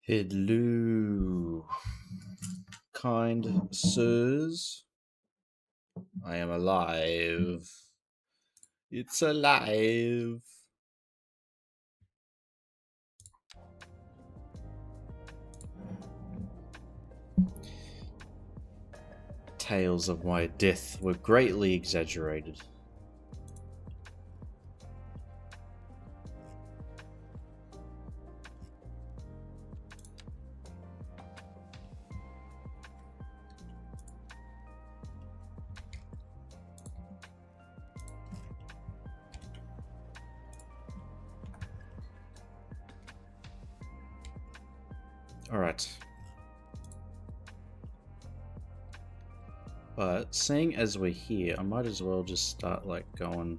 Hello, kind sirs. I am alive. It's alive. Tales of my death were greatly exaggerated. Alright. But seeing as we're here, I might as well just start like going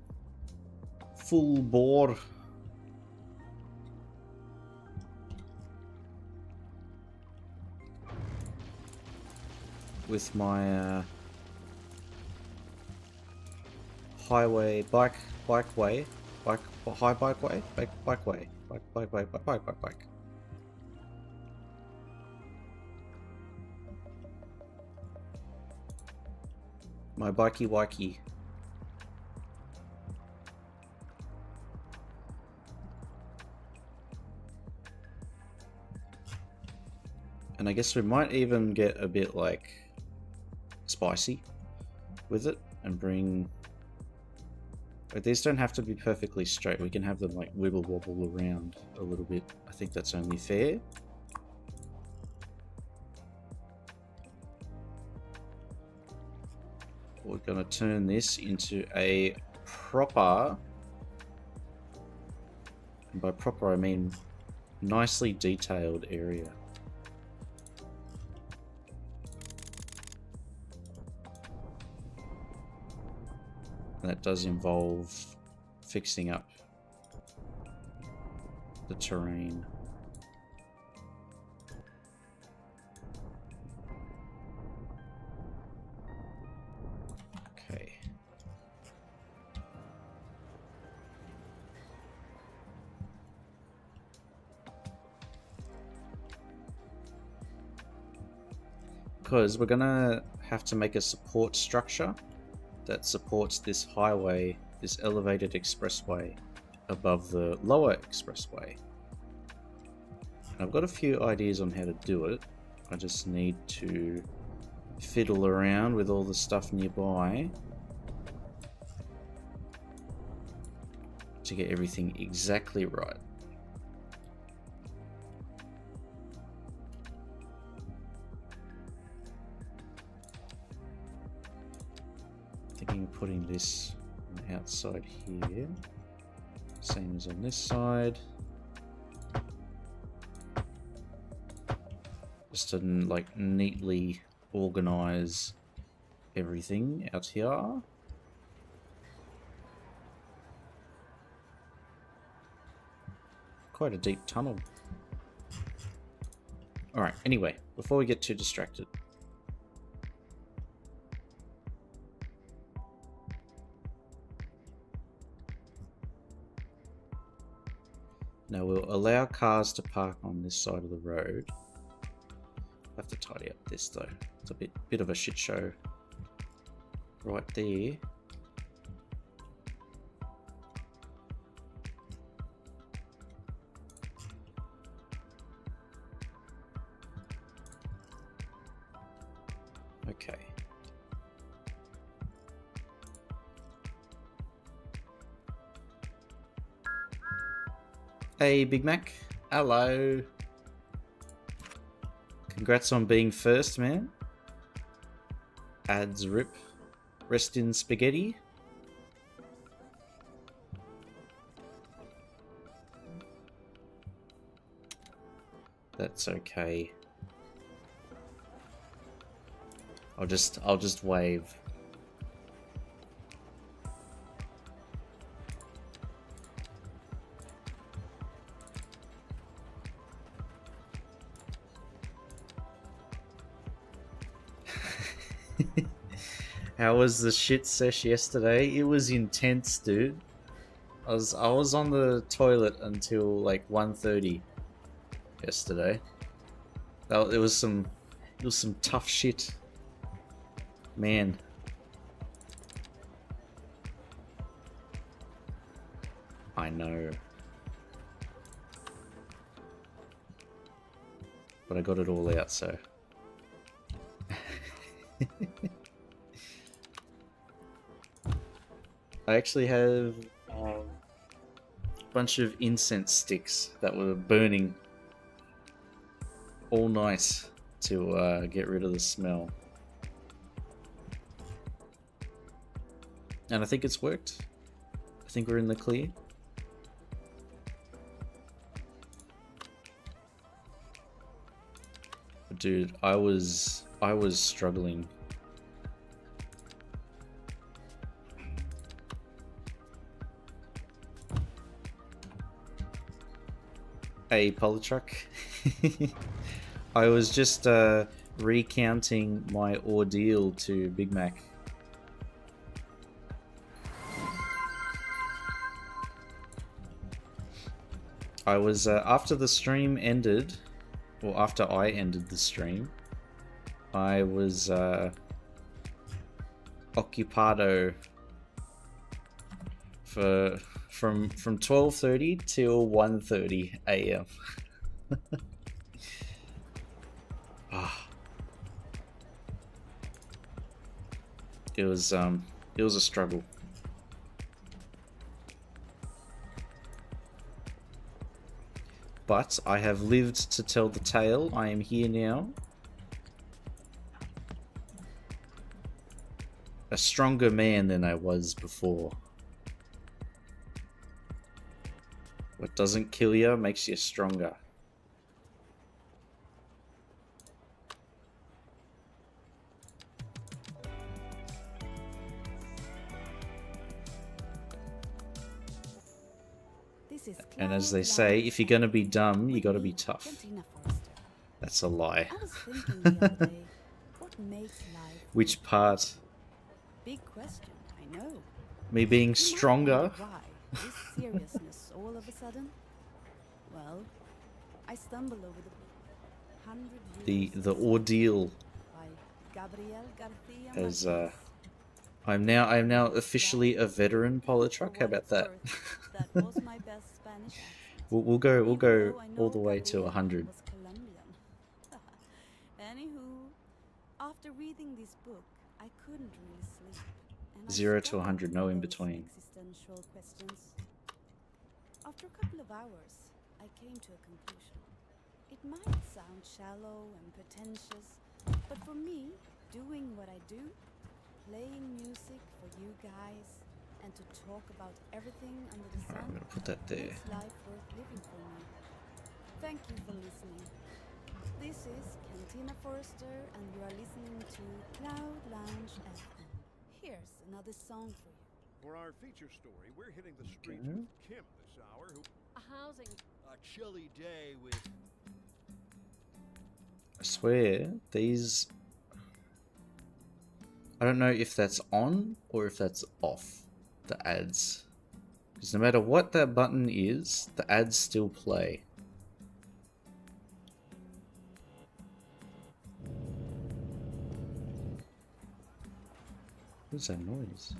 full bore. With my highway bike way, high bike way, bike way, bike. My bikey wikey. And I guess we might even get a bit like spicy with it and bring. But these don't have to be perfectly straight. We can have them like wibble wobble around a little bit. I think that's only fair. We're going to turn this into a proper, and by proper I mean nicely detailed area. And that does involve fixing up the terrain. Okay. Because we're gonna have to make a support structure that supports this highway, this elevated expressway above the lower expressway. And I've got a few ideas on how to do it. I just need to fiddle around with all the stuff nearby to get everything exactly right. Thinking of putting this on the outside here, same as on this side, just to like neatly organize everything out here. Quite a deep tunnel. Alright, anyway, before we get too distracted, now we'll allow cars to park on this side of the road. I have to tidy up this though. It's a bit of a shit show right there. Okay. Hey, Big Mac. Hello. Congrats on being first, man. Ads rip. Rest in spaghetti. That's okay. I'll just wave. How was the shit sesh yesterday? It was intense, dude. I was on the toilet until like 1:30 yesterday. It was some tough shit, man. I know, but I got it all out, so. I actually have a bunch of incense sticks that were burning all night to get rid of the smell. And I think it's worked. I think we're in the clear. But dude, I was struggling. Hey, Polytruck. I was just recounting my ordeal to Big Mac. I was, after the stream ended, or after I ended the stream, I was occupado from 12:30 till 1:30 a.m. It was a struggle. But I have lived to tell the tale. I am here now. A stronger man than I was before. What doesn't kill you makes you stronger. And as they say, if you're gonna be dumb, you gotta be tough. That's a lie. Which part? Big question, I know. Me being stronger? Why this seriousness all of a sudden? Well, I stumble over the 100 years The ordeal by Gabriel Garcia has Marquez. I'm now officially a veteran Polytruck. How about that? That was my best Spanish accent. we'll go Even though I know all the way to Gabriel 100. was Colombian. Anywho, after reading this book, I couldn't really sleep. And I 0 to struggled 100, with no in those between. Existential questions. After a couple of hours, I came to a conclusion. It might sound shallow and pretentious, but for me, doing what I do, playing music for you guys, and to talk about everything under the sun, I'm gonna put that there. makes life worth living for me. Thank you for listening. This is Cantina Forrester, and you are listening to Cloud Lounge FM. Here's another song for you. For our feature story, we're hitting the streets with Kim this hour, who A housing. a chilly day with I swear, these... I don't know if that's on or if that's off, the ads. Because no matter what that button is, the ads still play. What's that noise?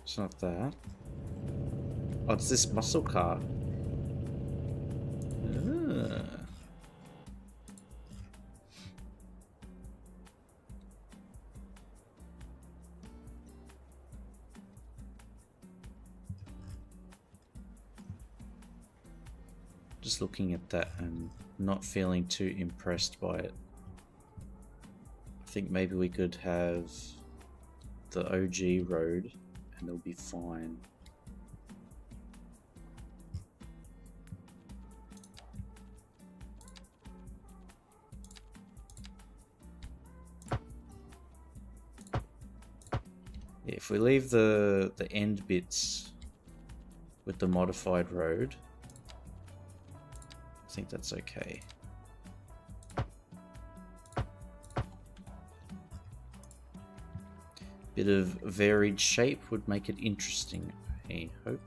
It's not that. Oh, it's this muscle car. Ah. Just looking at that and not feeling too impressed by it. I think maybe we could have the OG road and it'll be fine. Yeah, if we leave the end bits with the modified road, I think that's okay. Bit of varied shape would make it interesting, I hope.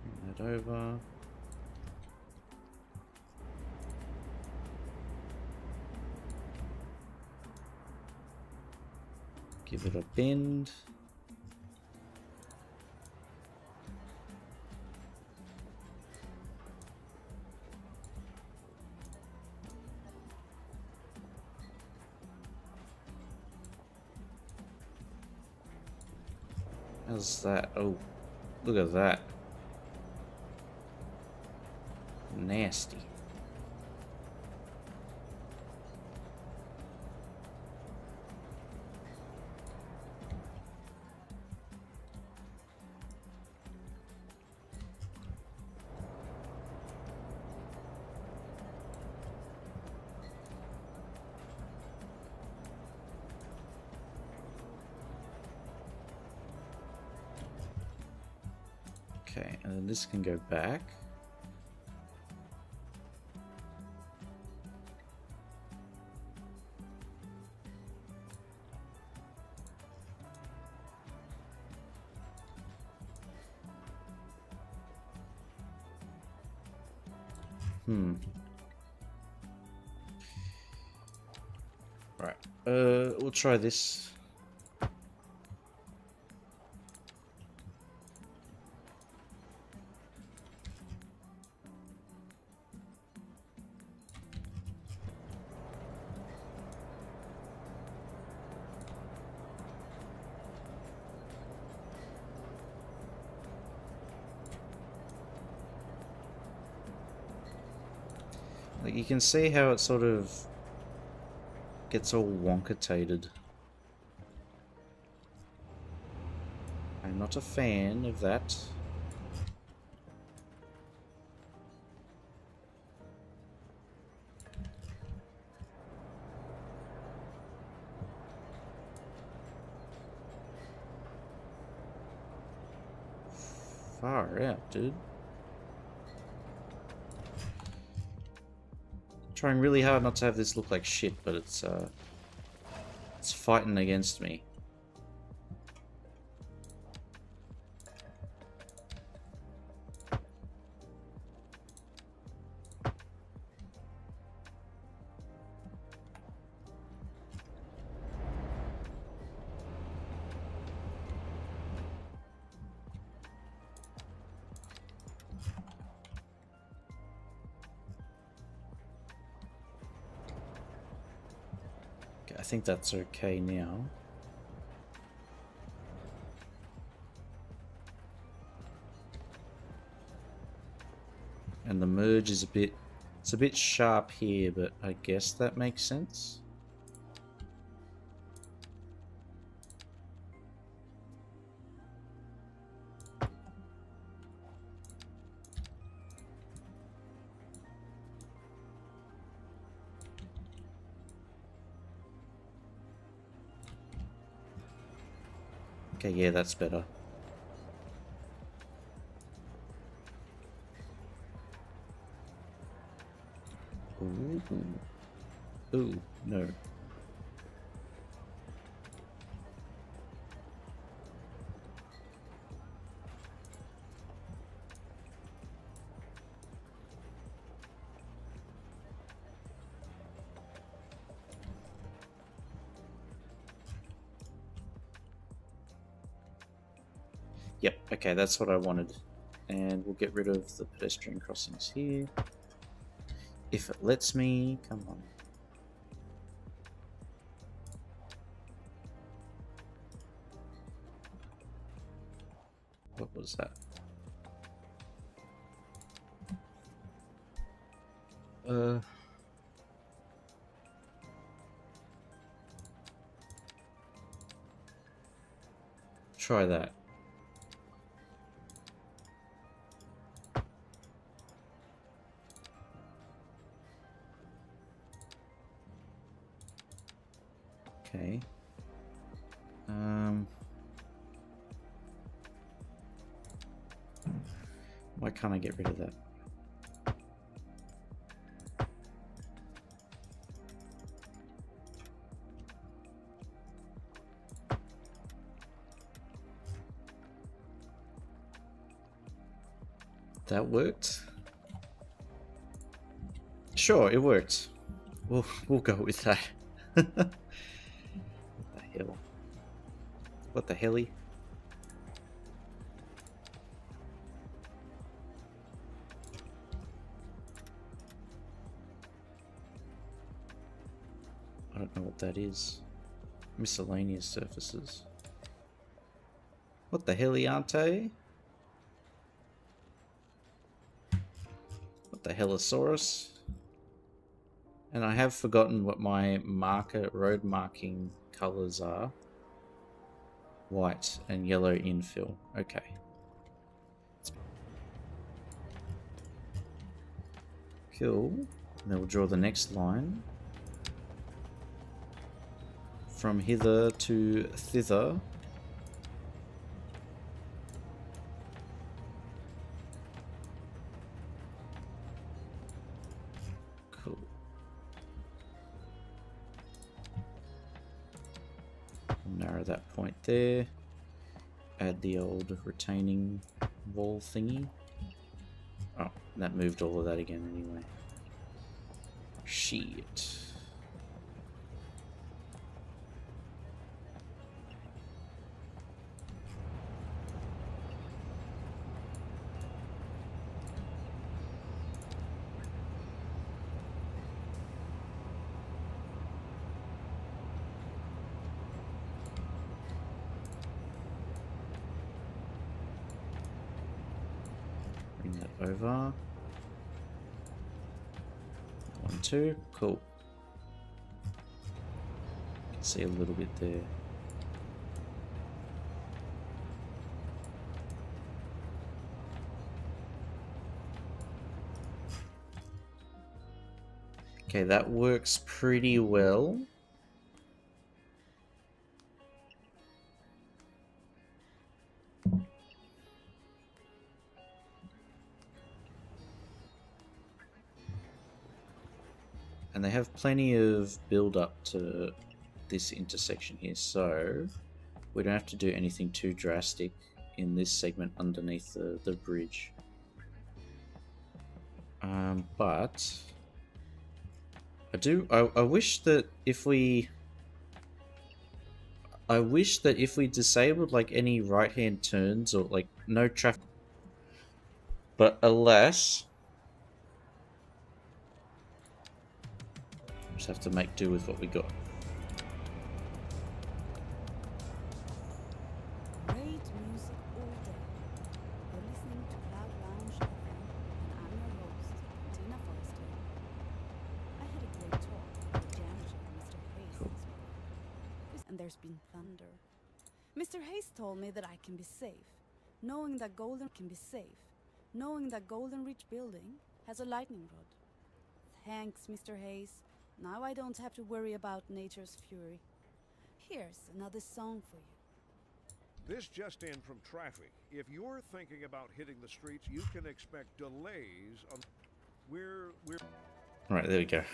Bring that over. Give it a bend. How's that? Oh, look at that. Nasty. Okay, and then this can go back. Right. We'll try this. Like, you can see how it sort of gets all wonkatated. I'm not a fan of that. Far out, dude. Trying really hard not to have this look like shit, but it's fighting against me. I think that's okay now. And the merge is it's a bit sharp here, but I guess that makes sense. Okay, yeah, that's better. Ooh. Ooh, no. Yep, okay, that's what I wanted. And we'll get rid of the pedestrian crossings here. If it lets me, come on. What was that? Try that. Okay. Why can't I get rid of that? That worked. Sure, it worked. We'll go with that. What the hell? What the helly? I don't know what that is. Miscellaneous surfaces. What the heliante? What the Hellosaurus? And I have forgotten what my road marking colors are. White and yellow infill. Okay. Cool. And then we'll draw the next line. From hither to thither. Cool. Narrow that point there. Add the old retaining wall thingy. Oh, that moved all of that again anyway. Shit. Bring that over. 1, 2, cool. You can see a little bit there. Okay, that works pretty well. And they have plenty of build up to this intersection here, so we don't have to do anything too drastic in this segment underneath the bridge. But I wish that if we disabled like any right hand turns or like no traffic, but alas, just have to make do with what we got. Great music all day. You're listening to Cloud Lounge FM, and I'm your host, Tina Forrester. I had a great talk with the janitor, Mr. Hayes, Cool. this morning. And there's been thunder. Mr. Hayes told me that I can be safe, knowing that Golden Reach Building has a lightning rod. Thanks, Mr. Hayes. Now I don't have to worry about nature's fury. Here's another song for you. This just in from traffic. If you're thinking about hitting the streets, you can expect delays on. We're. Alright, there we go.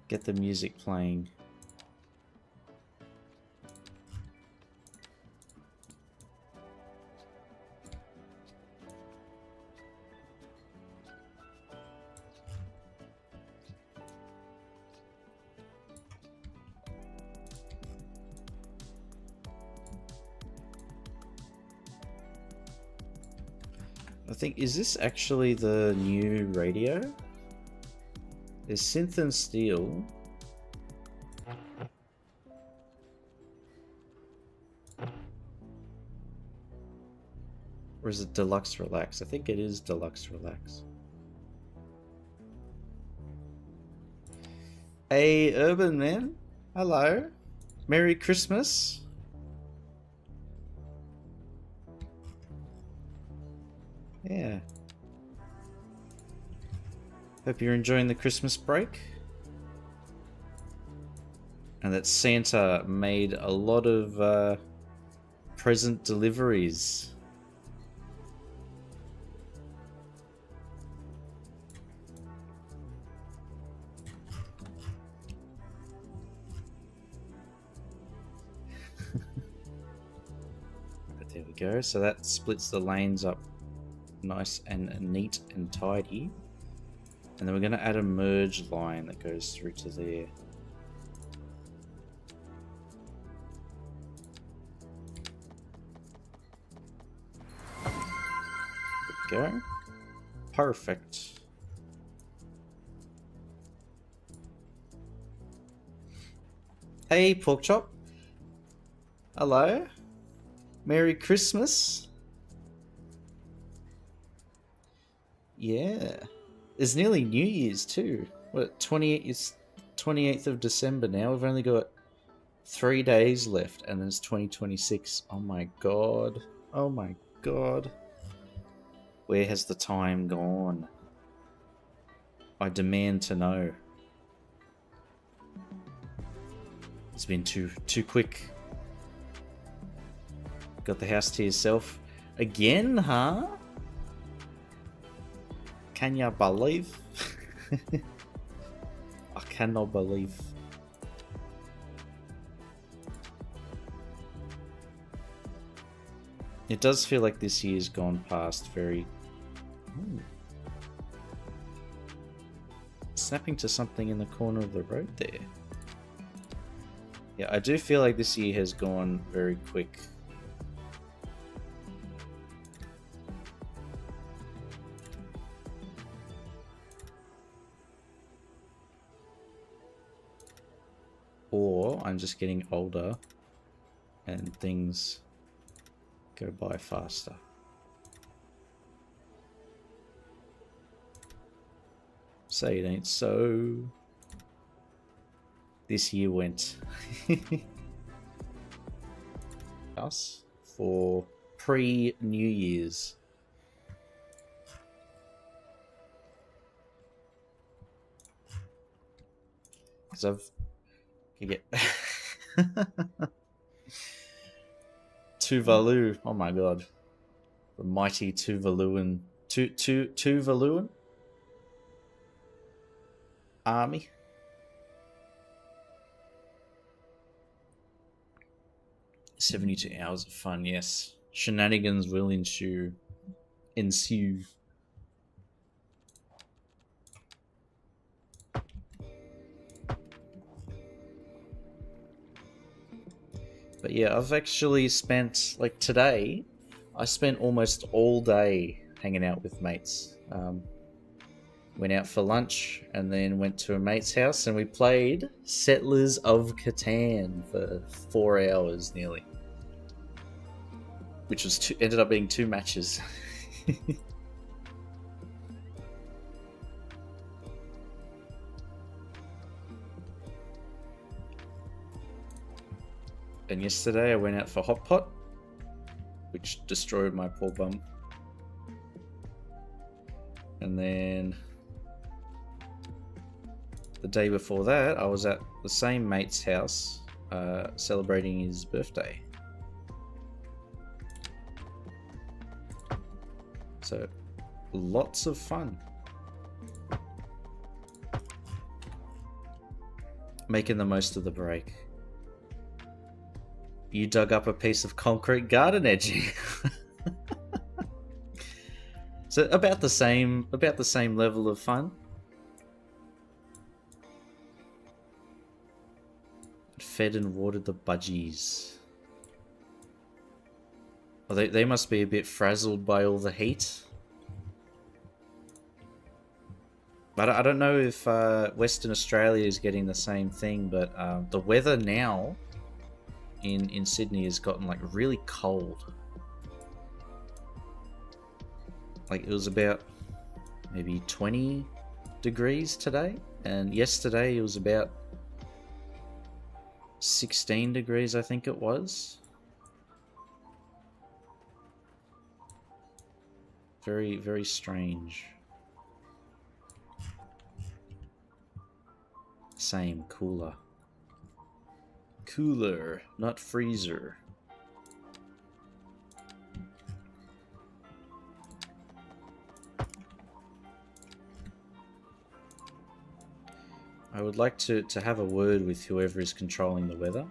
Get the music playing. I think, is this actually the new radio? There's synth and steel. Or is it Deluxe Relax? I think it is Deluxe Relax. Hey, Urban Man. Hello. Merry Christmas. Yeah. Hope you're enjoying the Christmas break. And that Santa made a lot of present deliveries. But there we go. So that splits the lanes up nice and neat and tidy. And then we're going to add a merge line that goes through to there. There we go. Perfect. Hey, Porkchop. Hello. Merry Christmas. Yeah. It's nearly New Year's too. What, 28th of December now. We've only got 3 days left and then it's 2026. Oh my god. Oh my god. Where has the time gone? I demand to know. It's been too quick. Got the house to yourself again, huh? Can you believe? I cannot believe. It does feel like this year's gone past very... Ooh. Snapping to something in the corner of the road there. Yeah, I do feel like this year has gone very quick. Or I'm just getting older and things go by faster. Say it ain't so. This year went. Us for pre-New Year's. Because I've... You get... Tuvalu. Oh my god. The mighty Tuvaluan... Tuvaluan? Army. "72 hours of fun, yes. Shenanigans will ensue. But yeah, I've actually spent, like today, I spent almost all day hanging out with mates. Went out for lunch and then went to a mate's house and we played Settlers of Catan for 4 hours nearly. Which was ended up being 2 matches. And yesterday I went out for Hot Pot, which destroyed my poor bum. And then the day before that, I was at the same mate's house celebrating his birthday. So, lots of fun. Making the most of the break. You dug up a piece of concrete garden edging. So about the same level of fun. Fed and watered the budgies. Oh, they must be a bit frazzled by all the heat. But I don't know if Western Australia is getting the same thing, but the weather now in Sydney has gotten like really cold. Like it was about maybe 20 degrees today, and yesterday it was about 16 degrees, I think it was. Very, very strange. Same, cooler. Cooler, not freezer. I would like to have a word with whoever is controlling the weather.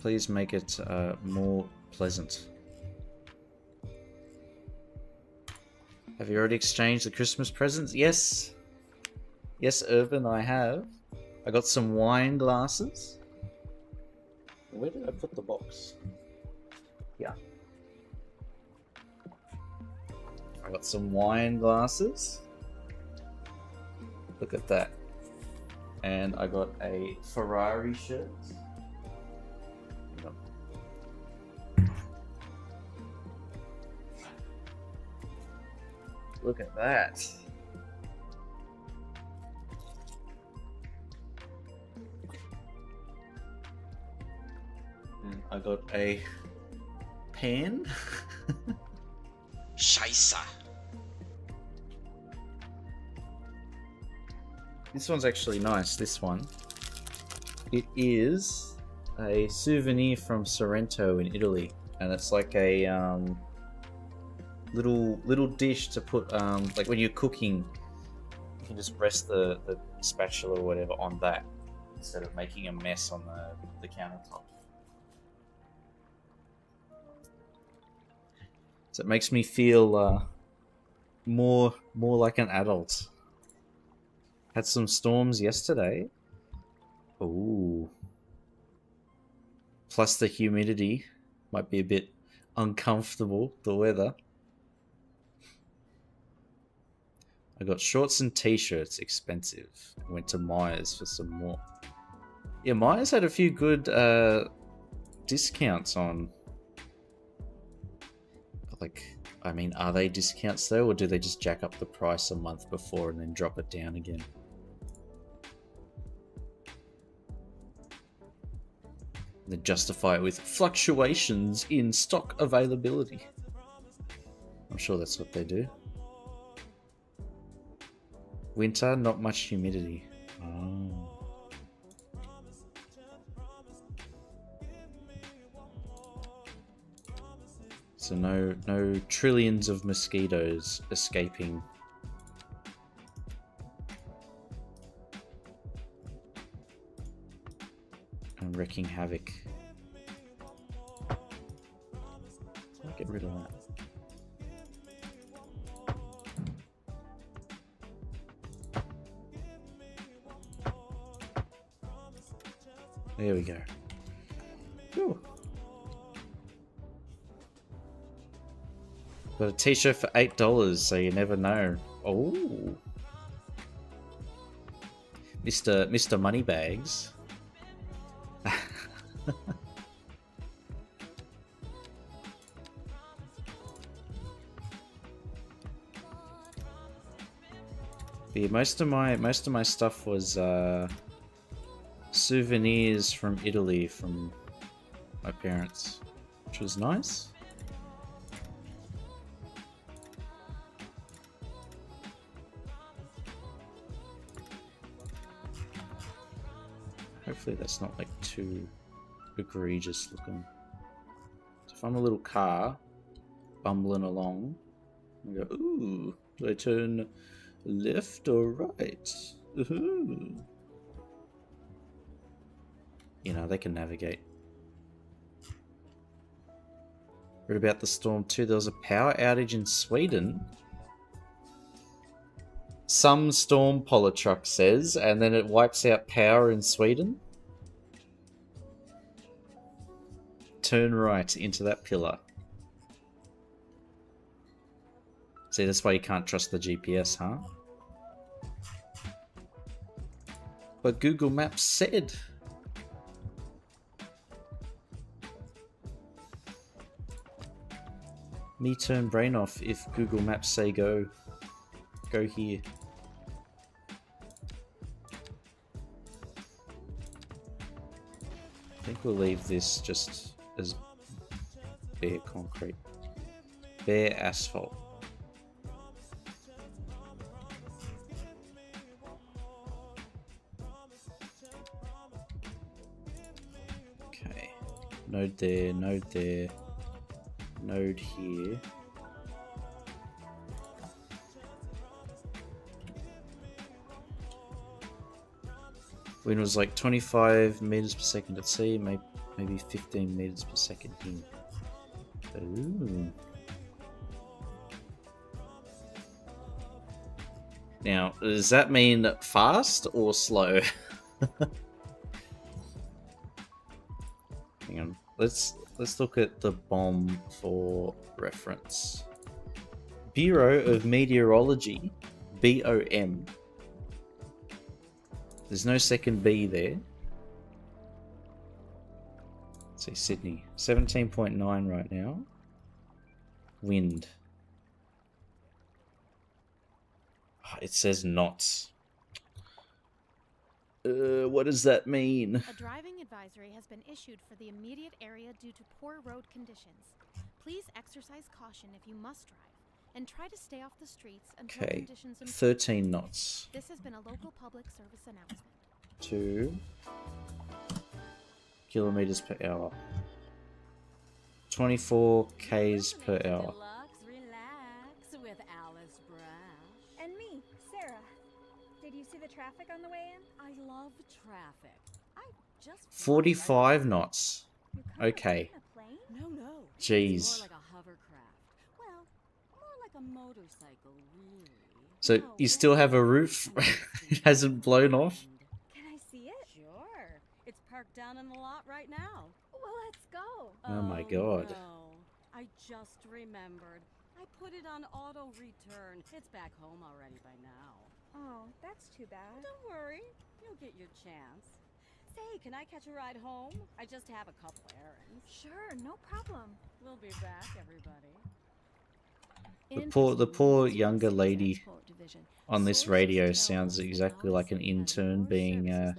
Please make it more pleasant. Have you already exchanged the Christmas presents? Yes. Yes, Urban, I have. I got some wine glasses. Where did I put the box? Yeah. I got some wine glasses. Look at that. And I got a Ferrari shirt. Look at that. And I got a pen. Scheiße. This one's actually nice, this one. It is a souvenir from Sorrento in Italy. And it's like a little dish to put, like when you're cooking, you can just rest the spatula or whatever on that instead of making a mess on the countertop. So it makes me feel more like an adult. Had some storms yesterday. Ooh. Plus the humidity might be a bit uncomfortable, the weather. I got shorts and t-shirts, expensive. I went to Myers for some more. Yeah, Myers had a few good discounts on. Like, I mean, are they discounts though, or do they just jack up the price a month before and then drop it down again? They justify it with fluctuations in stock availability. I'm sure that's what they do. Winter, not much humidity. Oh. So no trillions of mosquitoes escaping. And wreaking havoc. I'll get rid of that. There we go. Whew. Got a t-shirt for $8, so you never know. Oh, Mr. Moneybags. Yeah, most of my stuff was souvenirs from Italy from my parents, which was nice. Hopefully that's not like too egregious looking. So if I'm a little car bumbling along, I go, ooh, do I turn left or right? Ooh. You know, they can navigate. Read about the storm too. There was a power outage in Sweden. Some storm Politruck says, and then it wipes out power in Sweden. Turn right into that pillar. See, that's why you can't trust the GPS, huh? But Google Maps said. Me turn brain off if Google Maps say go here. I think we'll leave this just as bare concrete. Bare asphalt. Node there, node there, node here. Wind was like 25 meters per second at sea, maybe 15 meters per second here. Ooh. Now, does that mean fast or slow? Hang on. Let's look at the bomb for reference. Bureau of Meteorology, BOM. There's no second B there. Let's see, Sydney. 17.9 right now. Wind. It says knots. What does that mean? A driving advisory has been issued for the immediate area due to poor road conditions. Please exercise caution if you must drive, and try to stay off the streets until Okay, conditions improve. 13 knots. This has been a local public service announcement. 2 kilometers per hour. 24 k's per hour. Relax with Alice Brash. And me, Sarah. Did you see the traffic on the way in? I love traffic. I just 45 knots. You come Okay. in a plane? No. Jeez. It's more like a hovercraft. Well, more like a motorcycle, really. So No, you still have a that's roof? not It hasn't blown off? Can I see it? Sure. It's parked down in the lot right now. Well, let's go. Oh my God. No. I just remembered. I put it on auto return. It's back home already by now. Oh, that's too bad. Don't worry. You'll get your chance. Say, can I catch a ride home? I just have a couple errands. Sure, no problem. We'll be back, everybody. The poor younger lady on this radio sounds exactly like an intern being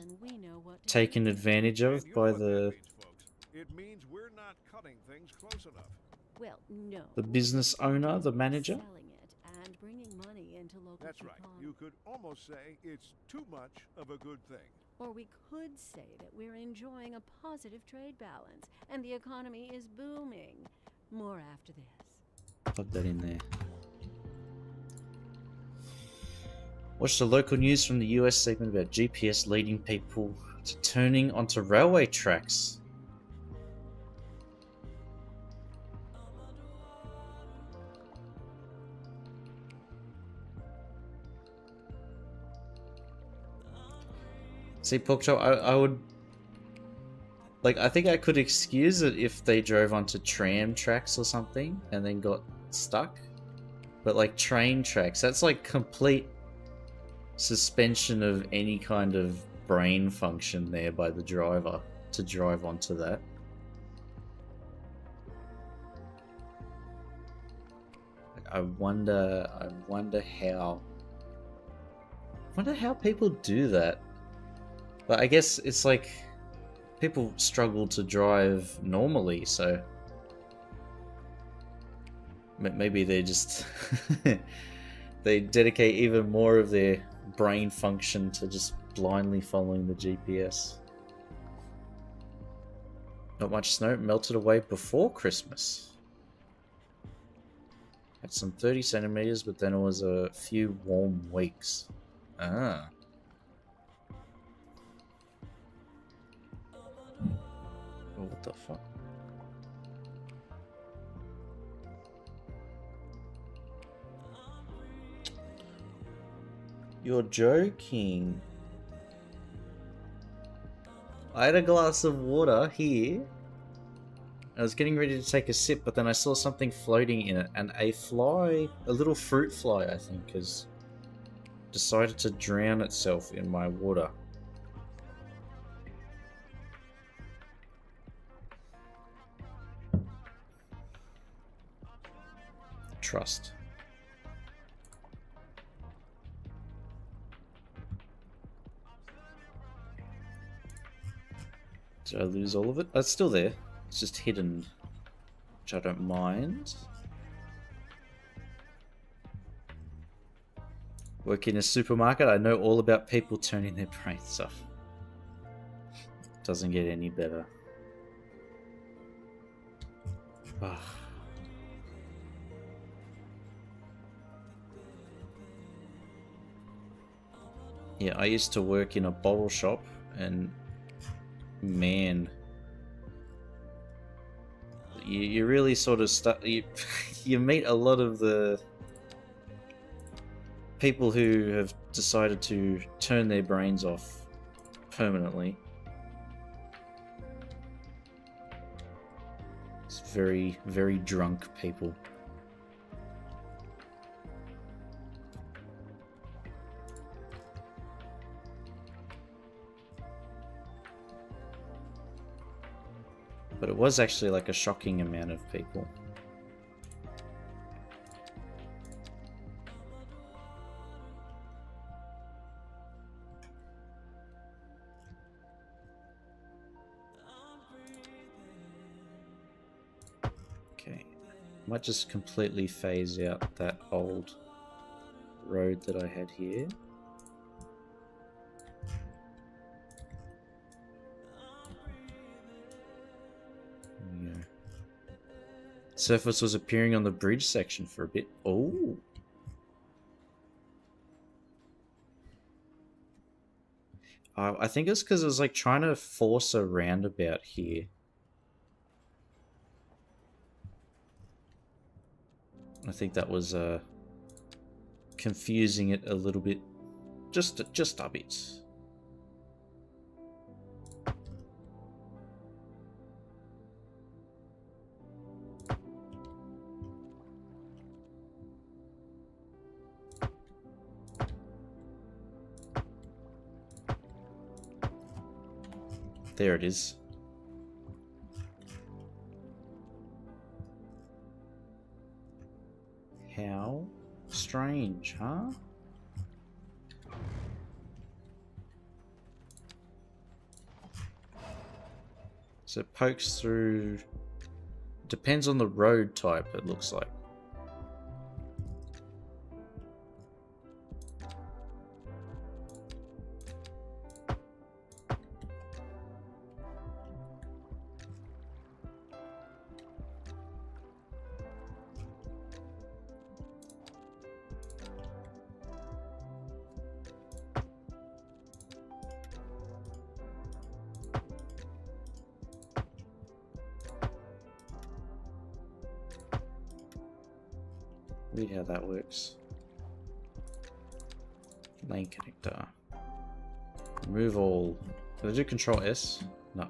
taken advantage of And you by know what that the means, folks. It means we're not cutting things close enough. Well, no. the business owner, the manager. Selling it and bringing money into local That's right. Yukon. You could almost say it's too much of a good thing. Or we could say that we're enjoying a positive trade balance and the economy is booming. More after this. Plug that in there. Watch the local news from the US segment about GPS leading people to turning onto railway tracks. See, Porkchop, I would... Like, I think I could excuse it if they drove onto tram tracks or something and then got stuck. But, like, train tracks, that's like complete suspension of any kind of brain function there by the driver to drive onto that. Like, I wonder how people do that. But I guess it's like people struggle to drive normally, so maybe they just they dedicate even more of their brain function to just blindly following the GPS. Not much snow, melted away before Christmas. Had some 30 centimeters, but then it was a few warm weeks. Ah. Oh, what the fuck? You're joking. I had a glass of water here. I was getting ready to take a sip, but then I saw something floating in it, and a fly, a little fruit fly, I think, has decided to drown itself in my water. Trust. Did I lose all of it? Oh, it's still there. It's just hidden, which I don't mind. Work in a supermarket, I know all about people turning their brains off. Doesn't get any better. Ah. Yeah, I used to work in a bottle shop, and man, you really sort of you meet a lot of the people who have decided to turn their brains off permanently. It's very, very drunk people. But it was actually like a shocking amount of people. Okay, might just completely phase out that old road that I had here. Yeah. Surface was appearing on the bridge section for a bit. Oh. I think it's because it was like trying to force a roundabout here. I think that was confusing it a little bit. Just a bit. There it is. How strange, huh? So it pokes through... Depends on the road type, it looks like. Weird how that works. Lane connector. Remove all. Did I do Control S? No.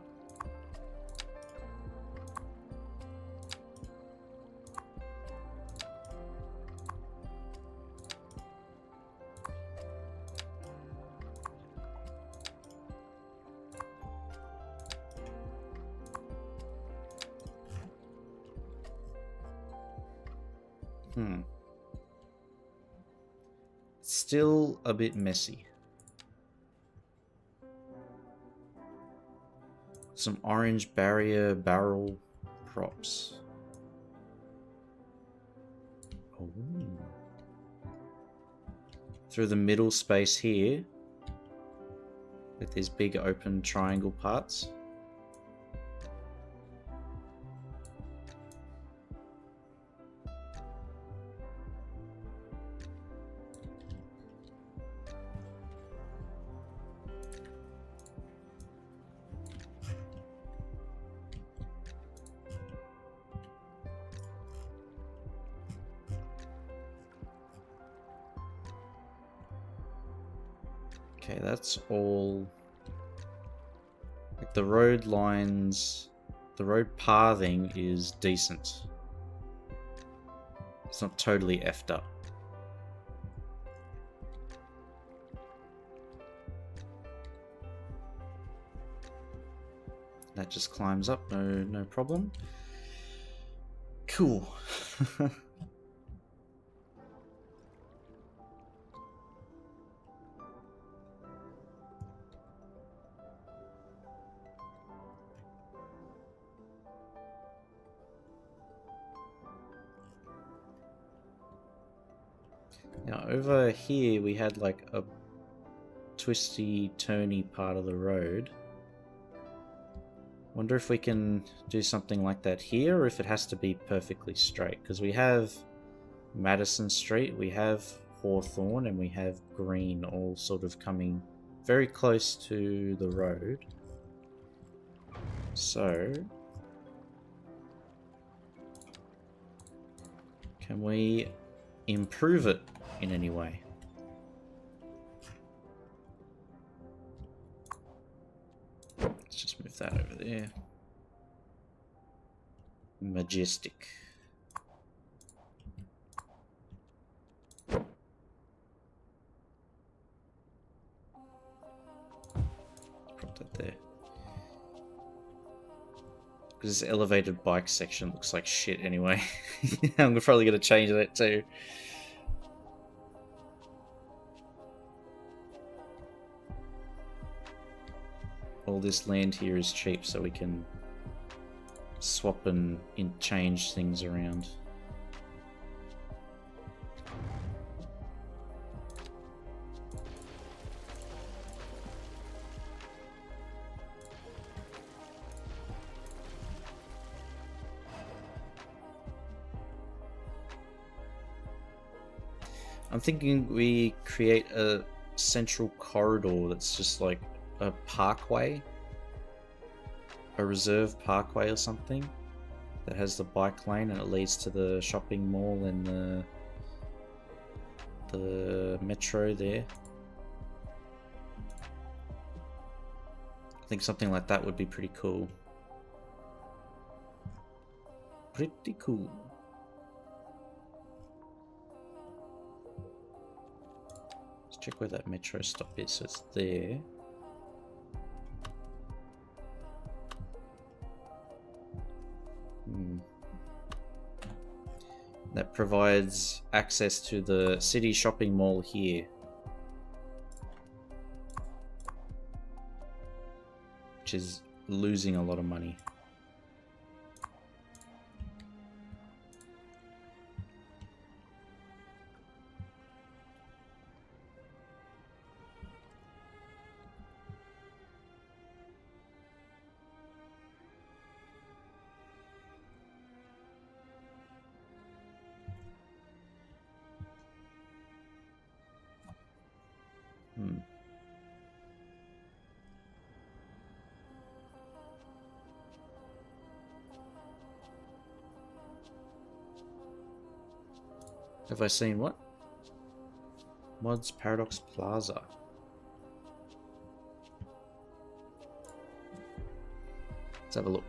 Still a bit messy. Some orange barrier barrel props. Oh. Through the middle space here, with these big open triangle parts. Okay, that's all. Like the road lines, the road pathing is decent. It's not totally effed up. That just climbs up, no problem. Cool. Now over here we had like a twisty, turny part of the road. Wonder if we can do something like that here, or if it has to be perfectly straight. Because we have Madison Street, we have Hawthorne, and we have Green all sort of coming very close to the road. So, can we improve it in any way? Let's just move that over there. Majestic. Put that there. Because this elevated bike section looks like shit anyway. I'm probably going to change that too. All this land here is cheap, so we can swap and change things around. I'm thinking we create a central corridor that's just like a parkway, a reserve parkway or something that has the bike lane and it leads to the shopping mall and the metro there. I think something like that would be pretty cool. Pretty cool. Let's check where that metro stop is. So it's there. That provides access to the city shopping mall here, which is losing a lot of money. Have I seen what? Mods Paradox Plaza. Let's have a look.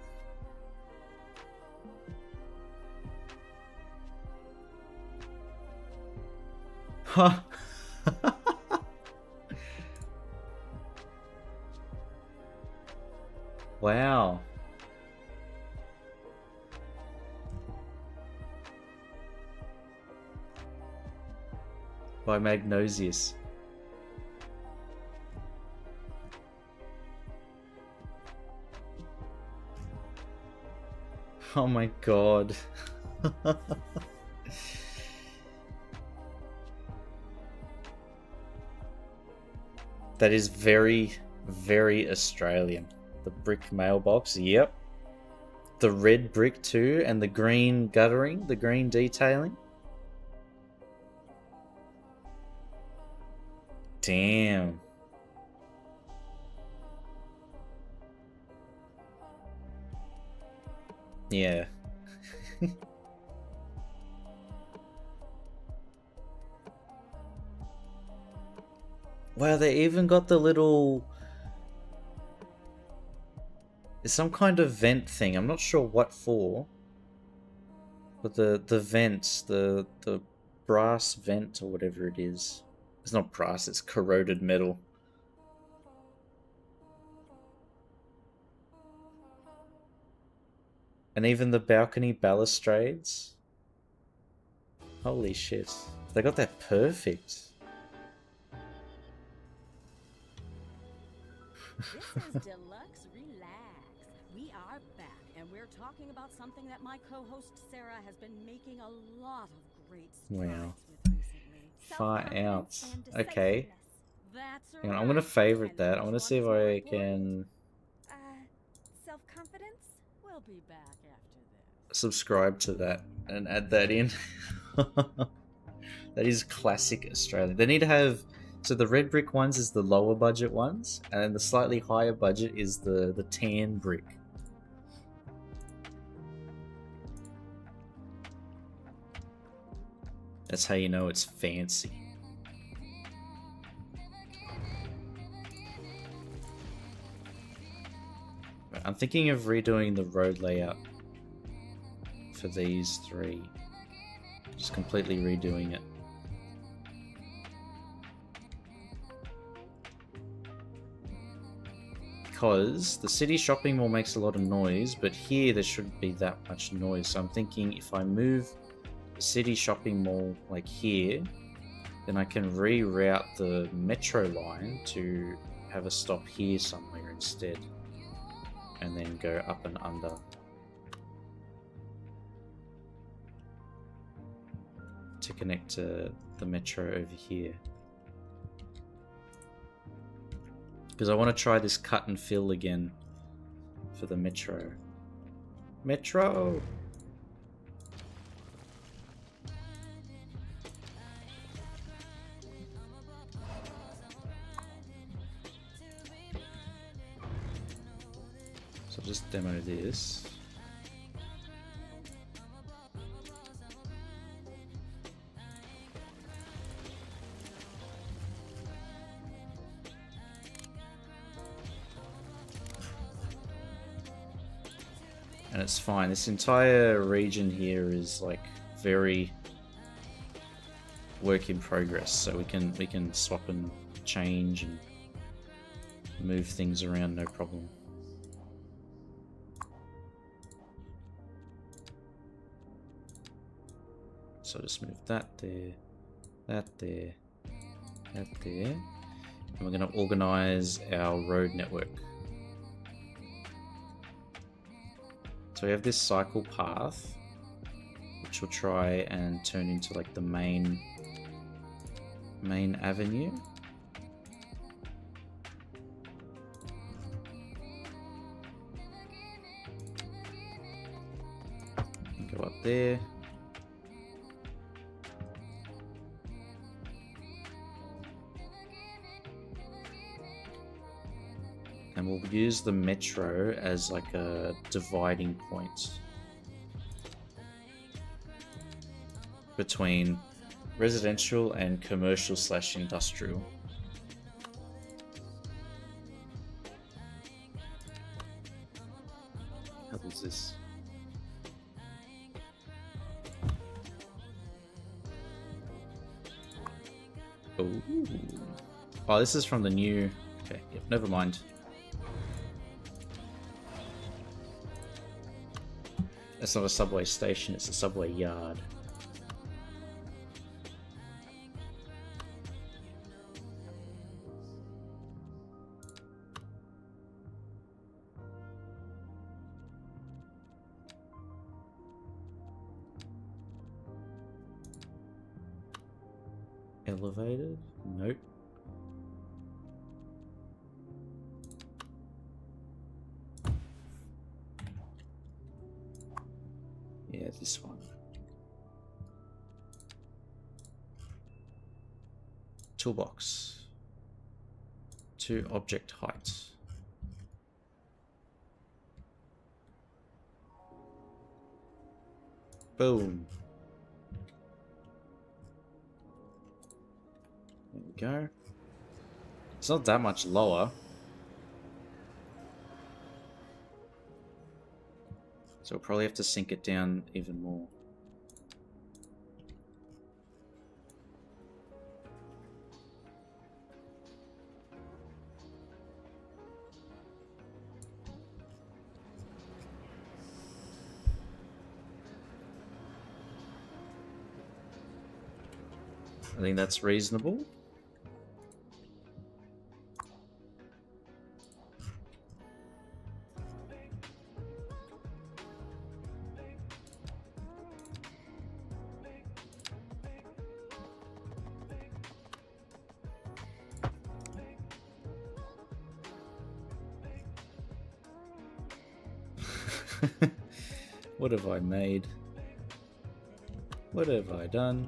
Huh. Wow. By Magnosius. Oh my god. That is very, very Australian. The brick mailbox, yep. The red brick too, and the green guttering, the green detailing. Damn. Yeah. Wow, they even got the little... It's some kind of vent thing. I'm not sure what for. But the vents, the brass vent or whatever it is. It's not brass, it's corroded metal. And even the balcony balustrades. Holy shit. They got that perfect. This is Deluxe Relax. We are back, and we're talking about something that my co-host Sarah has been making a lot of great strides Wow. with recently. 5 ounce. and Okay. That's Hang on, I'm gonna favorite And that. I wanna see if I can... Self-confidence? We'll be back after this. Subscribe to that and add that in. That is classic Australia. They need to have, so the red brick ones is the lower budget ones, and then the slightly higher budget is the tan brick. That's how you know it's fancy. I'm thinking of redoing the road layout for these three. Just completely redoing it. Because the city shopping mall makes a lot of noise, but here there shouldn't be that much noise. So I'm thinking if I move the city shopping mall like here, then I can reroute the metro line to have a stop here somewhere instead. And then go up and under. To connect to the metro over here. Because I want to try this cut and fill again for the metro. Metro! So I'll just demo this. And it's fine. This entire region here is like very work in progress, so we can swap and change and move things around, no problem. So just move that there, that there, that there, and we're going to organize our road network. So we have this cycle path, which will try and turn into like the main avenue. Go up there. And we'll use the metro as like a dividing point between residential and commercial / industrial. How is this? Ooh. Oh, this is from the new... Okay, yep, never mind. It's not a subway station, it's a subway yard. Elevated? Nope. Yeah, this one. Toolbox. To object height. Boom. There we go. It's not that much lower. So we'll probably have to sink it down even more. I think that's reasonable. What have I made? What have I done?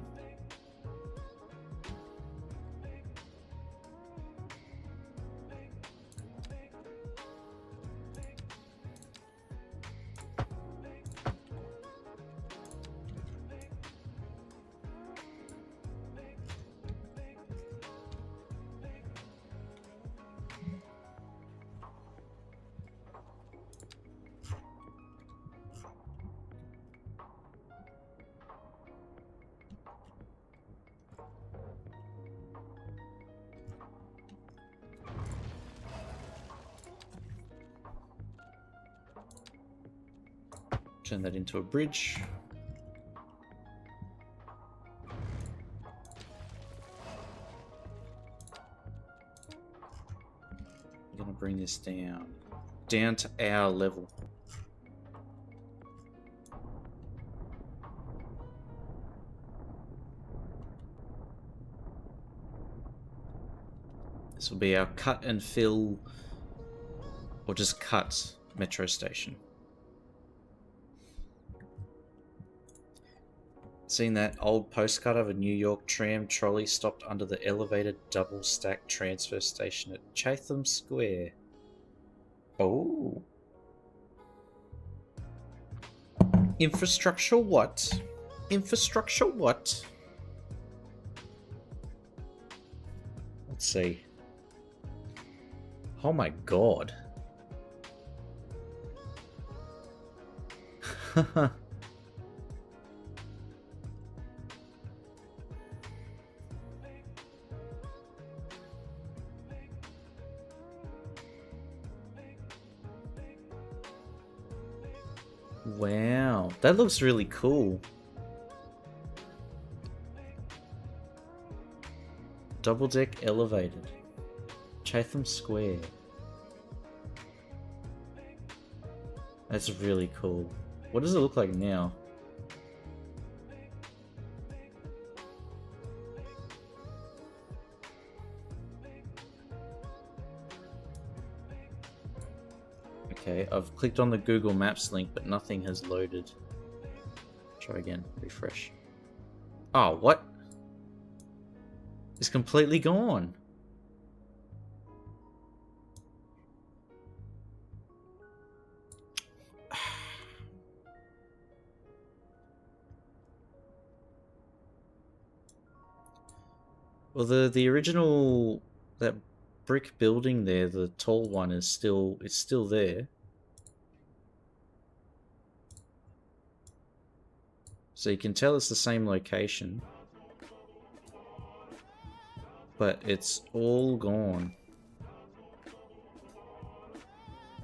Turn that into a bridge. I'm gonna bring this down to our level. This will be our cut and fill, or just cut metro station. Seen that old postcard of a New York tram trolley stopped under the elevated double-stack transfer station at Chatham Square. Oh. Infrastructure what? Infrastructure what? Let's see. Oh my god. Wow, that looks really cool. Double deck elevated. Chatham Square. That's really cool. What does it look like now? Okay, I've clicked on the Google Maps link, but nothing has loaded. Try again, refresh. Oh, what? It's completely gone. Well, the original, that brick building there, the tall one, is still there. So you can tell it's the same location, but it's all gone.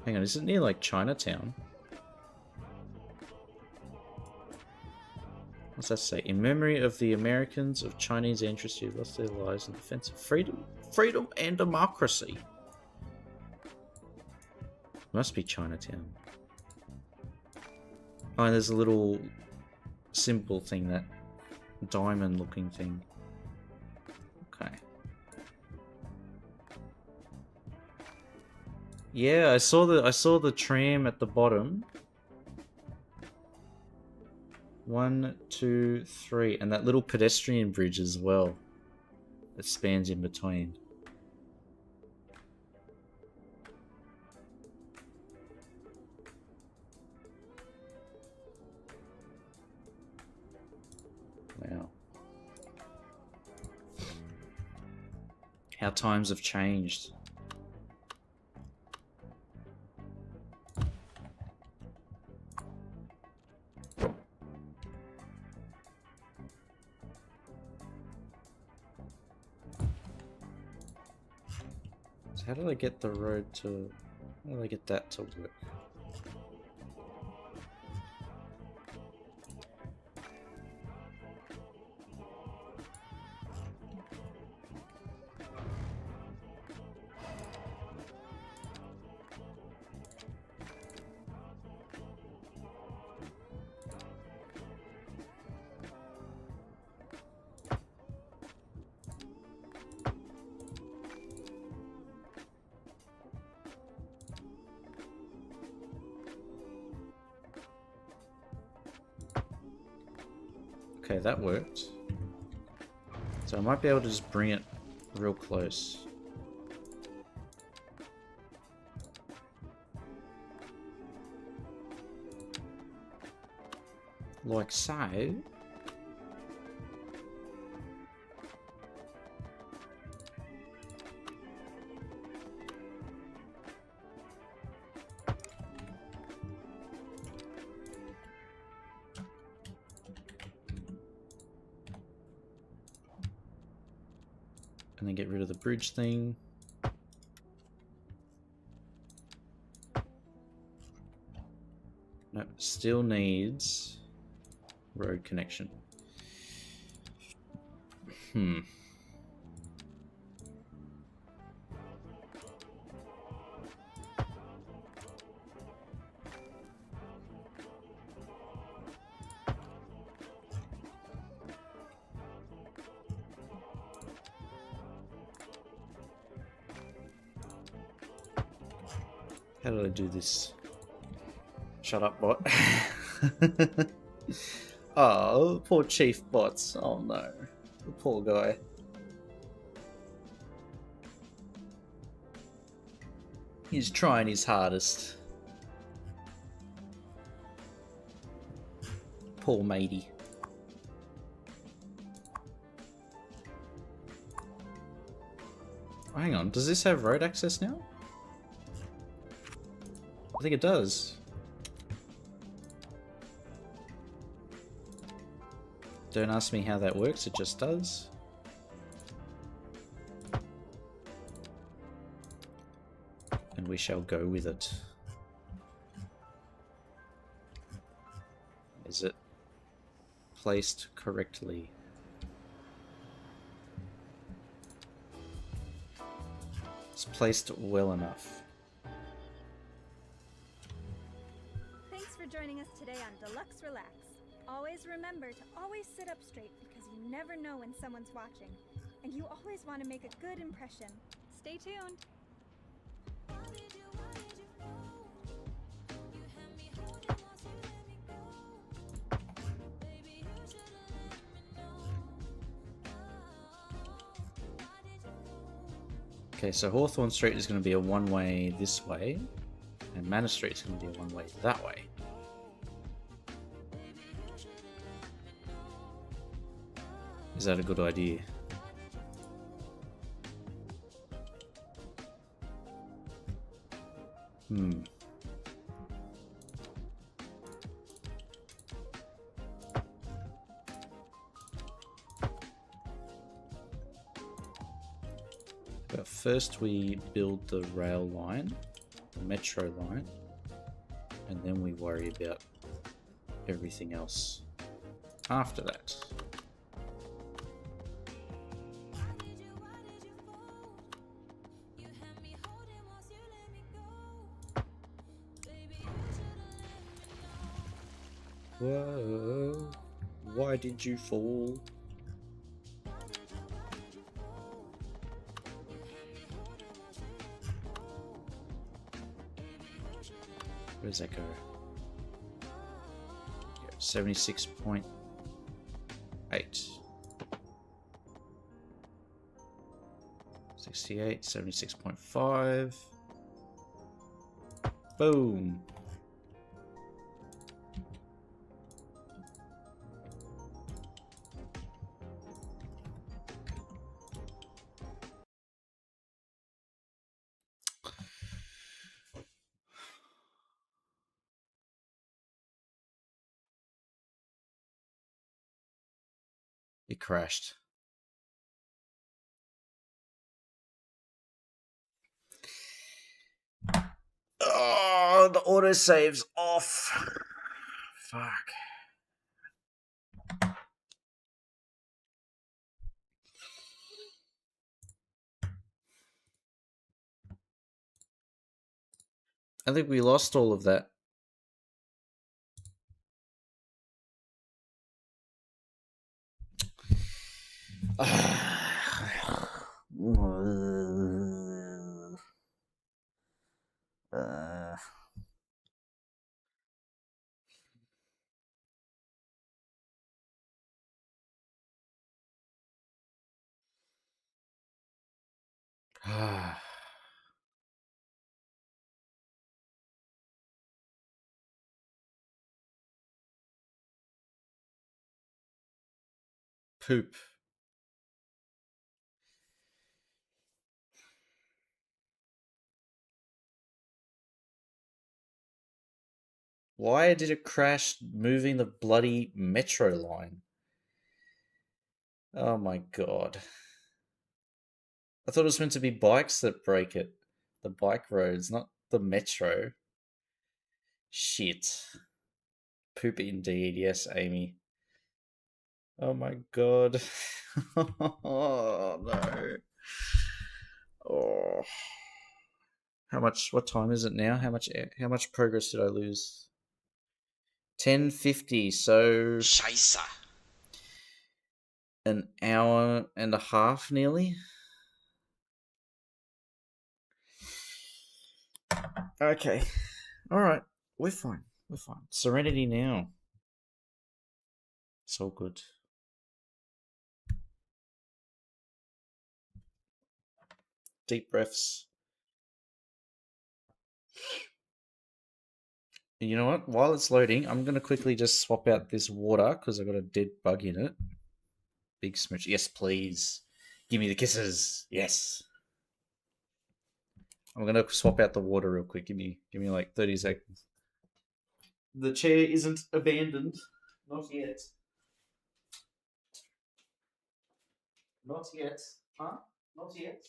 Hang on, is it near like Chinatown? What's that say? In memory of the Americans of Chinese ancestry who lost their lives in defense of freedom and democracy. Must be Chinatown. Oh, and there's a little symbol thing, that diamond looking thing. Okay. Yeah, I saw the tram at the bottom. 1, 2, 3, and that little pedestrian bridge as well that spans in between. Wow. How times have changed. So how did I get the road to... How did I get that to work? Okay, that worked. So I might be able to just bring it real close. Like so. And then get rid of the bridge thing. Nope, still needs road connection. How did I do this? Shut up, bot. Oh, poor Chief Bots. Oh no. The poor guy. He's trying his hardest. Poor matey. Oh, hang on, does this have road access now? I think it does. Don't ask me how that works, it just does. And we shall go with it. Is it placed correctly? It's placed well enough. Thanks for joining us today on Deluxe Relax. Always remember to always sit up straight because you never know when someone's watching. And you always want to make a good impression. Stay tuned. Okay, so Hawthorne Street is going to be a one-way this way, and Manor Street is going to be a one-way that way. Is that a good idea? But first we build the rail line, the metro line, and then we worry about everything else after that. Whoa, why did you fall? Where does that go? 76.8. 68, 76.5. Boom. It crashed. Oh, the autosave's off. Fuck. I think we lost all of that. Poop. Why did it crash moving the bloody metro line? Oh my god. I thought it was meant to be bikes that break it. The bike roads, not the metro. Shit. Poop indeed, yes, Amy. Oh my god. Oh no. Oh. How much, what time is it now? How much progress did I lose? 10:50, so Scheiße. an hour and a half nearly. Okay. Alright. We're fine. We're fine. Serenity now. It's all good. Deep breaths. You know what? While it's loading, I'm going to quickly just swap out this water because I've got a dead bug in it. Big smooch. Yes, please. Give me the kisses. Yes. I'm going to swap out the water real quick. Give me like 30 seconds. The chair isn't abandoned. Not yet. Not yet. Huh? Not yet.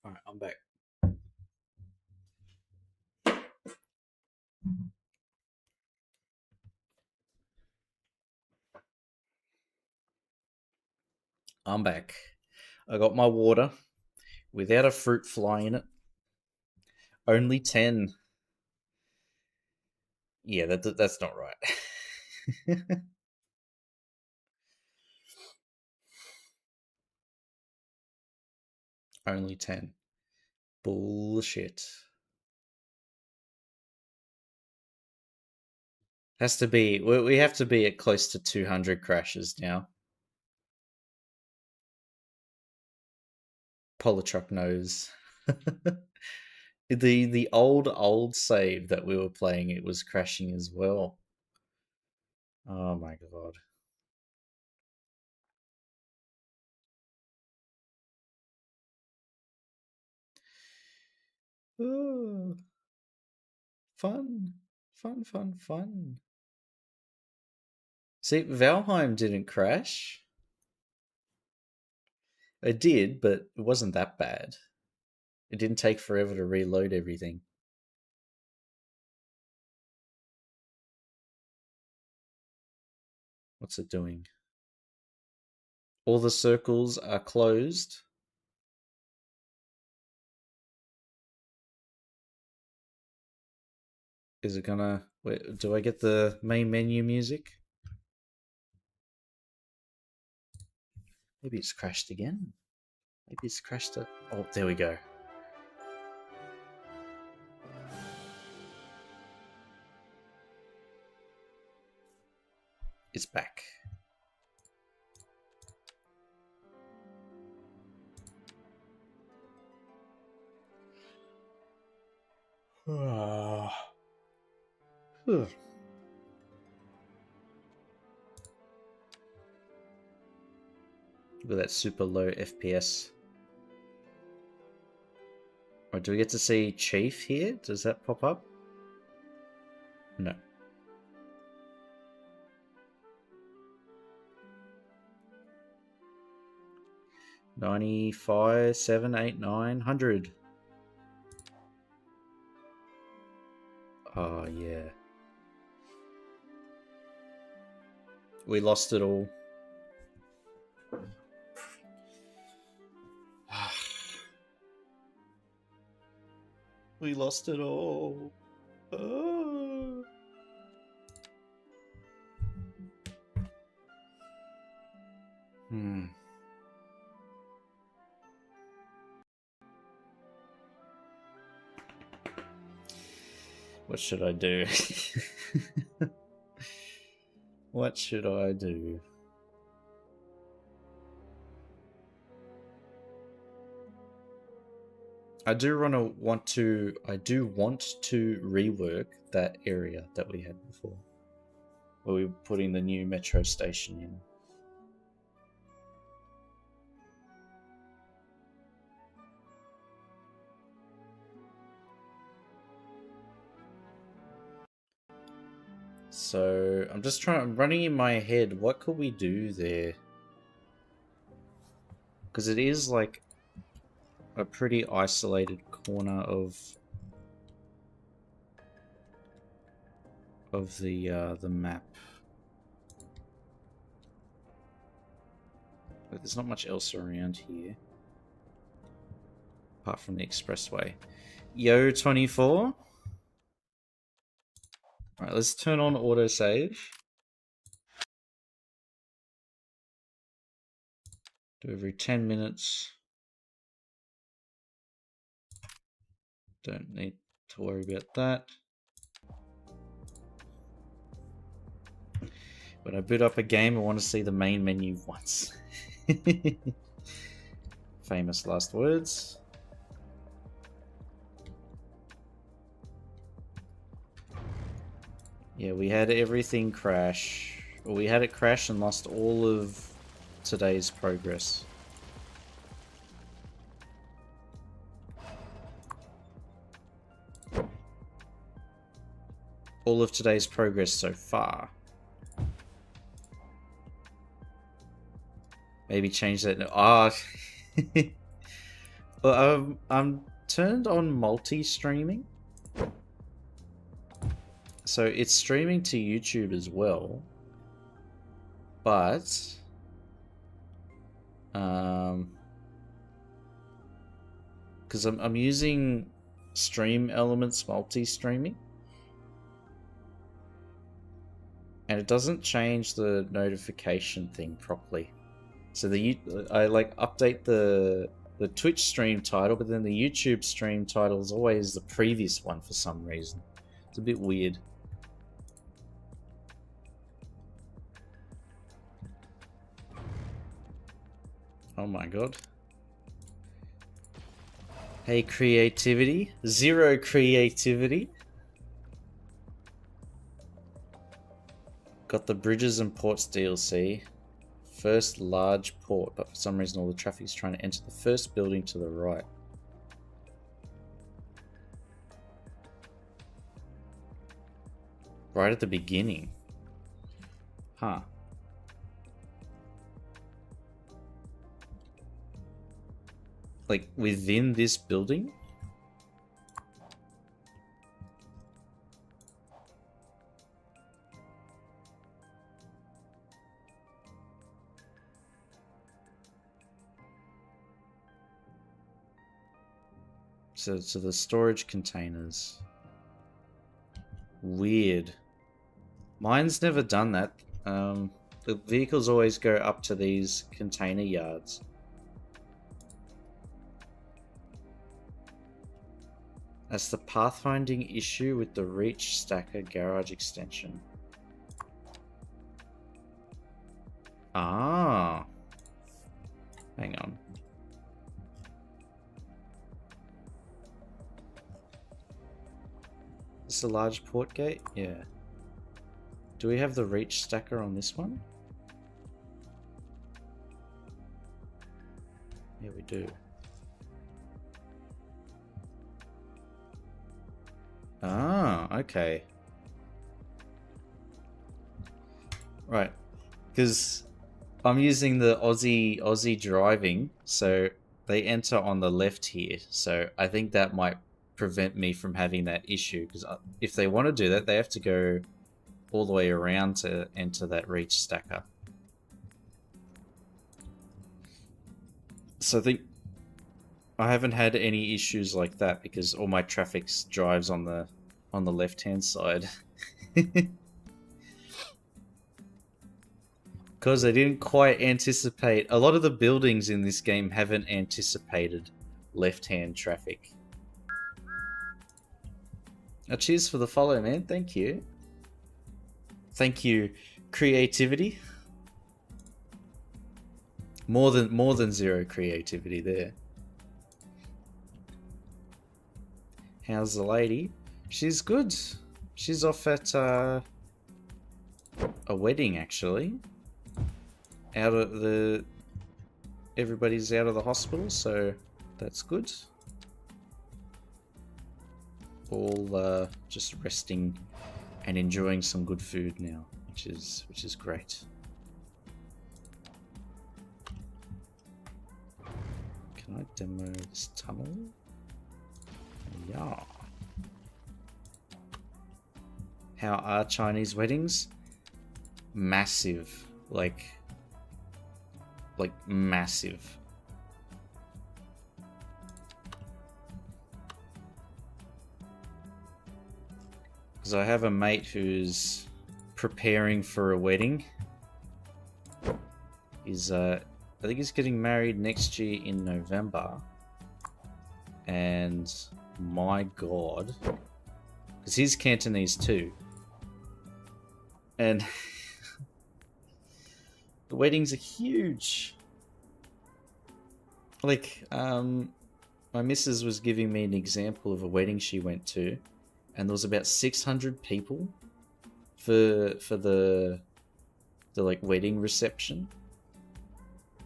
Alright, I'm back. I'm back. I got my water without a fruit fly in it. Only 10. Yeah, that's not right. Only 10. Bullshit. Has to be. We have to be at close to 200 crashes now. Polytruck knows. The old save that we were playing, it was crashing as well. Oh my god. Ooh. Fun. Fun. See, Valheim didn't crash. It did, but it wasn't that bad. It didn't take forever to reload everything. What's it doing? All the circles are closed. Is it gonna... Wait, do I get the main menu music? Maybe it's crashed again. Maybe it's crashed it. Oh, there we go. It's back. Look at that super low FPS. Or do we get to see Chief here? Does that pop up? No. $95, $7, $8, $9, $100. Oh yeah. We lost it all. We lost it all. Oh. What should I do? What should I do? I do want to rework that area that we had before, where we were putting the new metro station in. So I'm running in my head, what could we do there? Because it is like a pretty isolated corner of the map. But there's not much else around here apart from the expressway. Yo, 24. Alright, let's turn on autosave. Do every 10 minutes. Don't need to worry about that. When I boot up a game, I want to see the main menu once. Famous last words. Yeah, we had everything crash. Well, we had it crash and lost all of today's progress. All of today's progress so far. Maybe change that. Ah, well, I'm turned on multi-streaming. So it's streaming to YouTube as well, but because I'm using Stream Elements multi-streaming, and it doesn't change the notification thing properly. So I like update the Twitch stream title, but then the YouTube stream title is always the previous one for some reason. It's a bit weird. Oh my god. Hey, creativity. Zero creativity. Got the Bridges and Ports DLC. First large port, but for some reason all the traffic is trying to enter the first building to the right. Right at the beginning. Huh. Like, within this building? So the storage containers. Weird. Mine's never done that. The vehicles always go up to these container yards. That's the pathfinding issue with the Reach Stacker garage extension. Ah. Hang on. Is this a large port gate? Yeah. Do we have the Reach Stacker on this one? Yeah, we do. Ah, okay. Right. Because I'm using the Aussie driving, so they enter on the left here. So I think that might prevent me from having that issue. Because if they want to do that, they have to go all the way around to enter that Reach Stacker. So I think I haven't had any issues like that because all my traffic drives on the left-hand side. Because I didn't quite anticipate. A lot of the buildings in this game haven't anticipated left-hand traffic. Cheers for the follow, man. Thank you. Thank you, creativity. More than zero creativity there. How's the lady? She's good. She's off at a wedding, actually. Everybody's out of the hospital, so that's good. All just resting and enjoying some good food now, which is great. Can I demo this tunnel? Yeah. How are Chinese weddings? Massive, like massive. Because I have a mate who's preparing for a wedding. He's I think he's getting married next year in November. And my god, because he's Cantonese too. And the weddings are huge. Like, my missus was giving me an example of a wedding she went to, and there was about 600 people for the like wedding reception,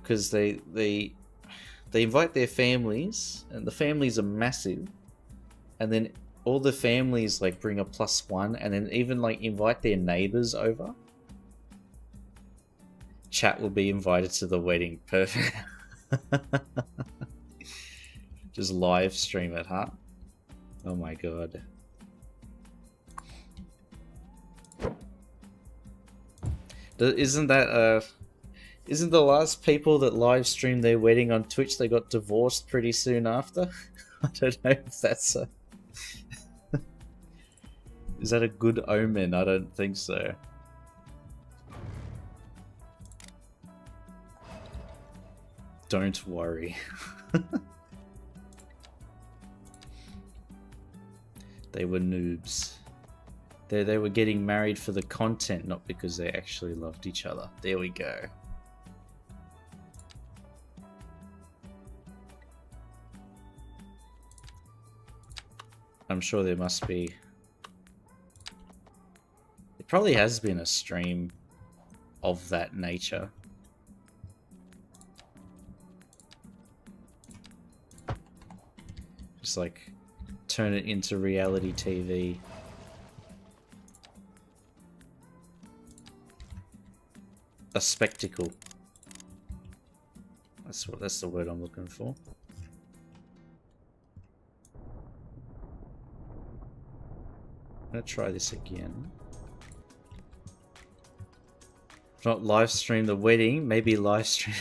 because they invite their families, and the families are massive, and then all the families like bring a +1, and then even like invite their neighbors over. Chat will be invited to the wedding. Perfect. Just live stream it, huh? Oh my god. Isn't the last people that live streamed their wedding on Twitch, they got divorced pretty soon after? I don't know if that's a... Is that a good omen? I don't think so. Don't worry. They were noobs. They were getting married for the content, not because they actually loved each other. There we go. I'm sure there must be... It probably has been a stream of that nature. Just like turn it into reality TV. A spectacle. That's the word I'm looking for. I'm gonna try this again. If not live stream the wedding, maybe live stream.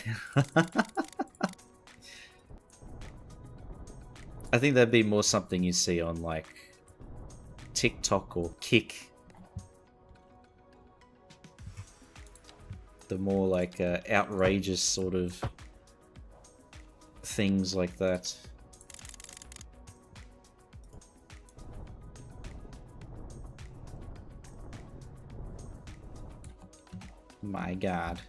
I think that'd be more something you see on like TikTok or Kick. The more like outrageous sort of things like that. My god.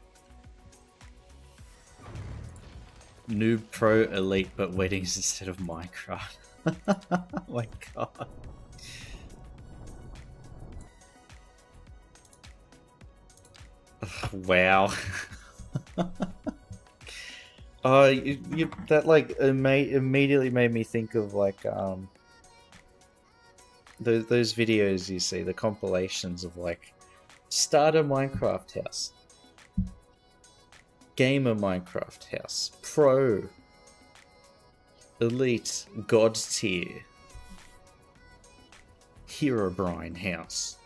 Noob Pro Elite, but weddings instead of Minecraft. Oh my god. Wow. Oh, that like immediately made me think of like those videos you see, the compilations of like start a Minecraft house, gamer Minecraft house, pro, elite, god tier, Herobrine house.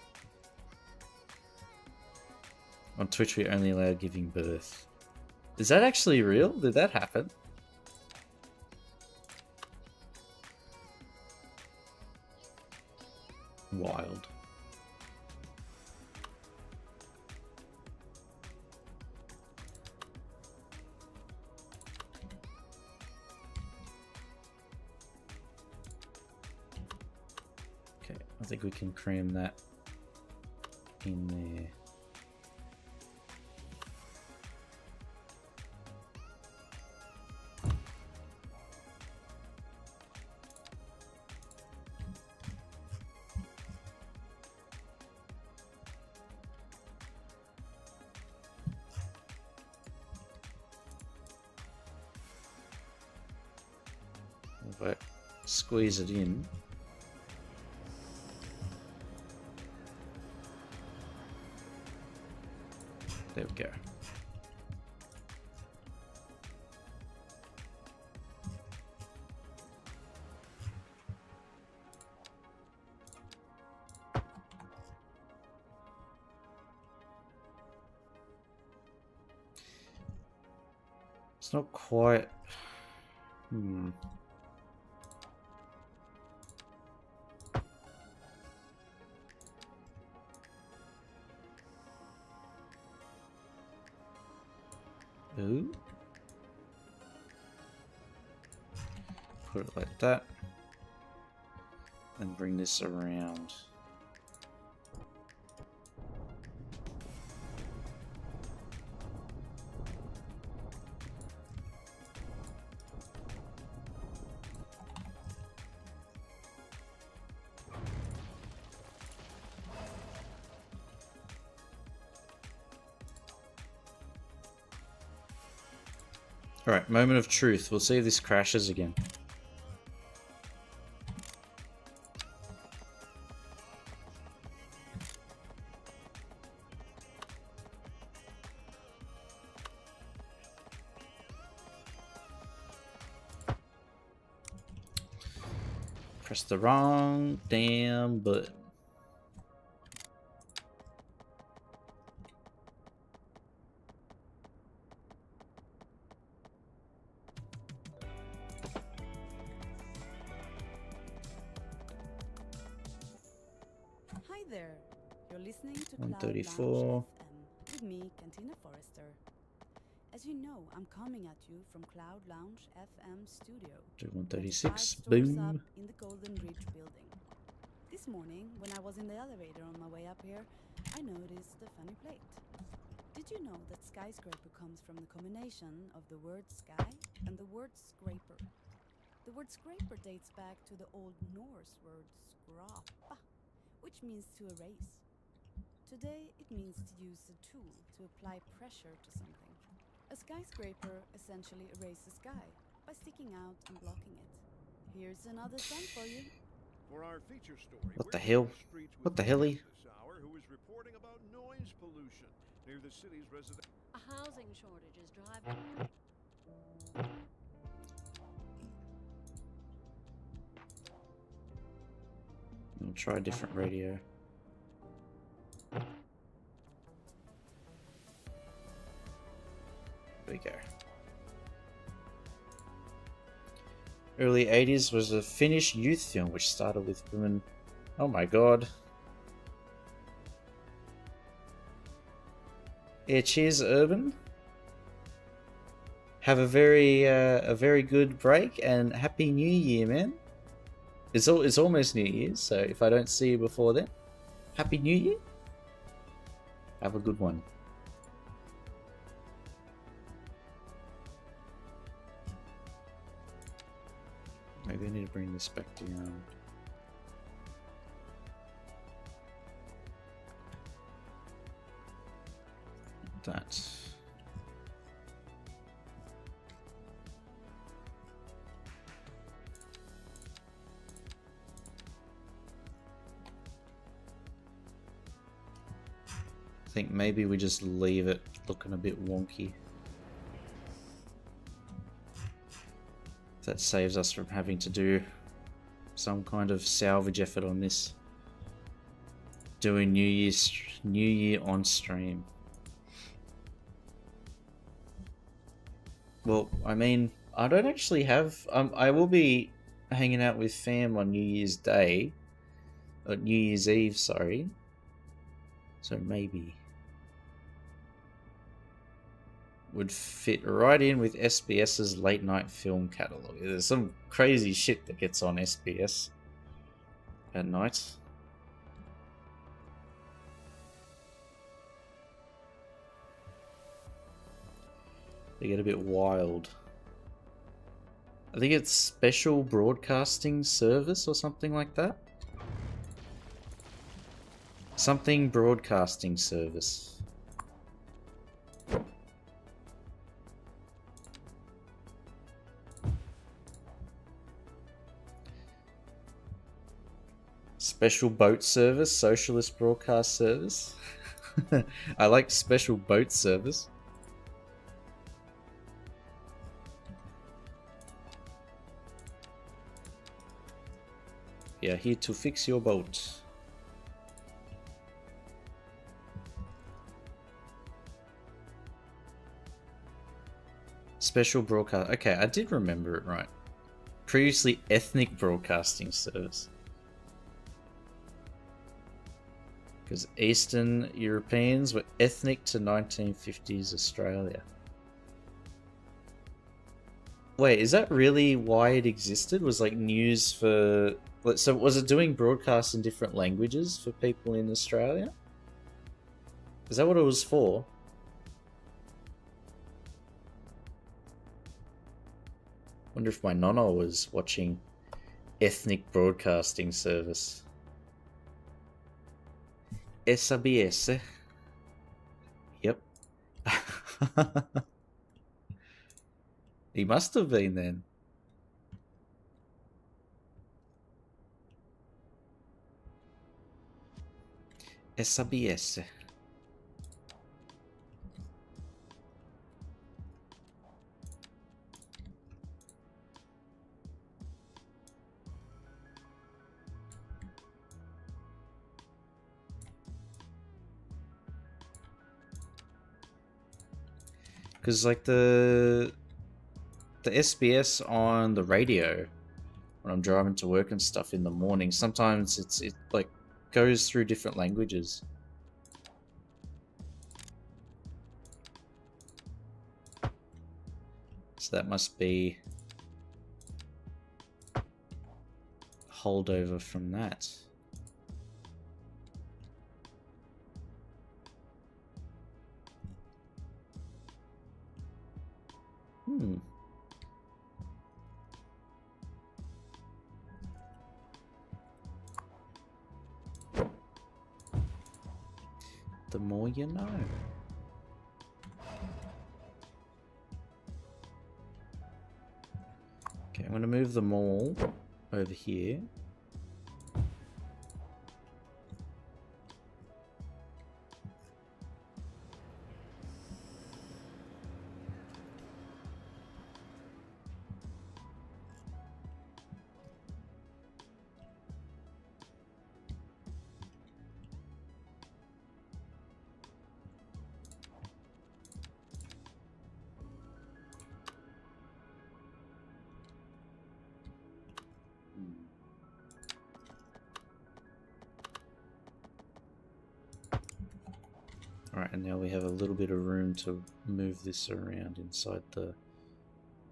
On Twitch we only allow giving birth. Is that actually real? Did that happen? Wild. Okay, I think we can cram that in there. If I squeeze it in, there we go. It's not quite. Ooh. Put it like that. And bring this around. Alright, moment of truth. We'll see if this crashes again. Press the wrong damn button. Hi there. You're listening to 134. Cloud Lounge FM with me, Cantina Forrester. As you know, I'm coming at you from Cloud Lounge FM studio. Do 136. 25 stores Boom. up in the Golden Ridge building. This morning, when I was in the elevator on my way up here, I noticed a funny plate. Did you know that skyscraper comes from the combination of the word sky and the word scraper? The word scraper dates back to the Old Norse word skrapa, which means to erase. Today, it means to use a tool to apply pressure to something. A skyscraper essentially erases sky by sticking out and blocking it. Here's another song for you. For our feature story, What we're the on hell? streets with What the helly? this hour who is reporting about noise pollution near the city's residential. A housing shortage is driving. We'll try a different radio. There we go. Early 80s was a Finnish youth film which started with women. Oh my god. Yeah, cheers, Urban. Have a very good break and happy New Year, man. It's almost New Year's, so if I don't see you before then, happy New Year. Have a good one. Maybe I need to bring this back down. That. I think maybe we just leave it looking a bit wonky. That saves us from having to do some kind of salvage effort on this. Doing New Year on stream. Well, I mean, I don't actually have. I will be hanging out with fam on New Year's Day, or New Year's Eve, sorry. So maybe would fit right in with SBS's late night film catalog. There's some crazy shit that gets on SBS at night. They get a bit wild. I think it's Special Broadcasting Service or something like that. Something Broadcasting Service. Special Boat Service, Socialist Broadcast Service. I like Special Boat Service. We are here to fix your boat. Special broadcast. Okay, I did remember it right. Previously Ethnic Broadcasting Service. Because Eastern Europeans were ethnic to 1950s Australia. Wait, is that really why it existed? Was like news for... So was it doing broadcasts in different languages for people in Australia? Is that what it was for? Wonder if my nonna was watching Ethnic Broadcasting Service. SBS. Yep. He must have been then. SBS. Because like the SBS on the radio when I'm driving to work and stuff in the morning, sometimes it like goes through different languages. So that must be a holdover from that. The more you know. Okay, I'm going to move the mall over here. Alright, and now we have a little bit of room to move this around inside the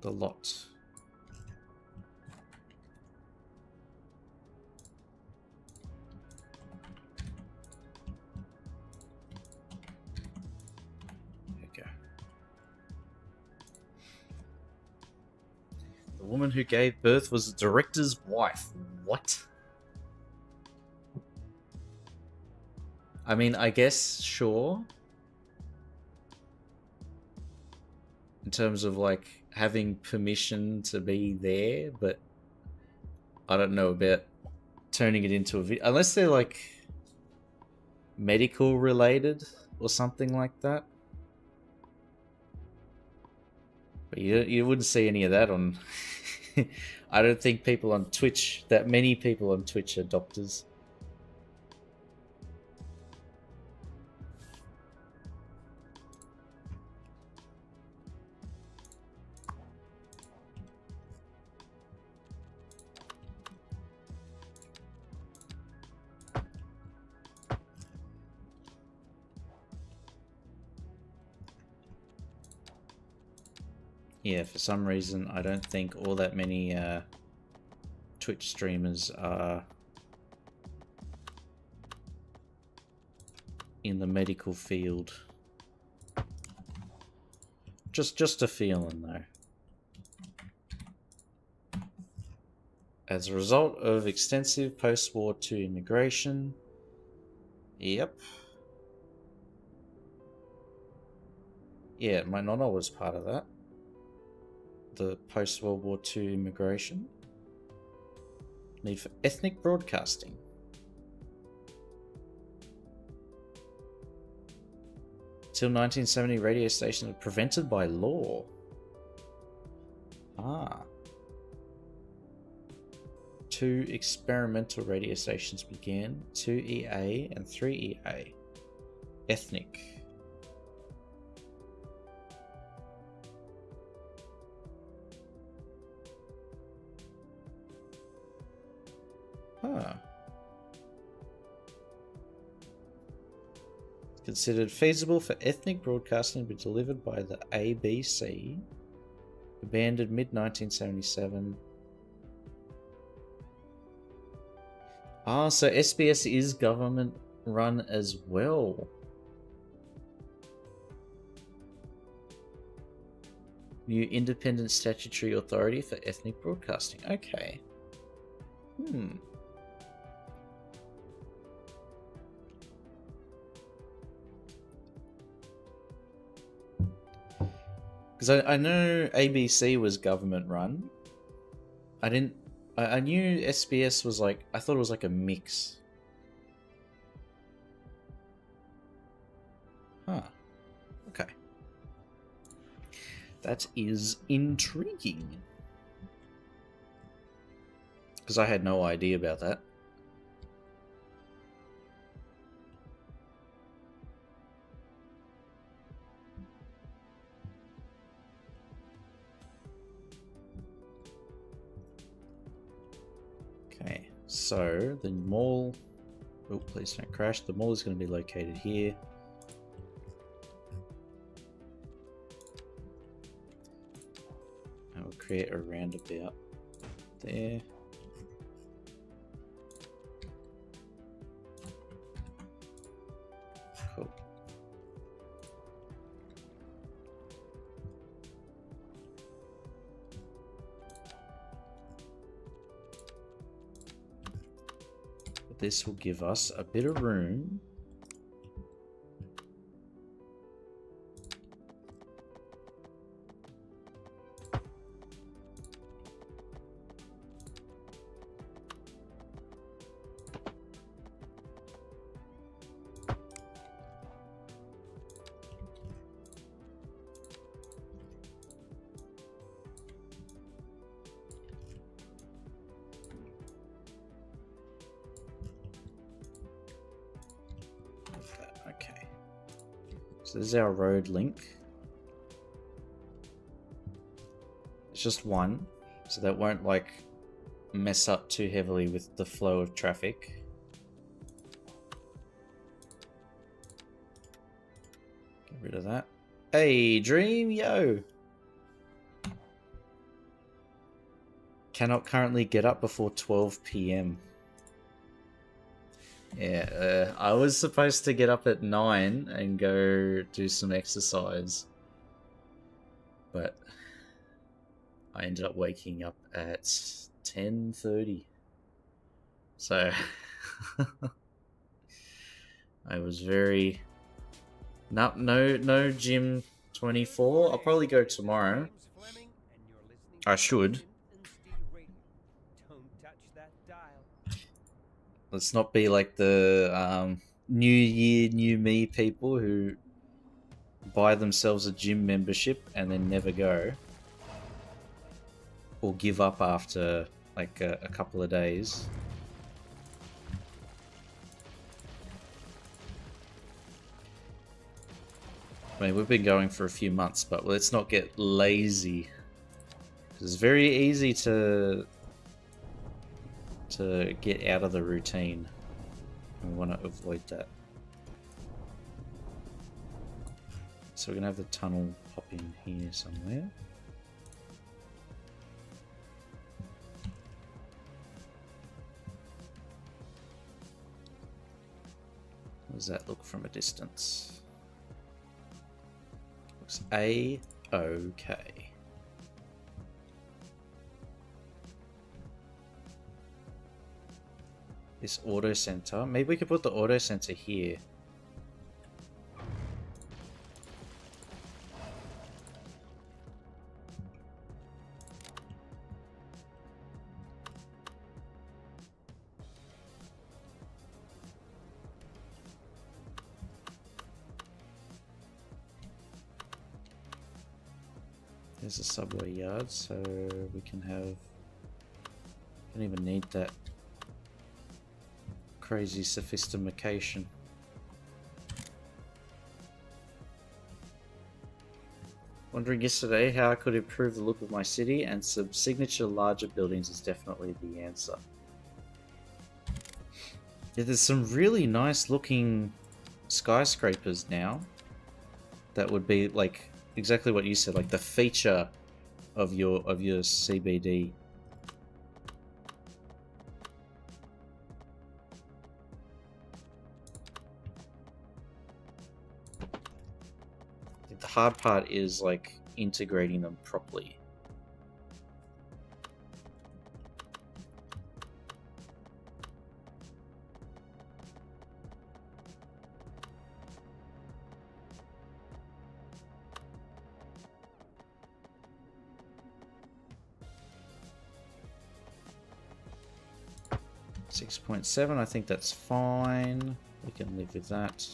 lot. There you go. The woman who gave birth was the director's wife. What? I mean, I guess, sure. In terms of, like, having permission to be there, but I don't know about turning it into a video. Unless they're, like, medical related or something like that. But you wouldn't see any of that on... I don't think people on Twitch, that many people on Twitch are doctors. Yeah, for some reason, I don't think all that many Twitch streamers are in the medical field. Just a feeling though. As a result of extensive post-war II immigration. Yep. Yeah, my nonna was part of that. The post-World War II immigration. Need for ethnic broadcasting. Till 1970, radio stations were prevented by law. Ah. 2 experimental radio stations began, 2EA and 3EA. Ethnic. Huh. Considered feasible for ethnic broadcasting to be delivered by the ABC. Abandoned mid-1977. Ah, so SBS is government run as well. New independent statutory authority for ethnic broadcasting. Okay. Because I know ABC was government run. I knew SBS was like, I thought it was like a mix. Huh. Okay. That is intriguing. Because I had no idea about that. Okay, so the mall... Oh, please don't crash. The mall is going to be located here. I will create a roundabout there. Cool. This will give us a bit of room. Okay. So this is our road link. It's just one, so that won't like mess up too heavily with the flow of traffic. Get rid of that. Hey, Dream, yo! Cannot currently get up before 12 PM. Yeah, I was supposed to get up at 9 and go do some exercise. But I ended up waking up at 10:30. So I was very no gym 24. I'll probably go tomorrow. I should. Let's not be like the New Year, New Me people who buy themselves a gym membership and then never go. Or give up after like a couple of days. I mean, we've been going for a few months, but let's not get lazy. It's very easy to get out of the routine. We want to avoid that. So we're going to have the tunnel pop in here somewhere. How does that look from a distance? Looks A Okay. This auto center. Maybe we could put the auto center here. There's a subway yard, so we can have... Don't even need that crazy sophistication. Wondering yesterday how I could improve the look of my city, and some signature larger buildings is definitely the answer. Yeah, there's some really nice looking skyscrapers now that would be like exactly what you said, like the feature of your CBD. The hard part is like integrating them properly. .7, I think that's fine. We can live with that.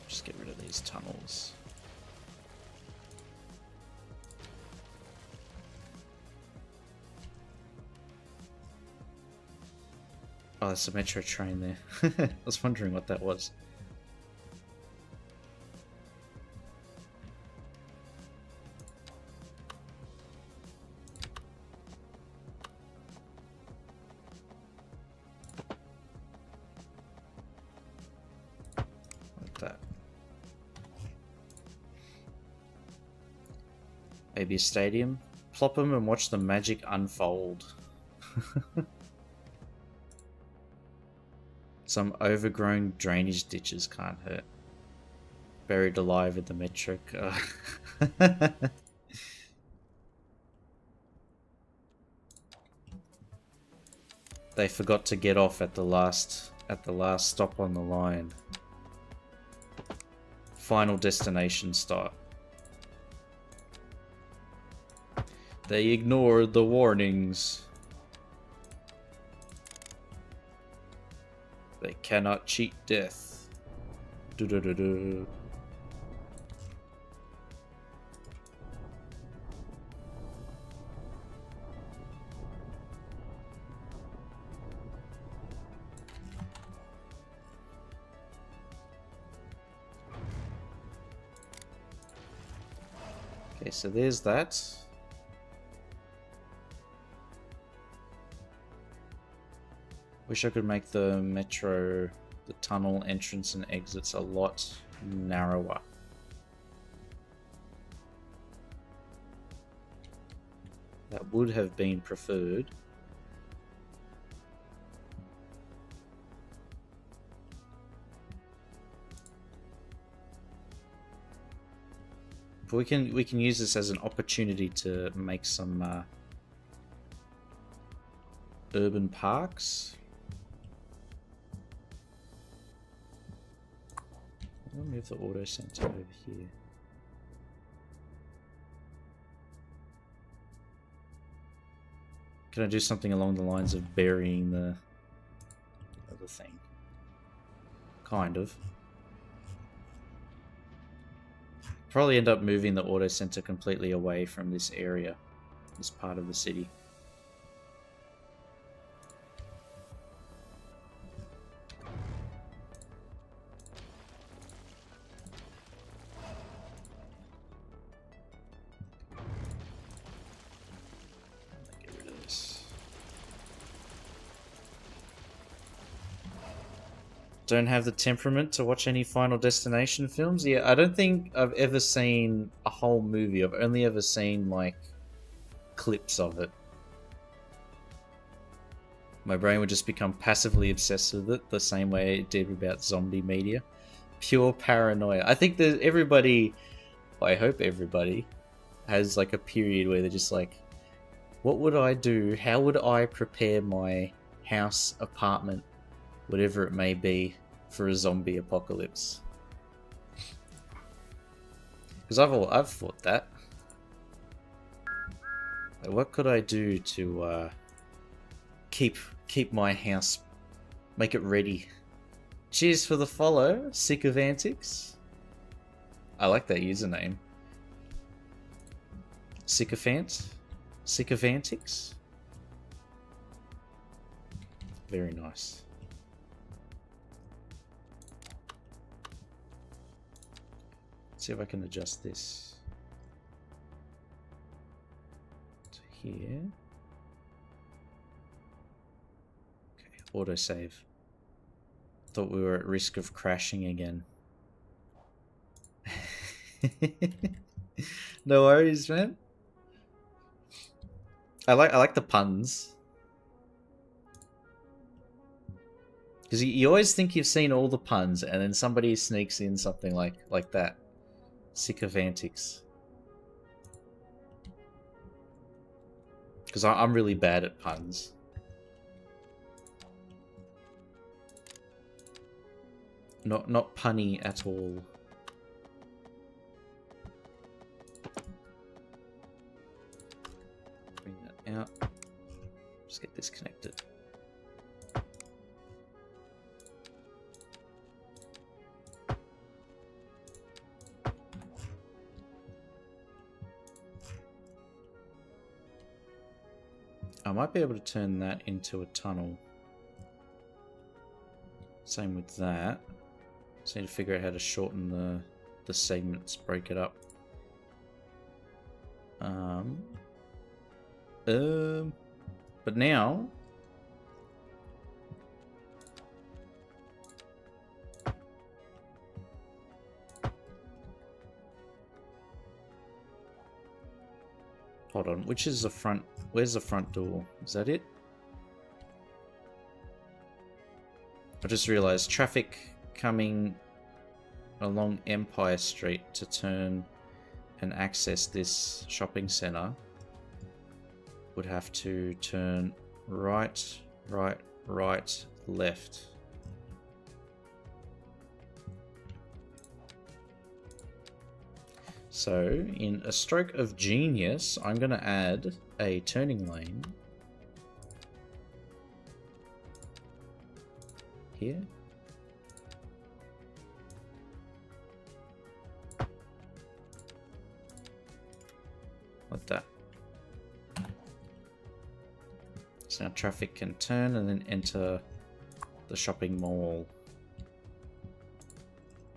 Just get rid of these tunnels. Oh, there's a metro train there. I was wondering what that was. Maybe a stadium. Plop them and watch the magic unfold. Some overgrown drainage ditches can't hurt. Buried alive in the metro car. They forgot to get off at the last stop on the line. Final destination stop. They ignored the warnings. They cannot cheat death. Do-do-do-do. Okay, so there's that. Wish I could make the metro, the tunnel entrance and exits a lot narrower. That would have been preferred. But we can use this as an opportunity to make some urban parks. I'll move the auto center over here. Can I do something along the lines of burying the other thing? Kind of. Probably end up moving the auto center completely away from this area, this part of the city. Don't have the temperament to watch any Final Destination films. Yeah, I don't think I've ever seen a whole movie. I've only ever seen like clips of it. My brain would just become passively obsessed with it the same way it did about zombie media. Pure paranoia. I think that everybody, well, I hope everybody, has like a period where they're just like, what would I do? How would I prepare my house, apartment, whatever it may be, for a zombie apocalypse? Because I've thought that. Like, what could I do to keep my house, make it ready? Cheers for the follow, Sick of Antics. I like that username. Sycophant? Sick of Antics? Very nice. Let's see if I can adjust this to here. Okay, autosave. Thought we were at risk of crashing again. No worries, man. I like the puns. Because you always think you've seen all the puns, and then somebody sneaks in something like that. Sick of Antics. Because I'm really bad at puns. Not punny at all. Bring that out. Just get this connected. I might be able to turn that into a tunnel. Same with that. Just need to figure out how to shorten the segments, break it up. But now hold on, which is the front? Where's the front door? Is that it? I just realized traffic coming along Empire Street to turn and access this shopping center would have to turn right, right, right, left. So, in a stroke of genius, I'm going to add a turning lane here. Like that. So now traffic can turn and then enter the shopping mall.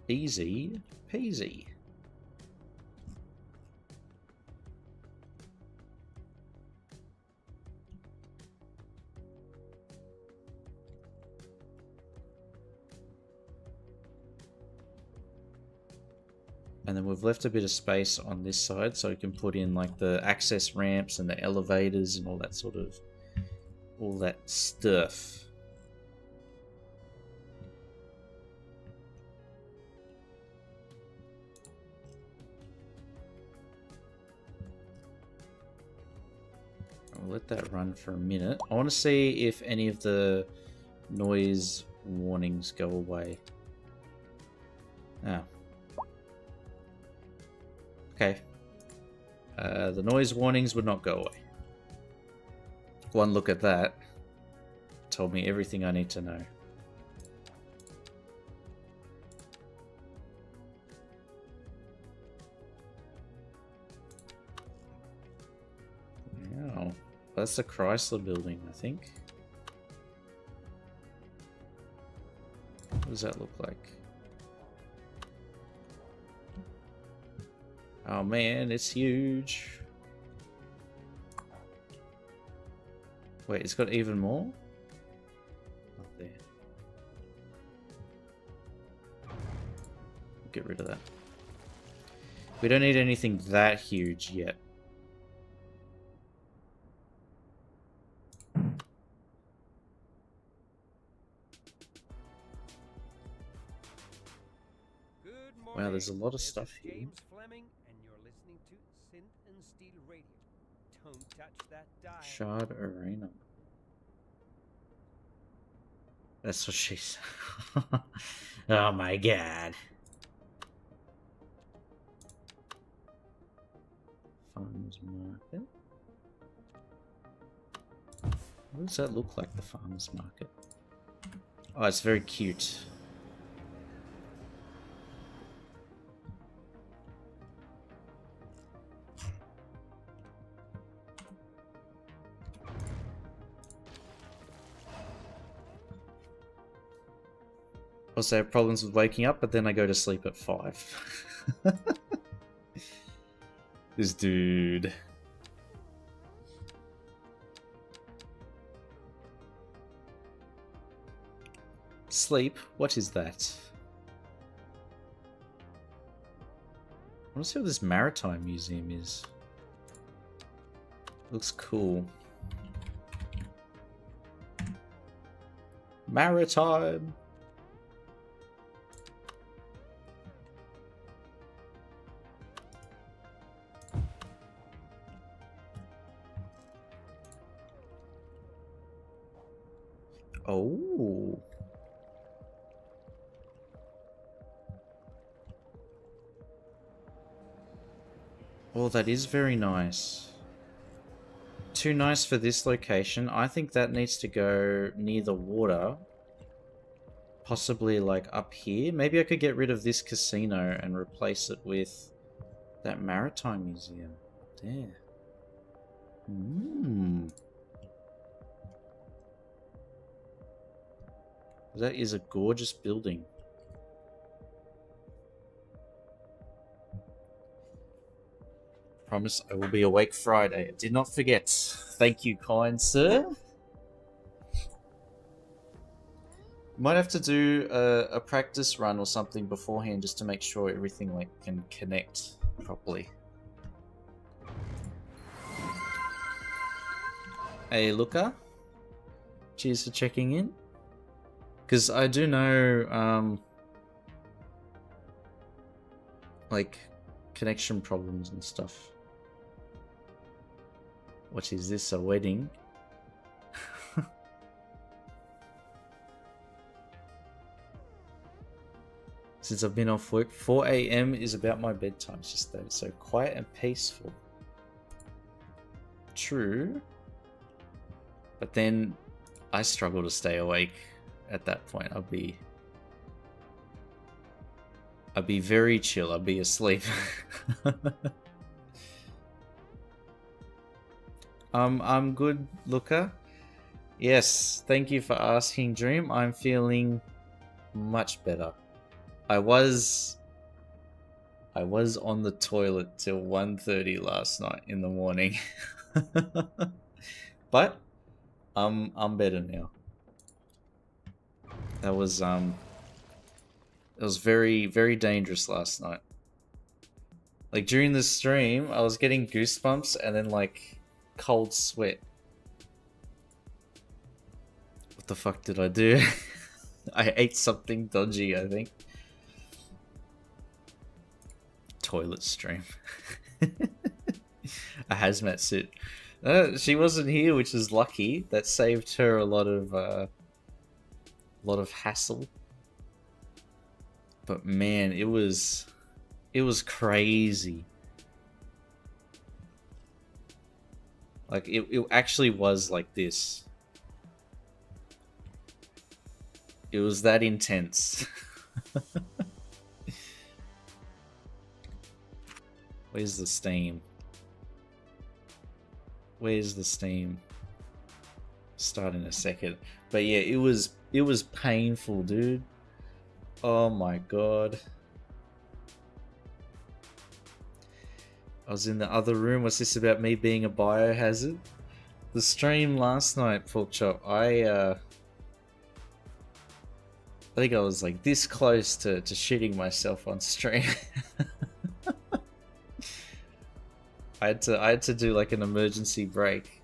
Easy peasy. And then we've left a bit of space on this side so we can put in like the access ramps and the elevators and all that sort of, all that stuff. I'll let that run for a minute. I want to see if any of the noise warnings go away. Ah. Okay. The noise warnings would not go away. One look at that told me everything I need to know. Wow. That's the Chrysler building, I think. What does that look like? Oh man, it's huge. Wait, it's got even more? Not there. Get rid of that. We don't need anything that huge yet. Wow, there's a lot of This stuff is here. James Fleming, and you're listening to Synth and Steel Radio. Don't touch that dial. Shard Arena. That's what she said. Oh my god. Farmers Market. What does that look like, the farmers market? Oh, it's very cute. Also, I have problems with waking up, but then I go to sleep at 5. This dude. Sleep? What is that? I want to see what this maritime museum is. Looks cool. Maritime! Oh. Oh, that is very nice. Too nice for this location. I think that needs to go near the water. Possibly like up here. Maybe I could get rid of this casino and replace it with that maritime museum. There. That is a gorgeous building. Promise I will be awake Friday. I did not forget. Thank you, kind sir. Might have to do a practice run or something beforehand just to make sure everything like can connect properly. Hey, Luca. Cheers for checking in. Because I do know, like, connection problems and stuff. What is this, a wedding? Since I've been off work, 4 AM is about my bedtime. It's just that it's so quiet and peaceful. True. But then I struggle to stay awake at that point. I'd be very chill. I'd be asleep. I'm good, Luca. Yes, thank you for asking, Dream. I'm feeling much better. I was on the toilet till 1:30 last night in the morning. But I'm better now. That was it was very, very dangerous last night. Like during the stream, I was getting goosebumps and then like cold sweat. What the fuck did I do? I ate something dodgy, I think. Toilet stream. A hazmat suit. She wasn't here, which is lucky. That saved her a lot of hassle. But man, it was crazy. Like it actually was like this. It was that intense. Where's the steam? Where's the steam? Start in a second. But yeah, it was painful, dude. Oh my god. I was in the other room. What's this about me being a biohazard? The stream last night, Porkchop, I think I was like this close to shitting myself on stream. I had to do like an emergency break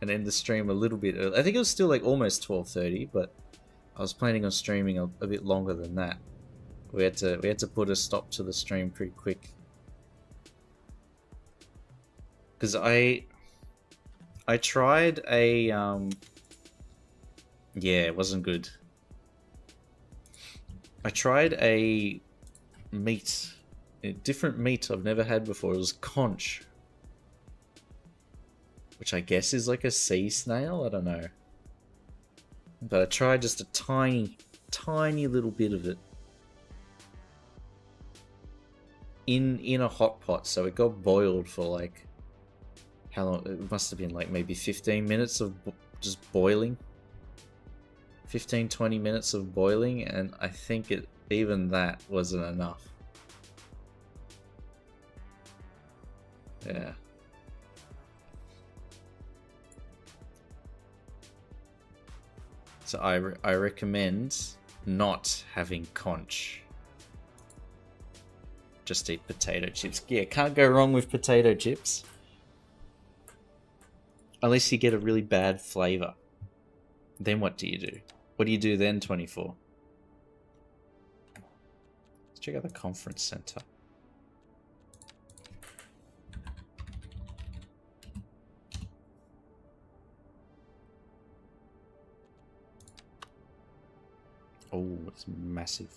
and end the stream a little bit early. I think it was still like almost 12:30, but I was planning on streaming a bit longer than that. We had to put a stop to the stream pretty quick. Cause I tried a yeah, it wasn't good. I tried a different meat I've never had before. It was conch, which I guess is like a sea snail. I don't know, but I tried just a tiny little bit of it in a hot pot, so it got boiled for like how long? It must have been like maybe 15 minutes of just boiling. 15-20 minutes of boiling, and I think even that wasn't enough. Yeah. So I recommend not having conch. Just eat potato chips. Yeah, can't go wrong with potato chips. Unless you get a really bad flavor. Then what do you do? What do you do then, 24? Let's check out the conference center. Oh, it's massive.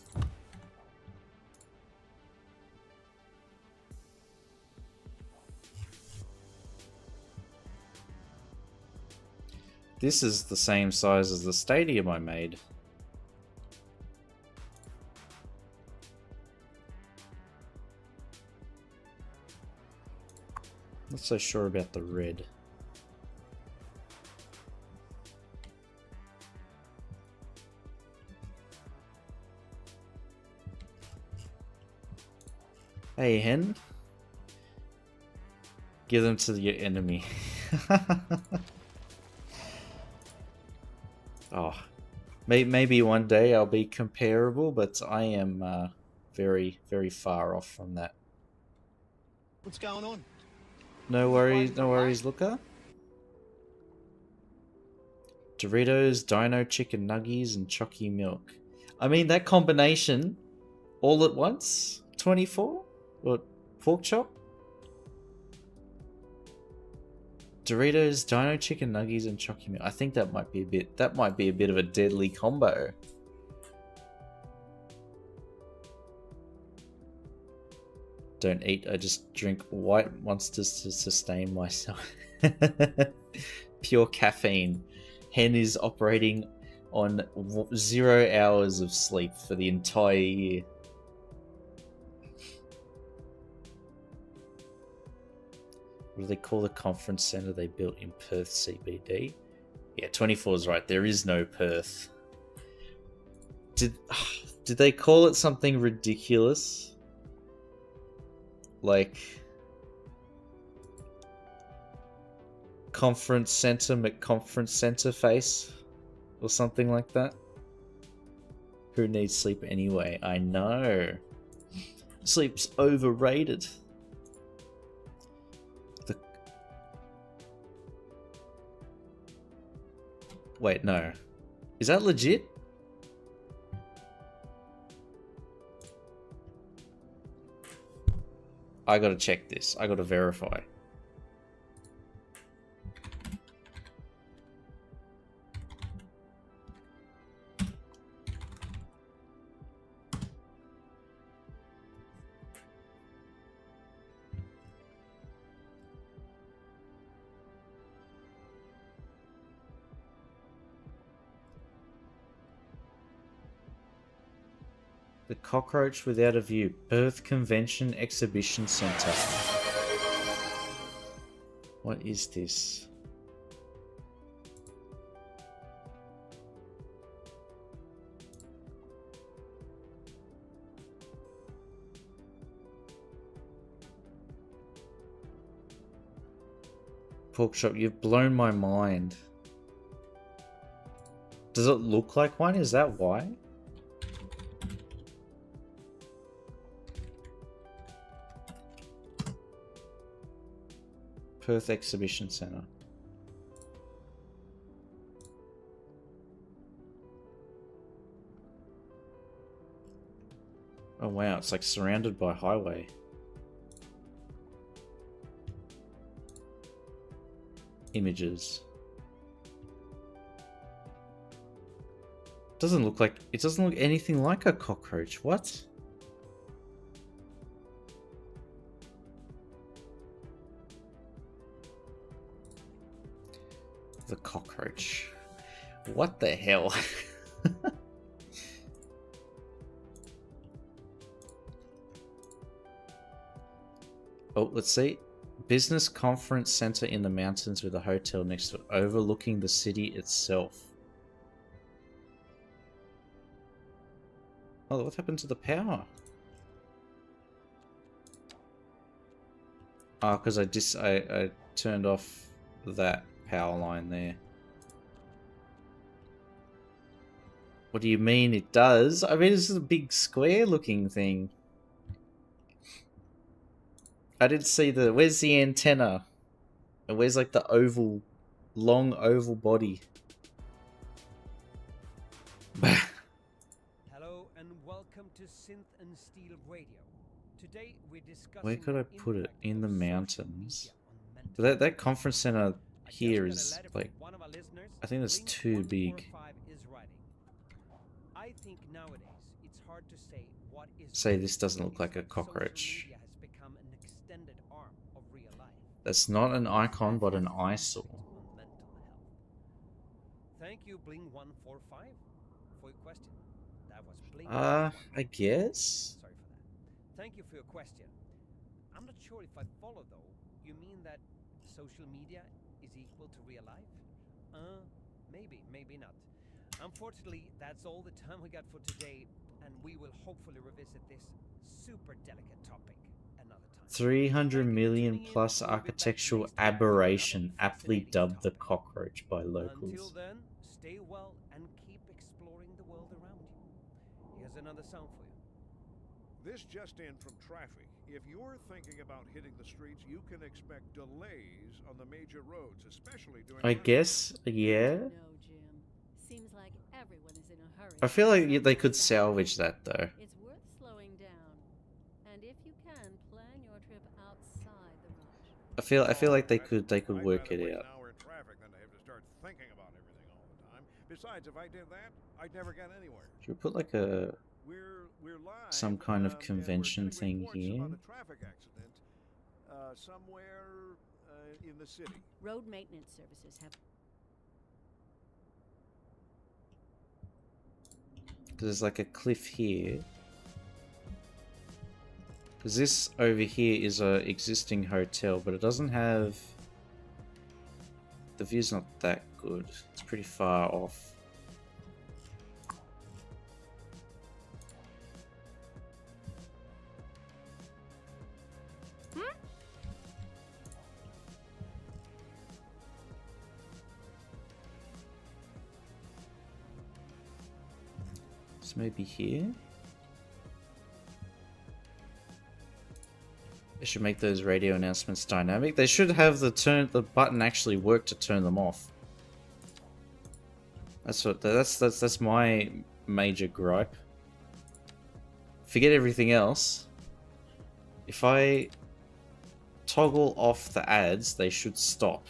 This is the same size as the stadium I made. Not so sure about the red. Hey, hen. Give them to your enemy. Oh, maybe one day I'll be comparable, but I am very, very far off from that. What's going on? No worries, Looker. Doritos, Dino Chicken Nuggies, and Chalky Milk. I mean, that combination all at once? 24? What, pork chop? Doritos, Dino Chicken Nuggies, and Chalky Milk. I think that might be a bit of a deadly combo. Don't eat, I just drink white monsters to sustain myself. Pure caffeine. Hen is operating on 0 hours of sleep for the entire year. What do they call the conference center they built in Perth CBD? Yeah, 24 is right. There is no Perth. Did they call it something ridiculous? Like conference center McConference center face or something like that? Who needs sleep anyway? I know. Sleep's overrated. Wait, no. Is that legit? I gotta check this. I gotta verify. The Cockroach Without a View, Perth Convention Exhibition Centre. What is this? Pork chop, you've blown my mind. Does it look like one? Is that why? Perth Exhibition Centre. Oh wow, it's like surrounded by highway. Images. Doesn't look like, it doesn't look anything like a cockroach. What? The cockroach. What the hell? Oh, let's see. Business conference center in the mountains with a hotel next to it, overlooking the city itself. Oh, what happened to the power? Oh, because I turned off that power line there. What do you mean it does? I mean, this is a big square looking thing. I didn't see the... Where's the antenna? And where's like the oval... long oval body? Hello and welcome to Synth and Steel Radio. Today we're discussing Where could I put it? impact In the of social mountains. media on But mental that conference center health. I here just got a is letter from like... one of our listeners. I think that's Blink too big. 145 is writing. I think nowadays it's hard to say what is Say this doesn't look because like a social cockroach. media has become an extended arm of real life. That's not an icon, but an eyesore. On mental health. Thank you, Bling 145, for your question. That was Bling. I guess? Sorry for that. Thank you for your question. I'm not sure if I follow though. You mean that social media is equal to real life? Maybe, maybe not. Unfortunately, that's all the time we got for today, and we will hopefully revisit this super delicate topic another time. 300 million plus architectural aberration, aptly dubbed the cockroach by Until locals. then, stay well and keep exploring the world around you. Here's another sound for you. This just in from traffic. If you're thinking about hitting the streets, you can expect delays on the major roads, especially during I rush guess, yeah. No, Jim. Seems like everyone is in a hurry. I feel like to they get could back. salvage that though. It's worth slowing down. And if you can, plan your trip outside the rush. I feel like they I'd could rather work wait it an out. hour in traffic than to have to start thinking about everything all the time. Besides, if I did that, I'd never get anywhere. Should we put like a We're live. some kind of and we're convention getting thing reports here? about a traffic accident somewhere in the city. Road maintenance services have Because there's like a cliff here. Because this over here is a existing hotel, but it doesn't have... The view's not that good. It's pretty far off. So maybe here? They should make those radio announcements dynamic. They should have the button actually work to turn them off. That's my major gripe. Forget everything else. If I toggle off the ads, they should stop.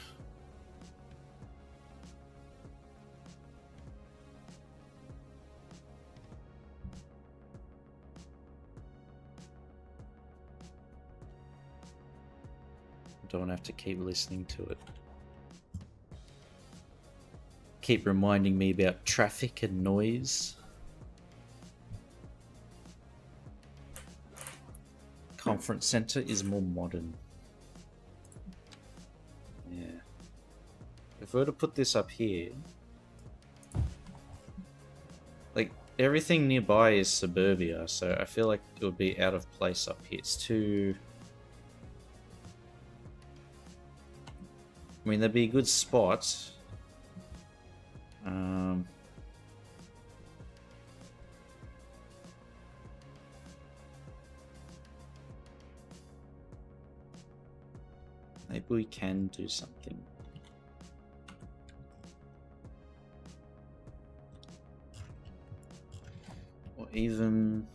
Don't have to keep listening to it. Keep reminding me about traffic and noise. Conference center is more modern. Yeah. If we were to put this up here, like everything nearby is suburbia, so I feel like it would be out of place up here. It's too... I mean, that'd be a good spot. Maybe we can do something. Or even...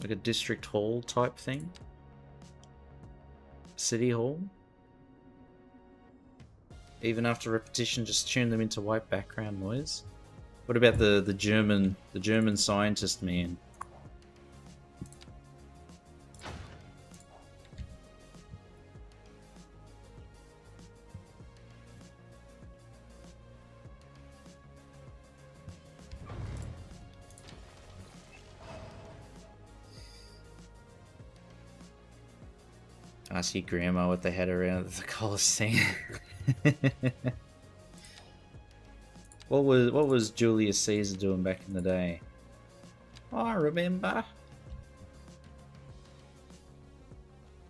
Like a district hall type thing? City hall? Even after repetition, just tune them into white background noise? What about the German scientist man? Ask your grandma what they had around the Colosseum. What was Julius Caesar doing back in the day? I remember.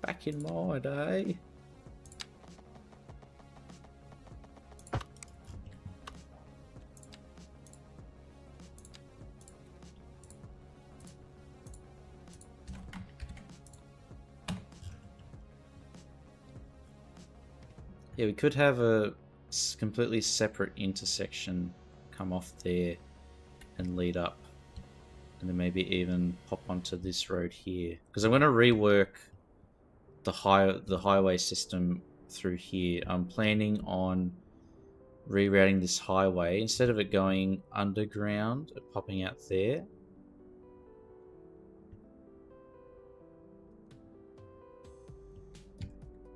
Back in my day. Yeah, we could have a completely separate intersection come off there and lead up. And then maybe even pop onto this road here. Because I'm going to rework the highway system through here. I'm planning on rerouting this highway. Instead of it going underground, popping out there.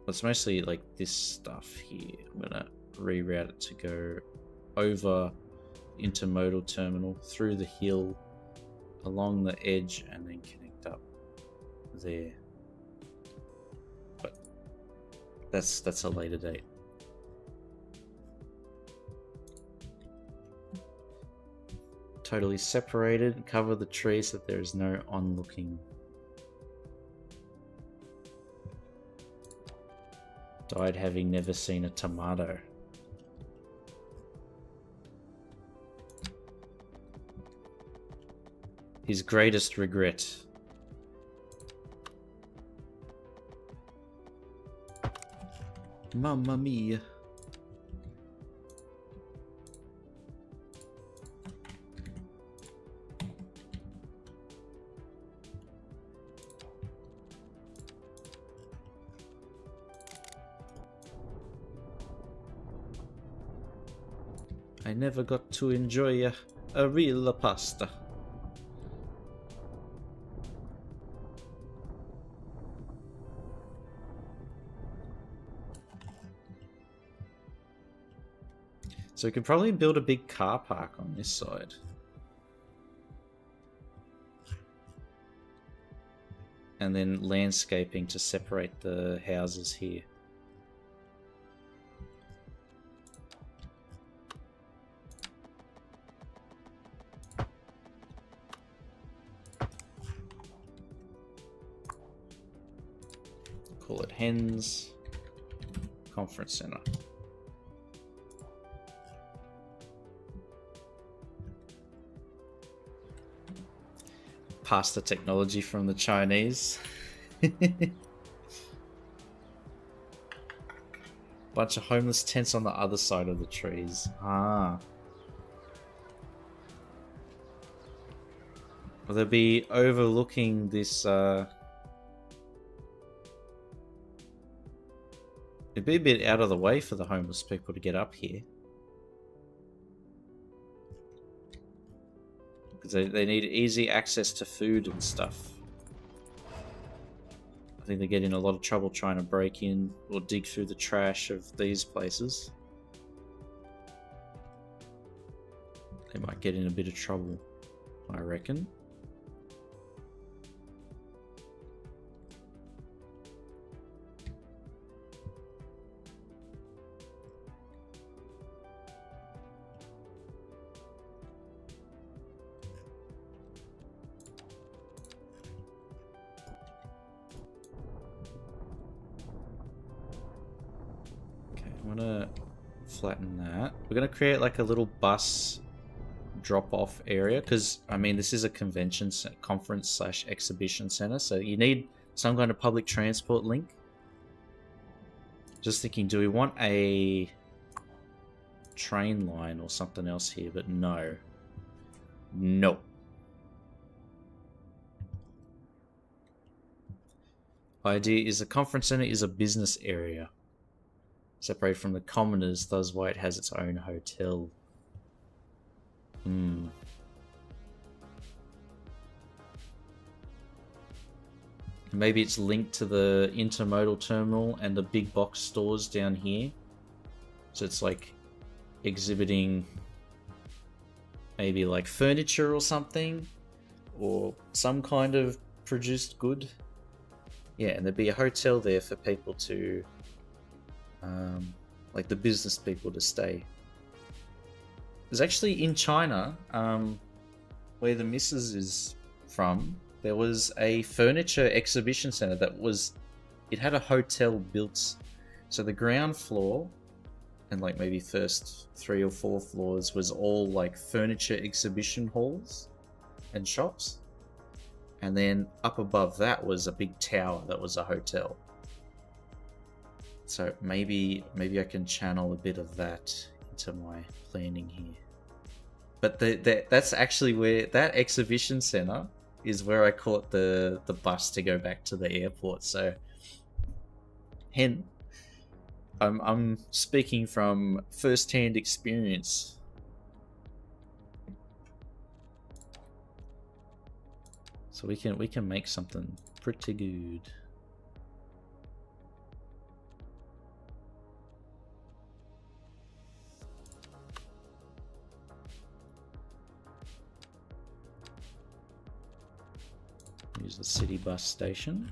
It's mostly like this stuff here. I'm gonna reroute it to go over the intermodal terminal, through the hill, along the edge, and then connect up there. But that's a later date. Totally separated, cover the trees so that there is no onlooking. Died having never seen a tomato. His greatest regret. Mamma mia. I never got to enjoy a real pasta. So we could probably build a big car park on this side. And then landscaping to separate the houses here. Call it Hens Conference Center. Pasta technology from the Chinese. Bunch of homeless tents on the other side of the trees. Ah. Will they be overlooking this it'd be a bit out of the way for the homeless people to get up here. Because they need easy access to food and stuff. I think they get in a lot of trouble trying to break in or dig through the trash of these places. They might get in a bit of trouble, I reckon. I'm gonna flatten that. We're gonna create like a little bus drop-off area because I mean this is a conference / exhibition center, so you need some kind of public transport link. Just thinking, do we want a train line or something else here? But no. Idea is a conference center is a business area separated from the commoners, thus why it has its own hotel. Maybe it's linked to the intermodal terminal and the big box stores down here. So it's like exhibiting maybe like furniture or something, or some kind of produced good. Yeah, and there'd be a hotel there for people to, like the business people to stay. There's actually in China, where the missus is from, there was a furniture exhibition center it had a hotel built. So the ground floor and like maybe first 3 or 4 floors was all like furniture exhibition halls and shops. And then up above that was a big tower that was a hotel. So maybe I can channel a bit of that into my planning here. But that's actually where that exhibition center is, where I caught the bus to go back to the airport. So I'm speaking from first-hand experience. So we can make something pretty good. Use the city bus station.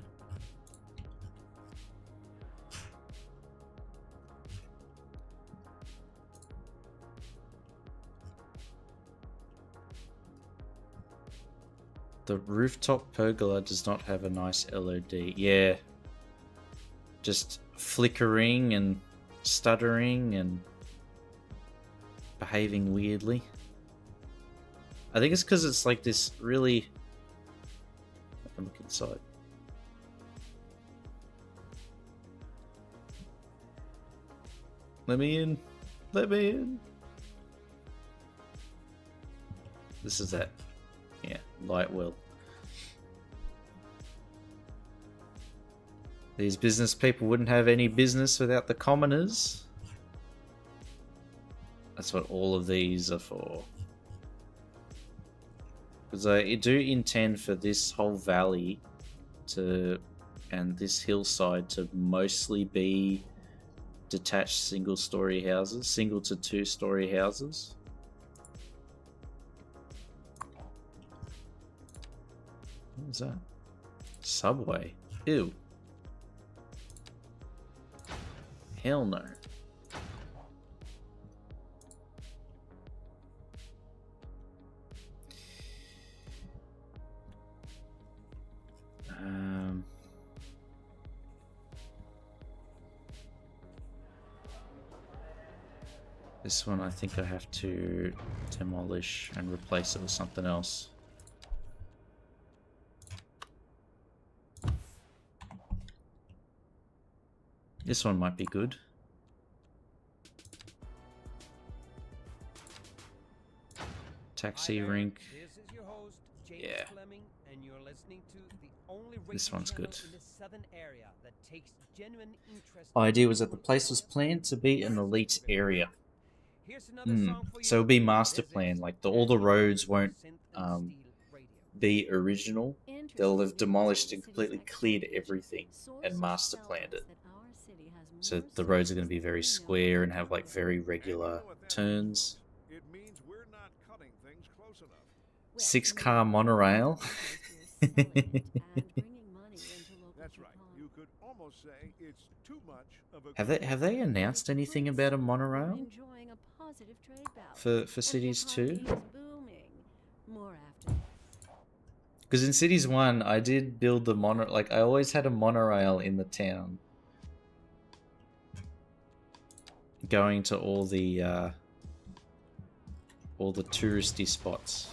The rooftop pergola does not have a nice LOD. Yeah. Just flickering and stuttering and behaving weirdly. I think it's because it's like this really... Look inside. Let me in. Let me in. This is that. Yeah, light well. These business people wouldn't have any business without the commoners. That's what all of these are for. Because I do intend for this whole valley and this hillside to mostly be detached single-story houses, single to 2-story houses. What was that? Subway. Ew. Hell no. This one I think I have to demolish and replace it with something else. This one might be good. Taxi rink. This is your host, James Yeah. Fleming, and you're listening to the only This radio one's channel good. in the southern area that takes genuine interest. Idea was that the place was planned to be an elite area. Here's another song for So you. it'll be master This plan. is Like all the roads won't Synth and Steel Radio. be original. They'll have demolished and completely cleared everything and master planned it. So the roads are going to be very square and have like very regular turns. It means we're not cutting things close enough. 6-car monorail. That's right. You could almost say it's too much of a Have they announced anything about a monorail for Cities 2? Because in Cities 1, I did build the like I always had a monorail in the town, going to all the touristy spots.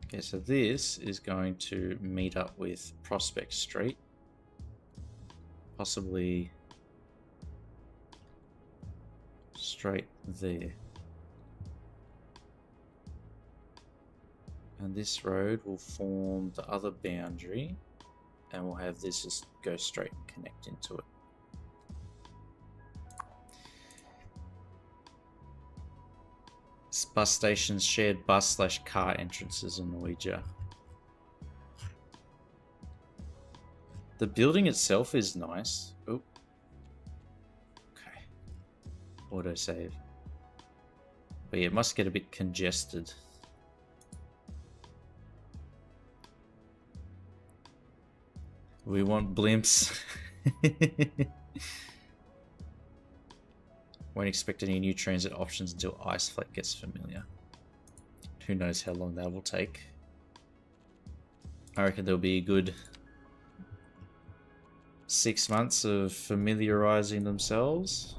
Okay, so this is going to meet up with Prospect Street. Possibly straight there. And this road will form the other boundary, and we'll have this just go straight and connect into it. This bus station's shared bus/car entrances in Norwegia. The building itself is nice. Oh. Okay. Autosave. But yeah, it must get a bit congested. We want blimps. Won't expect any new transit options until Iceflake gets familiar. Who knows how long that will take. I reckon there'll be a good 6 months of familiarizing themselves.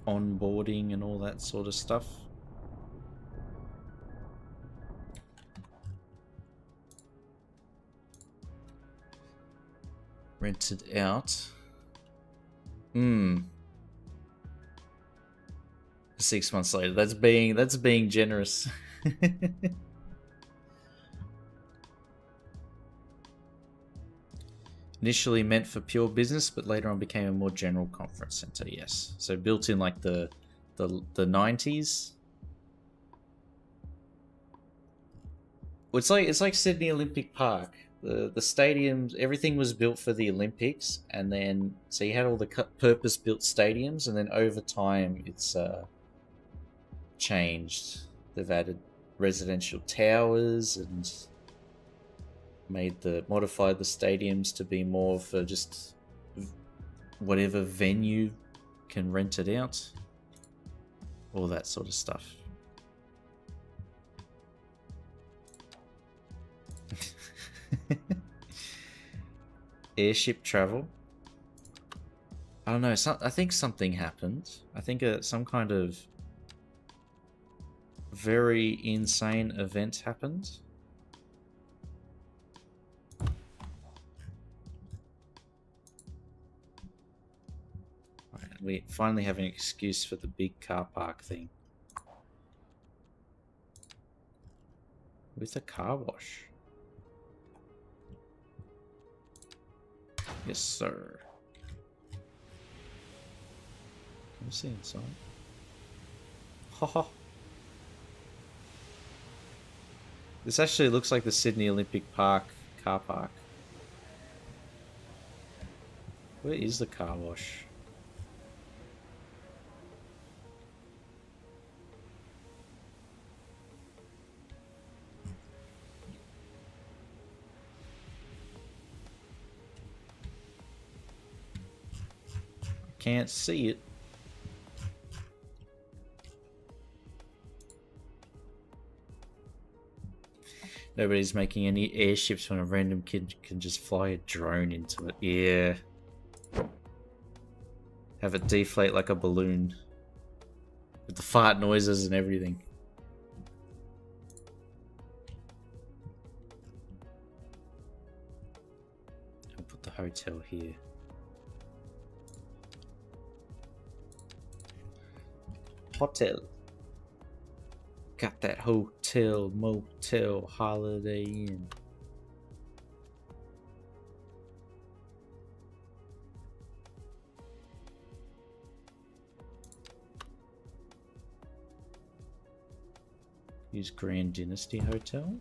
Onboarding and all that sort of stuff. Rented out. 6 months later. That's being generous. Initially meant for pure business, but later on became a more general conference center. Yes, so built in like the 90s. It's like Sydney Olympic Park. The stadiums, everything was built for the Olympics, and then so you had all the purpose-built stadiums, and then over time it's changed. They've added residential towers and modified the stadiums to be more for just whatever venue can rent it out. All that sort of stuff. Airship travel. I don't know. I think something happened. I think some kind of very insane event happened. We finally have an excuse for the big car park thing. With a car wash. Yes, sir. Can we see inside? Haha. This actually looks like the Sydney Olympic Park car park. Where is the car wash? Can't see it. Nobody's making any airships when a random kid can just fly a drone into it. Yeah. Have it deflate like a balloon. With the fart noises and everything. I'll put the hotel here. Hotel. Got that hotel, motel, Holiday Inn. Use Grand Dynasty Hotel.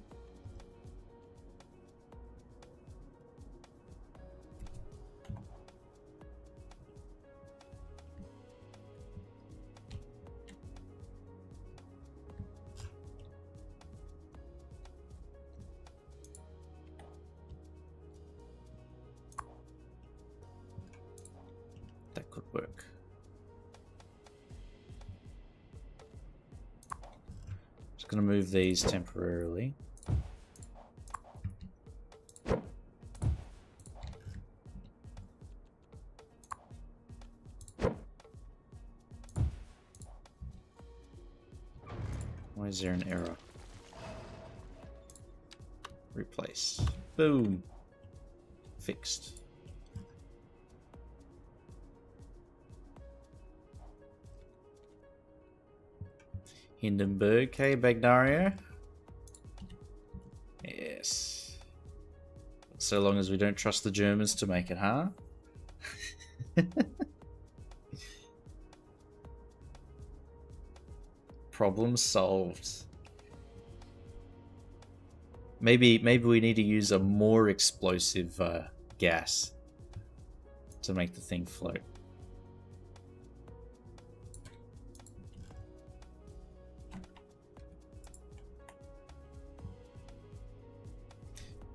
That could work. Just gonna move these temporarily. Why is there an error? Replace. Boom. Fixed. Hindenburg, hey Bagnario. Yes. So long as we don't trust the Germans to make it, huh? Problem solved. Maybe we need to use a more explosive gas to make the thing float.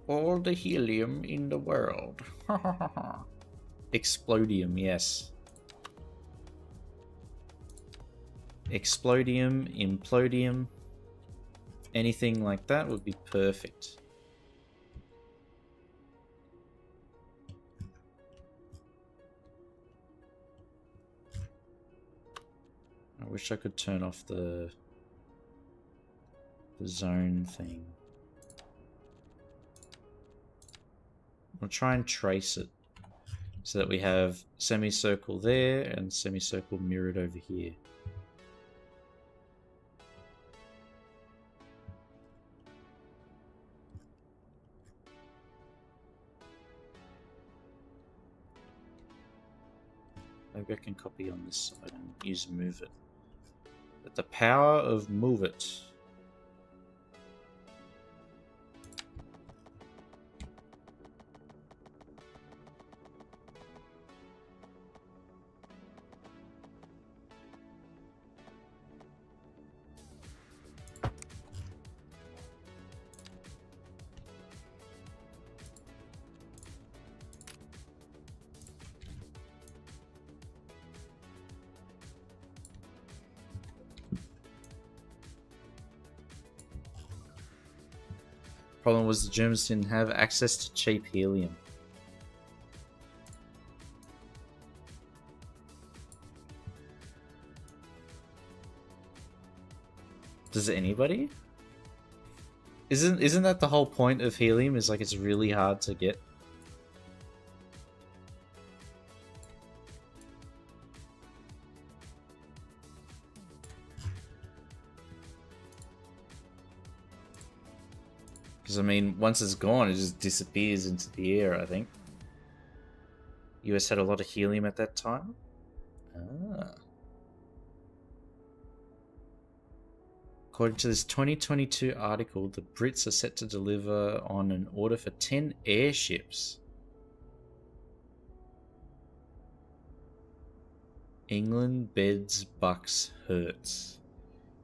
All the helium in the world. Explodium, yes. Explodium, implodium. Anything like that would be perfect. I wish I could turn off the zone thing. I'll try and trace it so that we have semicircle there and semicircle mirrored over here. Maybe I can copy on this side and use move it. But the power of move it. Problem was the Germans didn't have access to cheap helium. Does anybody? Isn't that the whole point of helium? Is like it's really hard to get. Because, I mean, once it's gone, it just disappears into the air, I think. US had a lot of helium at that time. Ah. According to this 2022 article, the Brits are set to deliver on an order for 10 airships. England beds Bucks Hertz.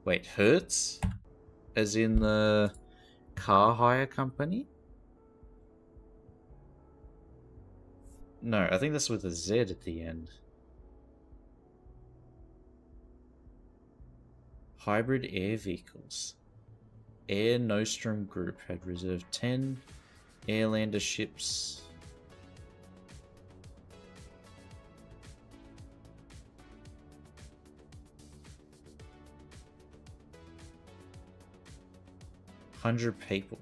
Wait, Hertz? As in the car hire company? No, I think that's with a Z at the end. Hybrid air vehicles. Air Nostrum Group had reserved 10 Airlander ships. $100 people.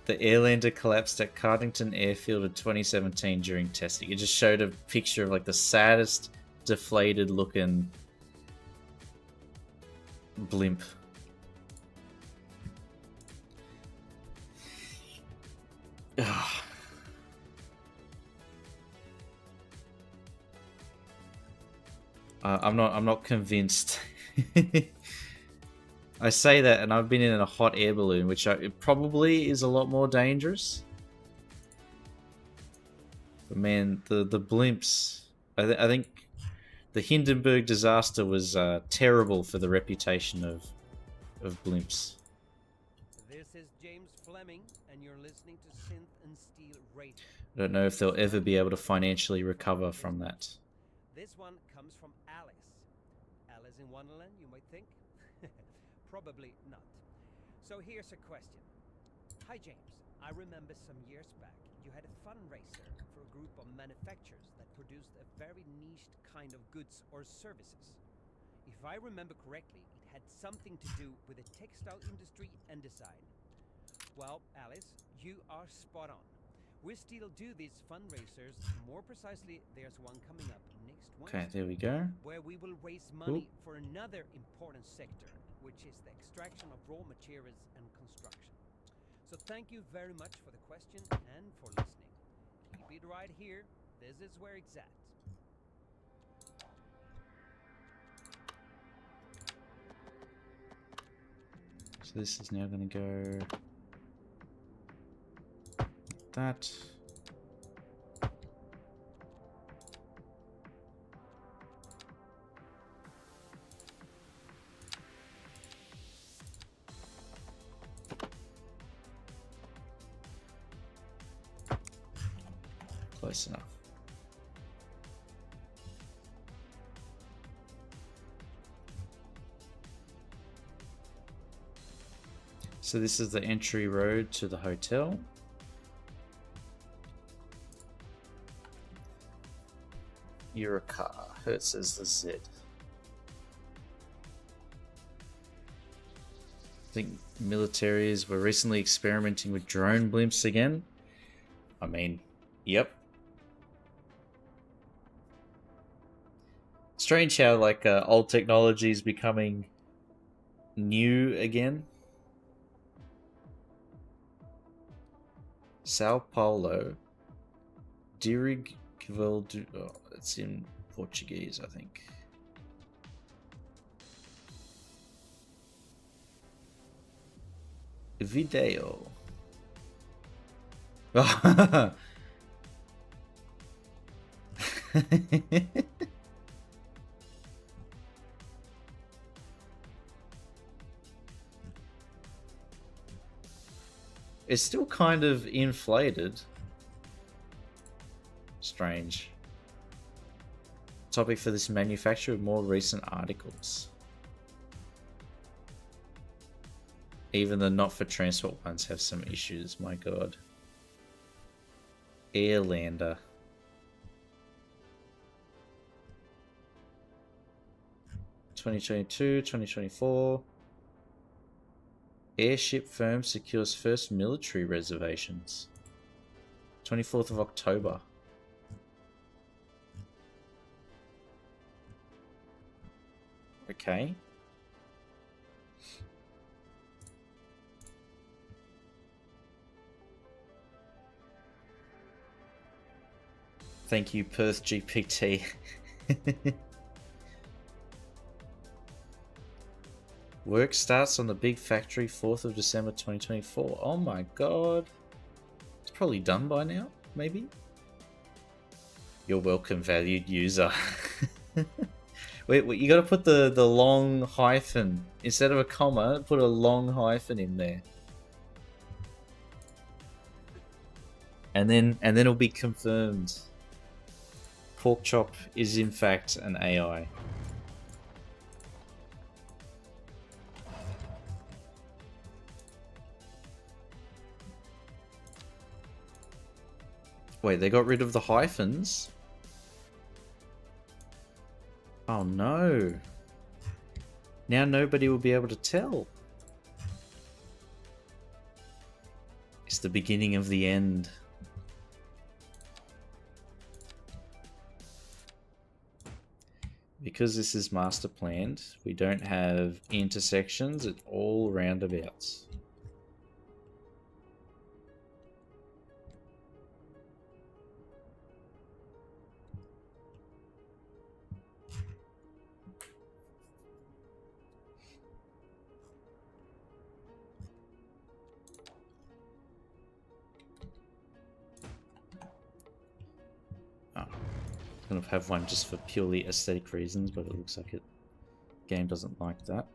The Airlander collapsed at Cardington Airfield in 2017 during testing. It just showed a picture of like the saddest, deflated looking blimp. I'm not convinced. I say that, and I've been in a hot air balloon, which it probably is a lot more dangerous. But man, the blimps. I think the Hindenburg disaster was terrible for the reputation of blimps. This is James Fleming, and you're listening to Synth and Steel Radio. I don't know if they'll ever be able to financially recover from that. This one comes from Alice. Alice in Wonderland, you might think? Probably not. So here's a question. Hi James, I remember some years back you had a fundraiser for a group of manufacturers that produced a very niched kind of goods or services. If I remember correctly, it had something to do with the textile industry and design. Well, Alice, you are spot on. We still do these fundraisers. More precisely, there's one coming up next Wednesday. Okay, there we go. Where we will raise money for another important sector, which is the extraction of raw materials and construction. So thank you very much for the question and for listening. Keep it right here. This is where it's at. So this is now going to go like that. Close enough. So this is the entry road to the hotel. Eureka. Hertz is the Z. I think militaries were recently experimenting with drone blimps again. I mean, yep. Strange how like old technology is becoming new again. Sao Paulo, Dirigvel do. Oh, it's in Portuguese, I think. Video. It's still kind of inflated. Strange. Topic for this manufacturer with more recent articles. Even the not-for-transport ones have some issues, my god. Airlander. (2022, 2024). Airship firm secures first military reservations. 24th of October. Okay. Thank you, Perth GPT. Work starts on the big factory 4th of December 2024. Oh my god. It's probably done by now, maybe? You're welcome, valued user. Wait, you gotta put the long hyphen. Instead of a comma, put a long hyphen in there. And then it'll be confirmed. Porkchop is in fact an AI. Wait, they got rid of the hyphens? Oh no. Now nobody will be able to tell. It's the beginning of the end. Because this is master planned, we don't have intersections, it's all roundabouts. Kind of have one just for purely aesthetic reasons, but it looks like game doesn't like that.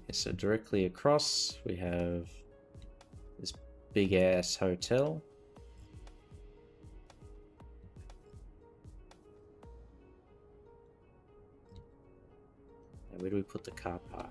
Yeah, so directly across we have this big ass hotel. Where do we put the car park?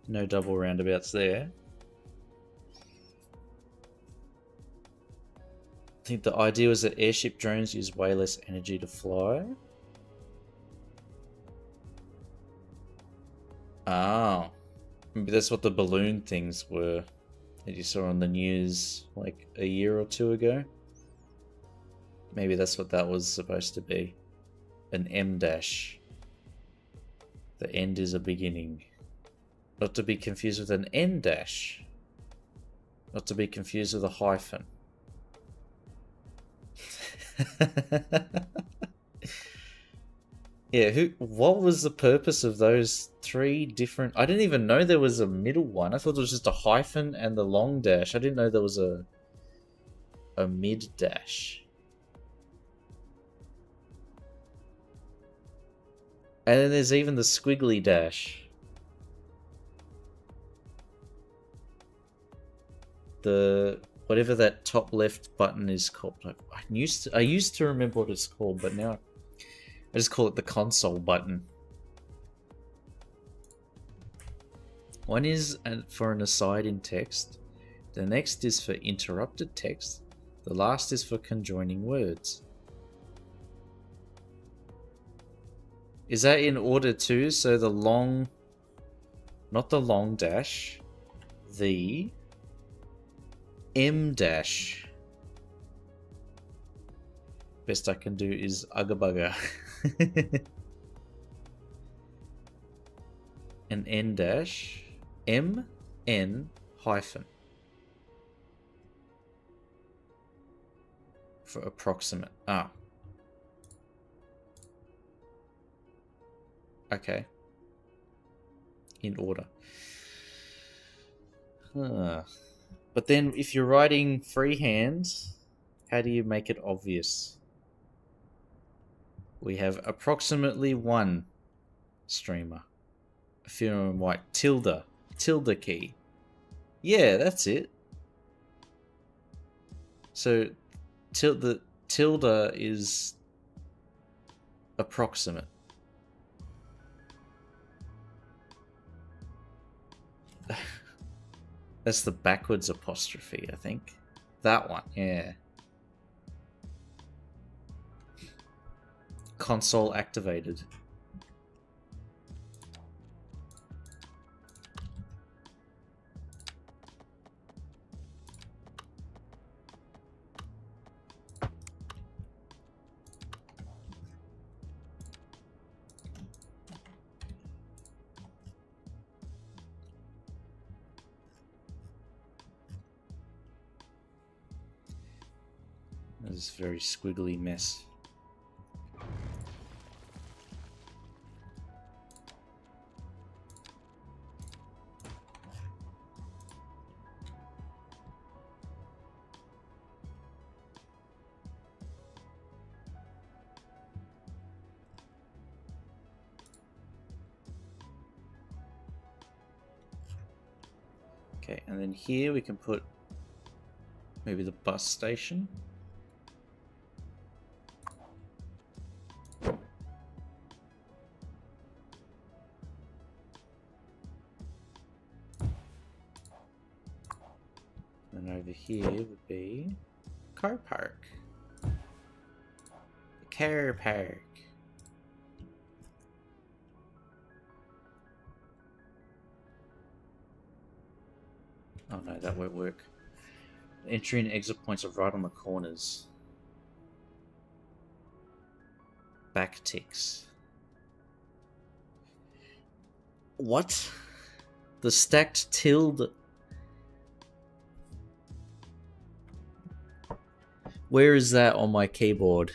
No double roundabouts there. I think the idea was that airship drones use way less energy to fly. Oh. Maybe that's what the balloon things were that you saw on the news like a year or two ago. Maybe that's what that was supposed to be. An M dash. The end is a beginning. Not to be confused with an N dash. Not to be confused with a hyphen. Yeah, what was the purpose of those three different... I didn't even know there was a middle one. I thought it was just a hyphen and the long dash. I didn't know there was a mid dash. And then there's even the squiggly dash. The whatever that top left button is called. I used to remember what it's called, but now I just call it the console button. One is for an aside in text. The next is for interrupted text. The last is for conjoining words. Is that in order too? So the long, not the long dash, the M dash. Best I can do is ugga bugger. An N dash, M, N, hyphen. For approximate. Ah. Okay. In order. But then if you're writing freehand, how do you make it obvious? We have approximately one streamer. A film white tilde key. Yeah, that's it. So tilde is approximate. That's the backwards apostrophe, I think. That one, yeah. Console activated. This very squiggly mess. Okay, and then here we can put maybe the bus station. And over here would be car park. The car park. Oh no, that won't work. Entry and exit points are right on the corners. Back ticks. What? The stacked tilde. Where is that on my keyboard?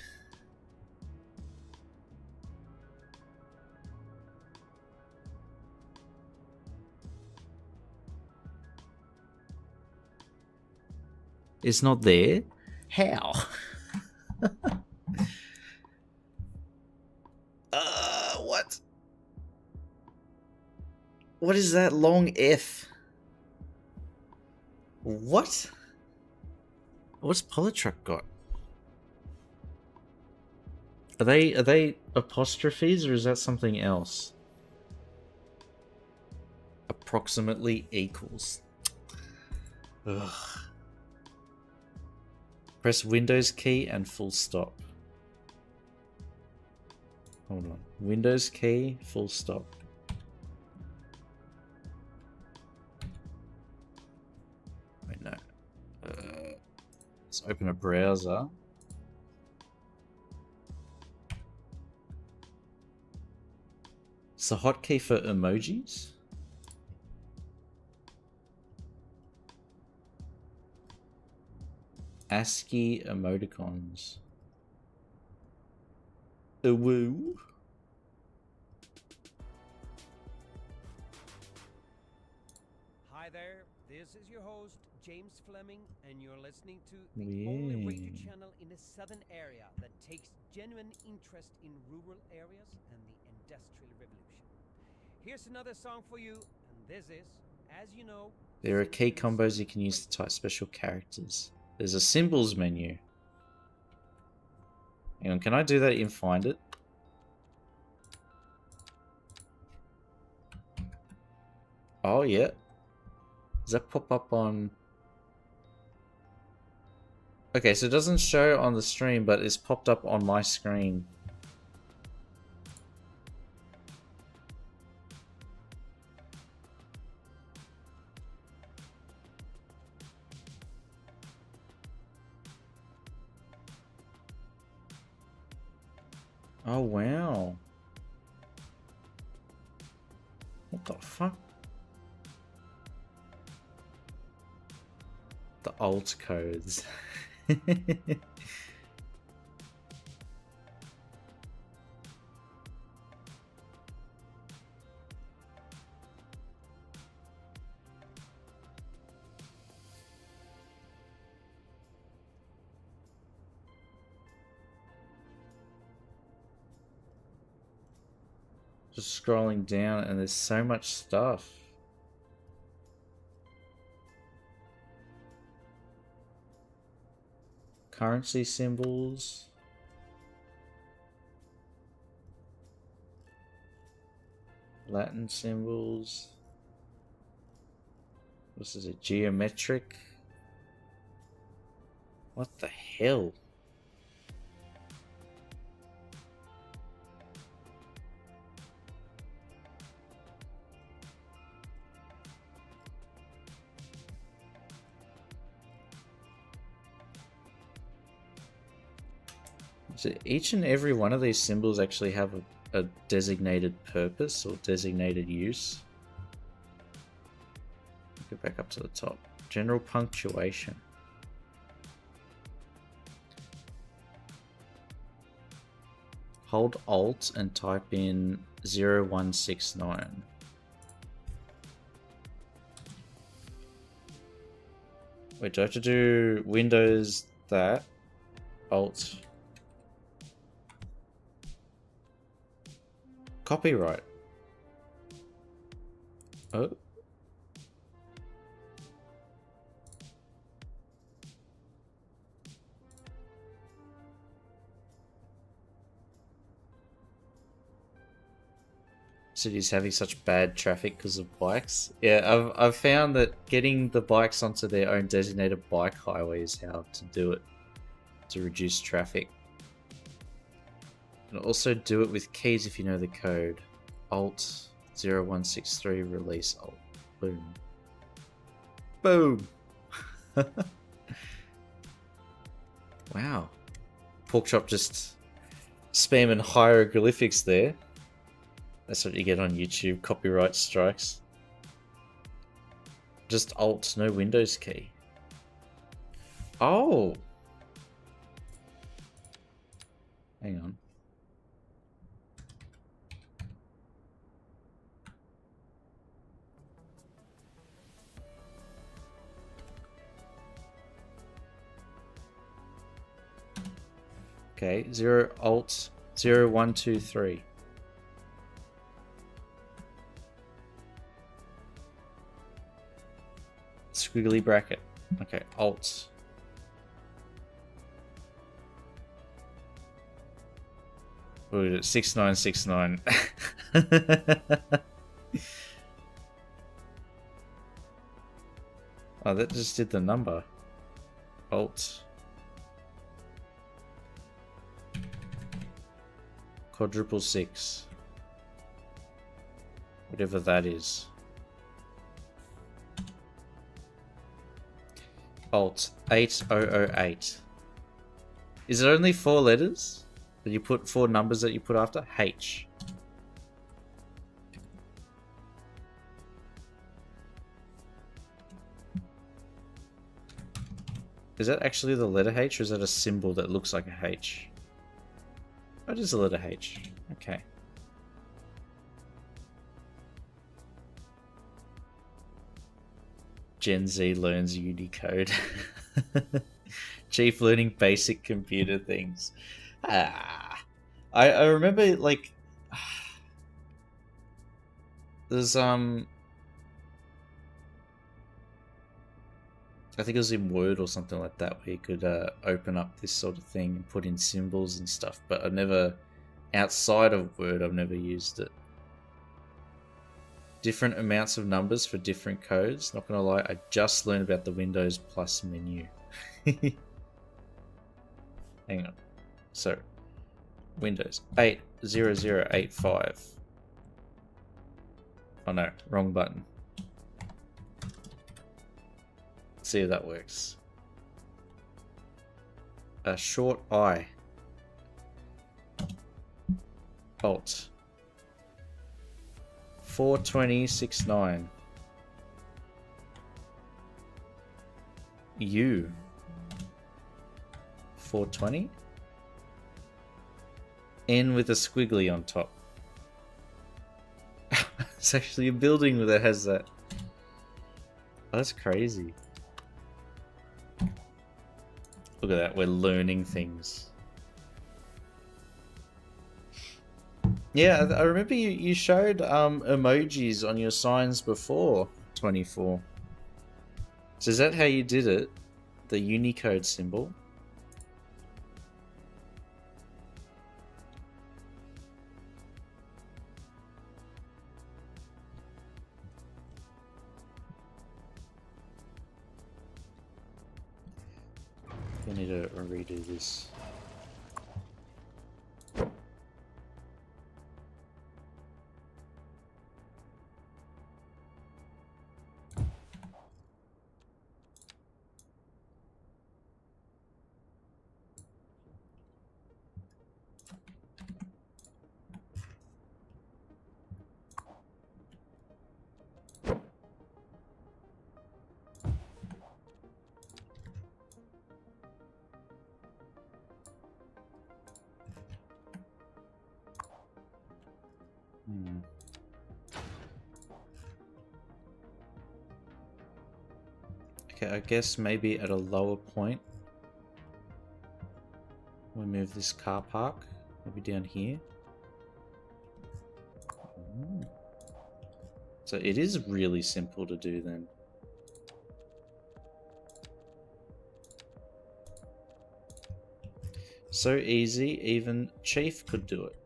It's not there? How? What? What is that long F? What? What's Polytruck got? Are they apostrophes or is that something else? Approximately equals. Ugh. Press Windows key and full stop. Hold on. Windows key, full stop. Wait, no. Let's open a browser. It's the hotkey for emojis? ASCII emoticons. Woo. Hi there, this is your host, James Fleming, and you're listening to the only radio channel in the southern area that takes genuine interest in rural areas and the Industrial Revolution. Here's another song for you, and this is, as you know... There are key combos you can use to type special characters. There's a symbols menu. Hang on, can I do that in Find It? Oh, yeah. Does that pop up on... Okay, so it doesn't show on the stream, but it's popped up on my screen. Oh, wow. What the fuck? The alt codes. Just scrolling down and there's so much stuff. Currency symbols. Latin symbols. This is a geometric. What the hell? So each and every one of these symbols actually have a designated purpose or designated use. Go back up to the top. General punctuation. Hold Alt and type in 0169. Wait, do I have to do Windows that? Alt. Copyright. Oh. City's having such bad traffic because of bikes. Yeah, I've found that getting the bikes onto their own designated bike highway is how to do it to reduce traffic. And also do it with keys if you know the code. Alt 0163 release Alt. Boom. Boom. Wow. Porkchop just spamming hieroglyphics there. That's what you get on YouTube, copyright strikes. Just Alt, no Windows key. Oh! Hang on. Okay, 0 Alt 0 1 2 3. Squiggly bracket. Okay, Alt. What is it? 6969. Oh, that just did the number. Alt. Quadruple 6. Whatever that is. Alt 8008. Is it only 4 letters? That you put 4 numbers that you put after? H. Is that actually the letter H, or is that a symbol that looks like a H? Oh, it is a letter H. Okay. Gen Z learns Unicode. Chief learning basic computer things. I remember, like, there's I think it was in Word or something like that, where you could open up this sort of thing and put in symbols and stuff, but I never, outside of Word, I've never used it. Different amounts of numbers for different codes. Not gonna lie, I just learned about the Windows Plus menu. Hang on. So, Windows 80085. Oh no, wrong button. Let's see if that works. A short I. Alt. 42069. U. 420. N with a squiggly on top. It's actually a building that has that. Oh, that's crazy. Look at that, we're learning things. Yeah, I remember you showed emojis on your signs before 24. So is that how you did it? The Unicode symbol? I need to redo this. Okay, I guess maybe at a lower point we'll move this car park, maybe down here. So it is really simple to do then. So easy, even Chief could do it.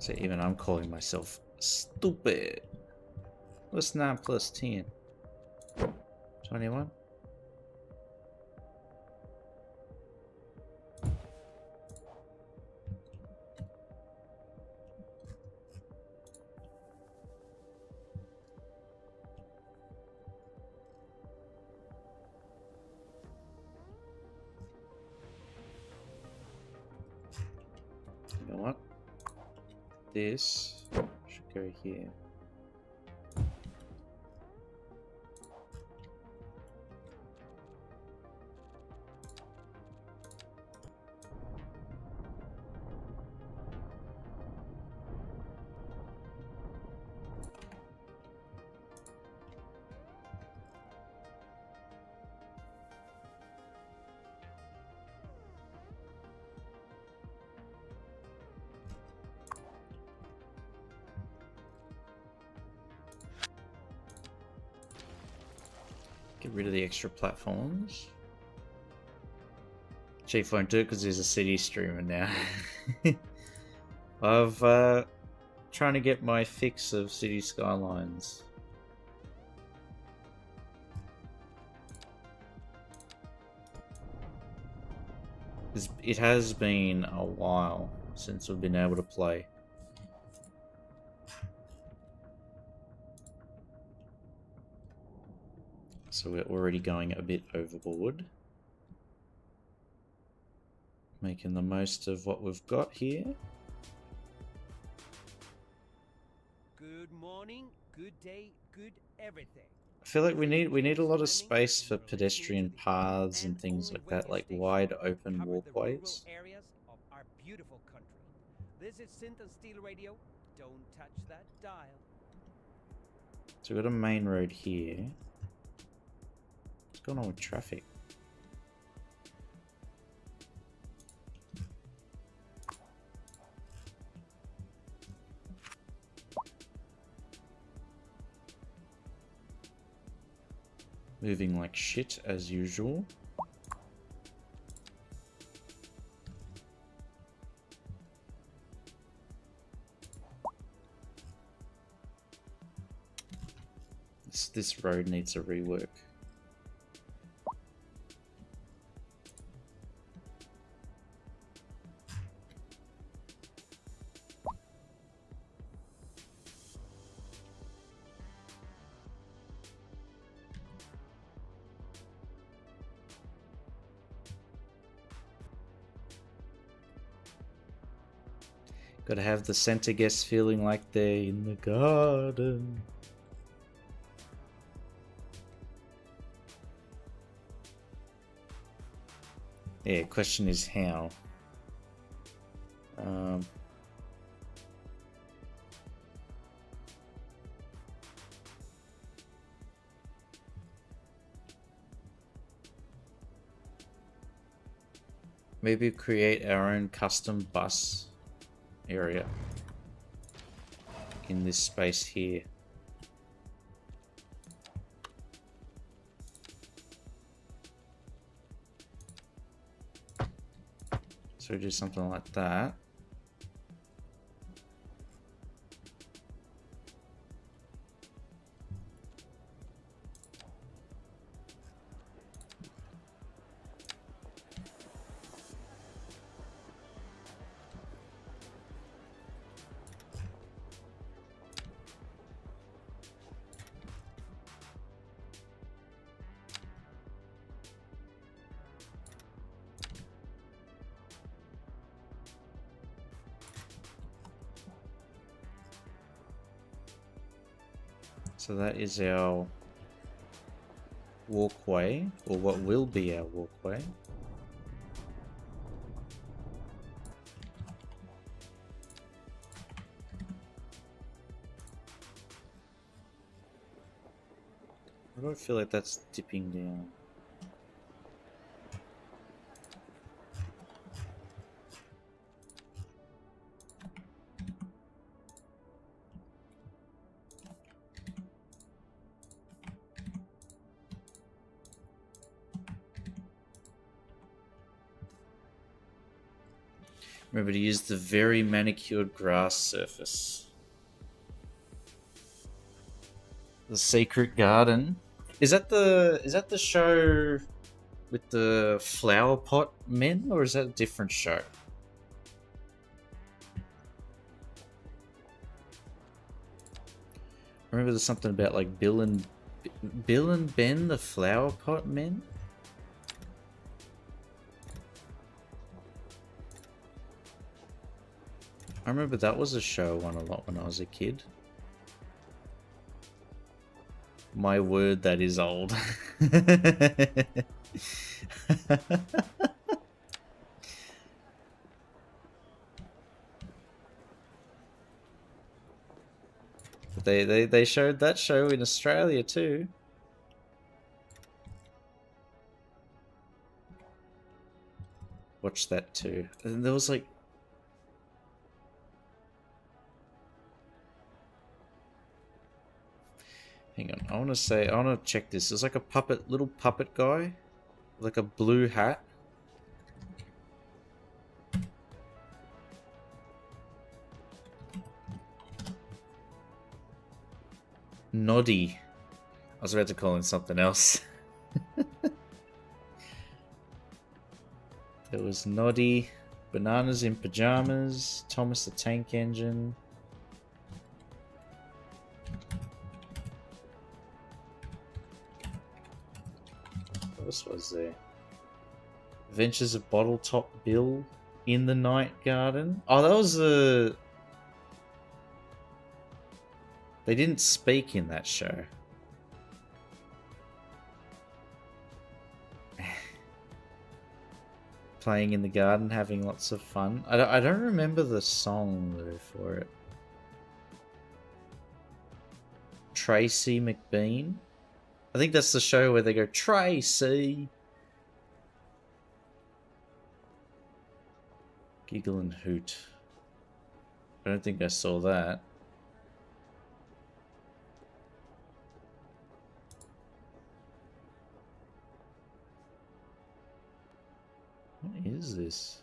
So even I'm calling myself stupid. What's 9 plus 10? 21? this should go here. Get rid of the extra platforms. Chief won't do it because he's a city streamer now. I've trying to get my fix of City Skylines. It has been a while since we've been able to play. So we're already going a bit overboard. Making the most of what we've got here. Good morning, good day, good everything. I feel like we need a lot of space for pedestrian paths and things like that, like wide open walkways. Areas of our beautiful country. This is Synth and Steel Radio. Don't touch that dial. So we've got a main road here. What's going on with traffic? Moving like shit as usual. This road needs a rework. Gotta have the center guests feeling like they're in the garden. Yeah, question is how. Maybe create our own custom bus area in this space here. So do something like that. So that is our walkway, or what will be our walkway. I don't feel like that's dipping down. Remember to use the very manicured grass surface. The Secret Garden. Is that the show with the flower pot men, or is that a different show? I remember there's something about like Bill and Ben, the flower pot men. I remember that was a show I won a lot when I was a kid. My word, that is old. But they showed that show in Australia too. Watched that too. And there was like... Hang on, I want to check this. There's like a little puppet guy, like a blue hat. Noddy. I was about to call him something else. There was Noddy, Bananas in Pajamas, Thomas the Tank Engine. What else was there? Adventures of Bottle Top Bill, In the Night Garden. Oh, that was a... They didn't speak in that show. Playing in the garden, having lots of fun. I don't remember the song though for it. Tracy McBean. I think that's the show where they go, Tracy! Giggle and hoot. I don't think I saw that. What is this?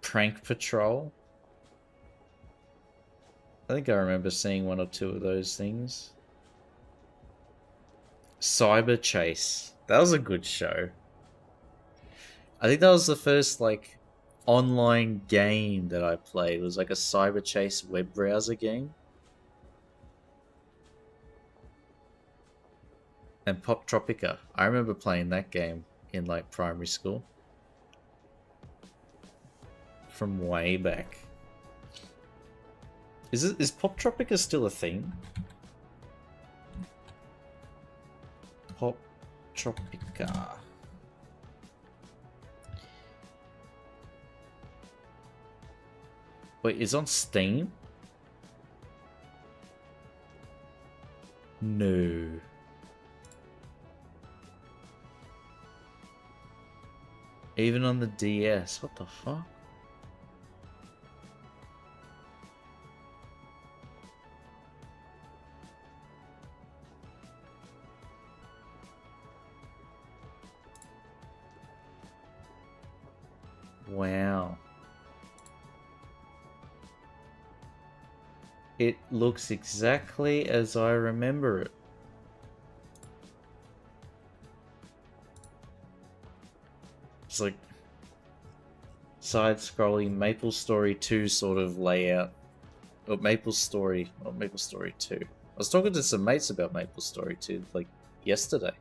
Prank Patrol? I think I remember seeing one or two of those things. Cyber Chase. That was a good show. I think that was the first, like, online game that I played. It was like a Cyber Chase web browser game. And Pop Tropica. I remember playing that game in, like, primary school. From way back. Is Pop Tropica still a thing? Pop Tropica. Wait, it's on Steam? No. Even on the DS, what the fuck? Wow. It looks exactly as I remember it. It's like side-scrolling MapleStory 2 sort of layout. Or MapleStory 2. I was talking to some mates about MapleStory 2 like yesterday.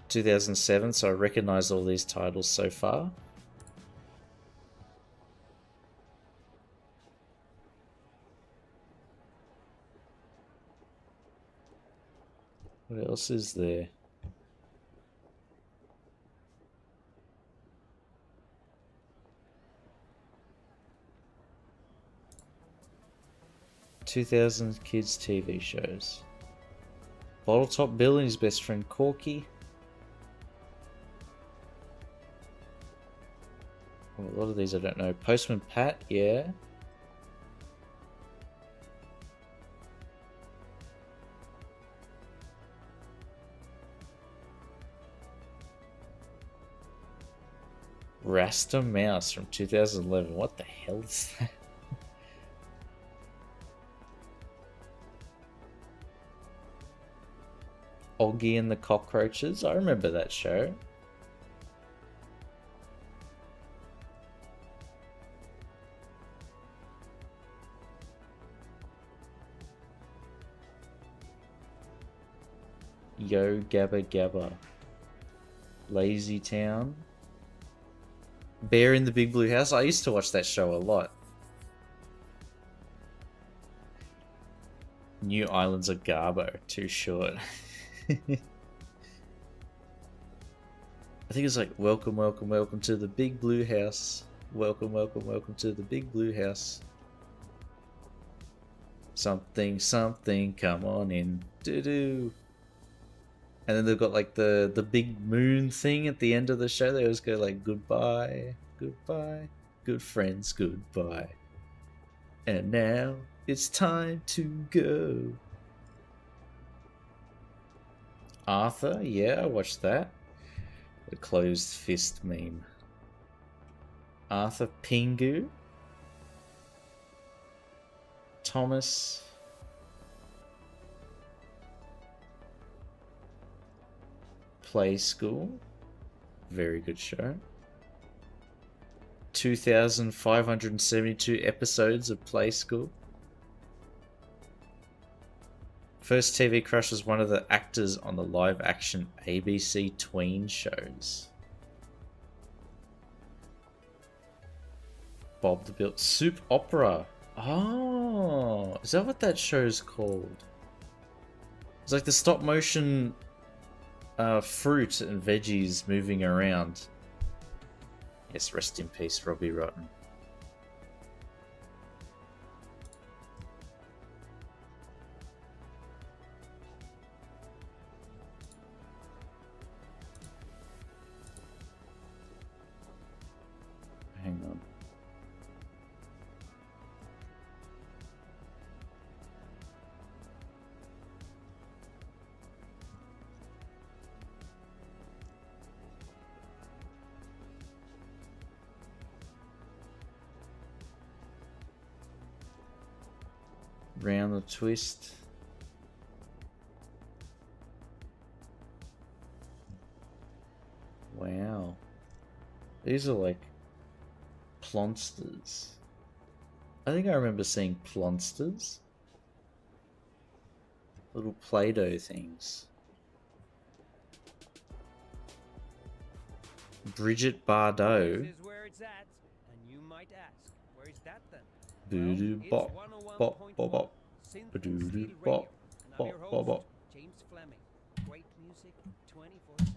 2007, so I recognize all these titles so far. What else is there? ...2000 kids TV shows. Bottle Top Bill and his best friend Corky. Well, a lot of these I don't know. Postman Pat, yeah. Rasta Mouse from 2011. What the hell is that? Oggy and the Cockroaches. I remember that show. Yo Gabba Gabba. Lazy Town. Bear in the Big Blue House. I used to watch that show a lot. New Islands of Garbo. Too short. I think it's like, welcome, welcome, welcome to the Big Blue House. Welcome, welcome, welcome to the Big Blue House. Something, something, come on in. Doo-doo. And then they've got like the big moon thing at the end of the show. They always go like, goodbye, goodbye, good friends, goodbye. And now it's time to go. Arthur, yeah, I watched that. The closed fist meme. Arthur Pingu. Thomas. Play School. Very good show. 2,572 episodes of Play School. First TV crush was one of the actors on the live-action ABC tween shows. Bob the Builder. Soup Opera. Oh, is that what that show's called? It's like the stop-motion fruit and veggies moving around. Yes, rest in peace, Robbie Rotten. Hang on. Round the twist. Wow. These are like plonsters. I think I remember seeing plonsters. Little Play-Doh things. Bridget Bardot. This is where it's at, and you might ask, where is that then? Boo-doo bop, bop, bop, bop. Ba-doo-doo bop, bop, bop, bop. James Fleming. Great music 24/7.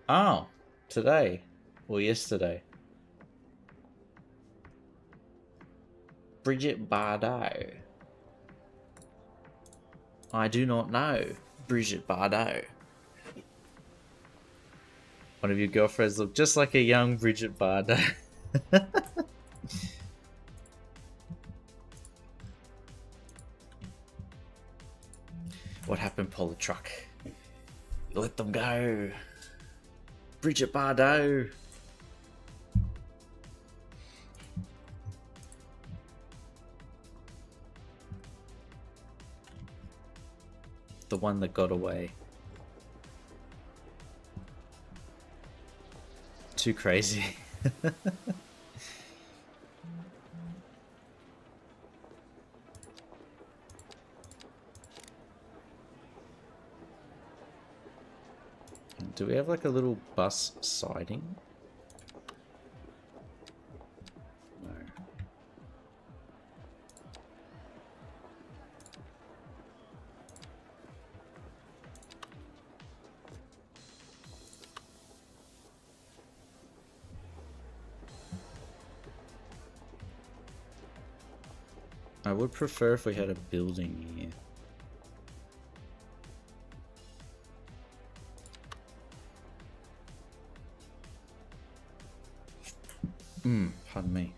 Oh, today or yesterday. Bridget Bardot. I do not know Bridget Bardot. One of your girlfriends looked just like a young Bridget Bardot. What happened, Polar Truck? You let them go. Bridget Bardot. The one that got away. Too crazy. Do we have like a little bus siding? No. I would prefer if we had a building here. Pardon me.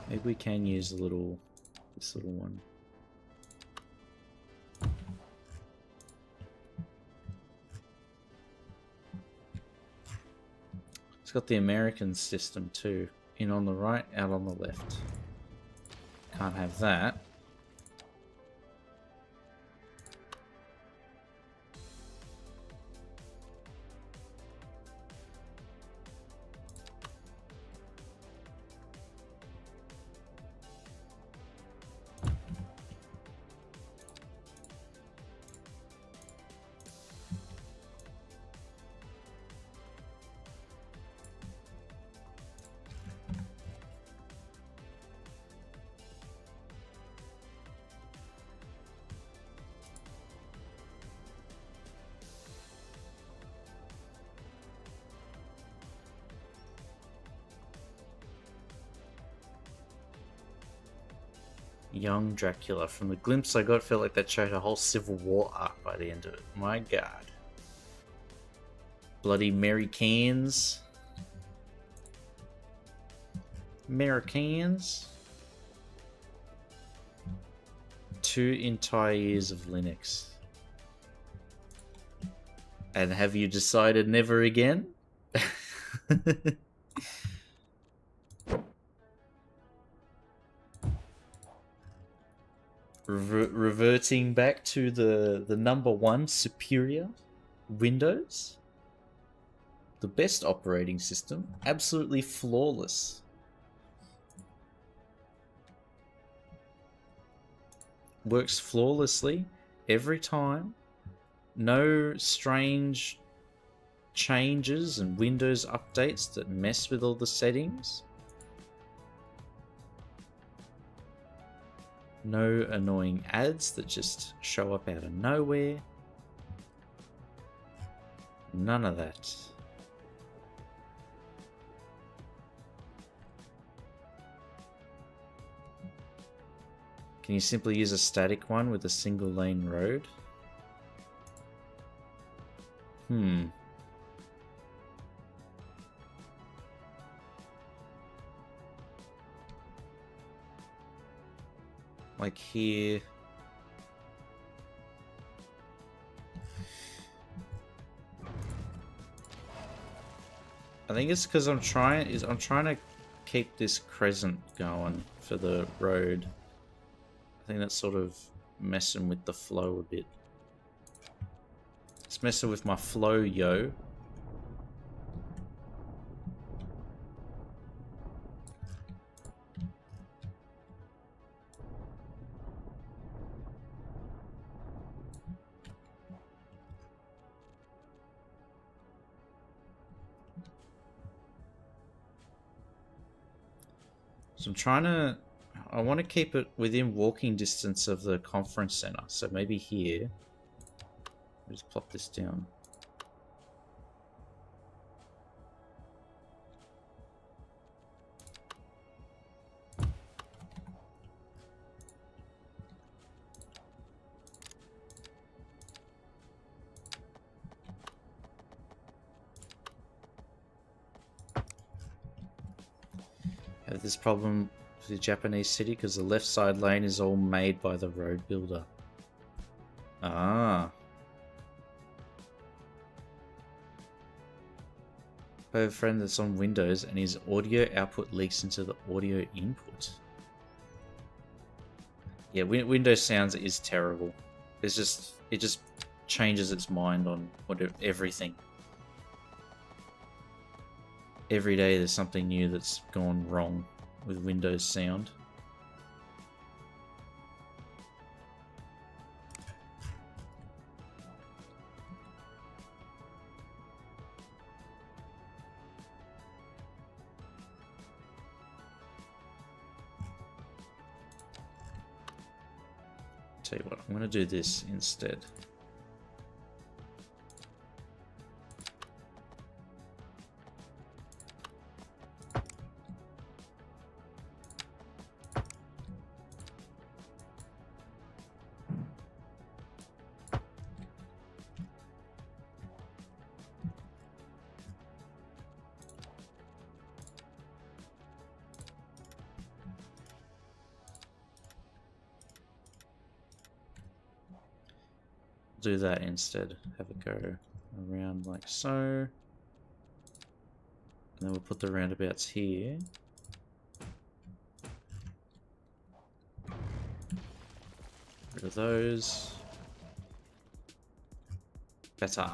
Maybe we can use this little one. It's got the American system too. In on the right, out on the left. Can't have that. Young Dracula. From the glimpse I got, felt like that showed a whole Civil War arc by the end of it. My god. Bloody Americans. Americans. 2 entire years of Linux. And have you decided never again? Reverting back to the number one superior Windows, the best operating system, absolutely flawless. Works flawlessly every time. No strange changes and Windows updates that mess with all the settings. No annoying ads that just show up out of nowhere. None of that. Can you simply use a static one with a single lane road? Like here. I think it's because I'm trying to keep this crescent going for the road. I think that's sort of messing with the flow a bit. It's messing with my flow, yo. So I want to keep it within walking distance of the conference center. So maybe here, just plop this down. Have this problem with the Japanese city because the left side lane is all made by the road builder. Ah. I have a friend that's on Windows and his audio output leaks into the audio input. Yeah, Windows Sounds is terrible. It just changes its mind on everything. Every day there's something new that's gone wrong with Windows Sound. Tell you what, I'm going to do this instead. Do that instead. Have it go around like so. And then we'll put the roundabouts here. Rid of those. Better.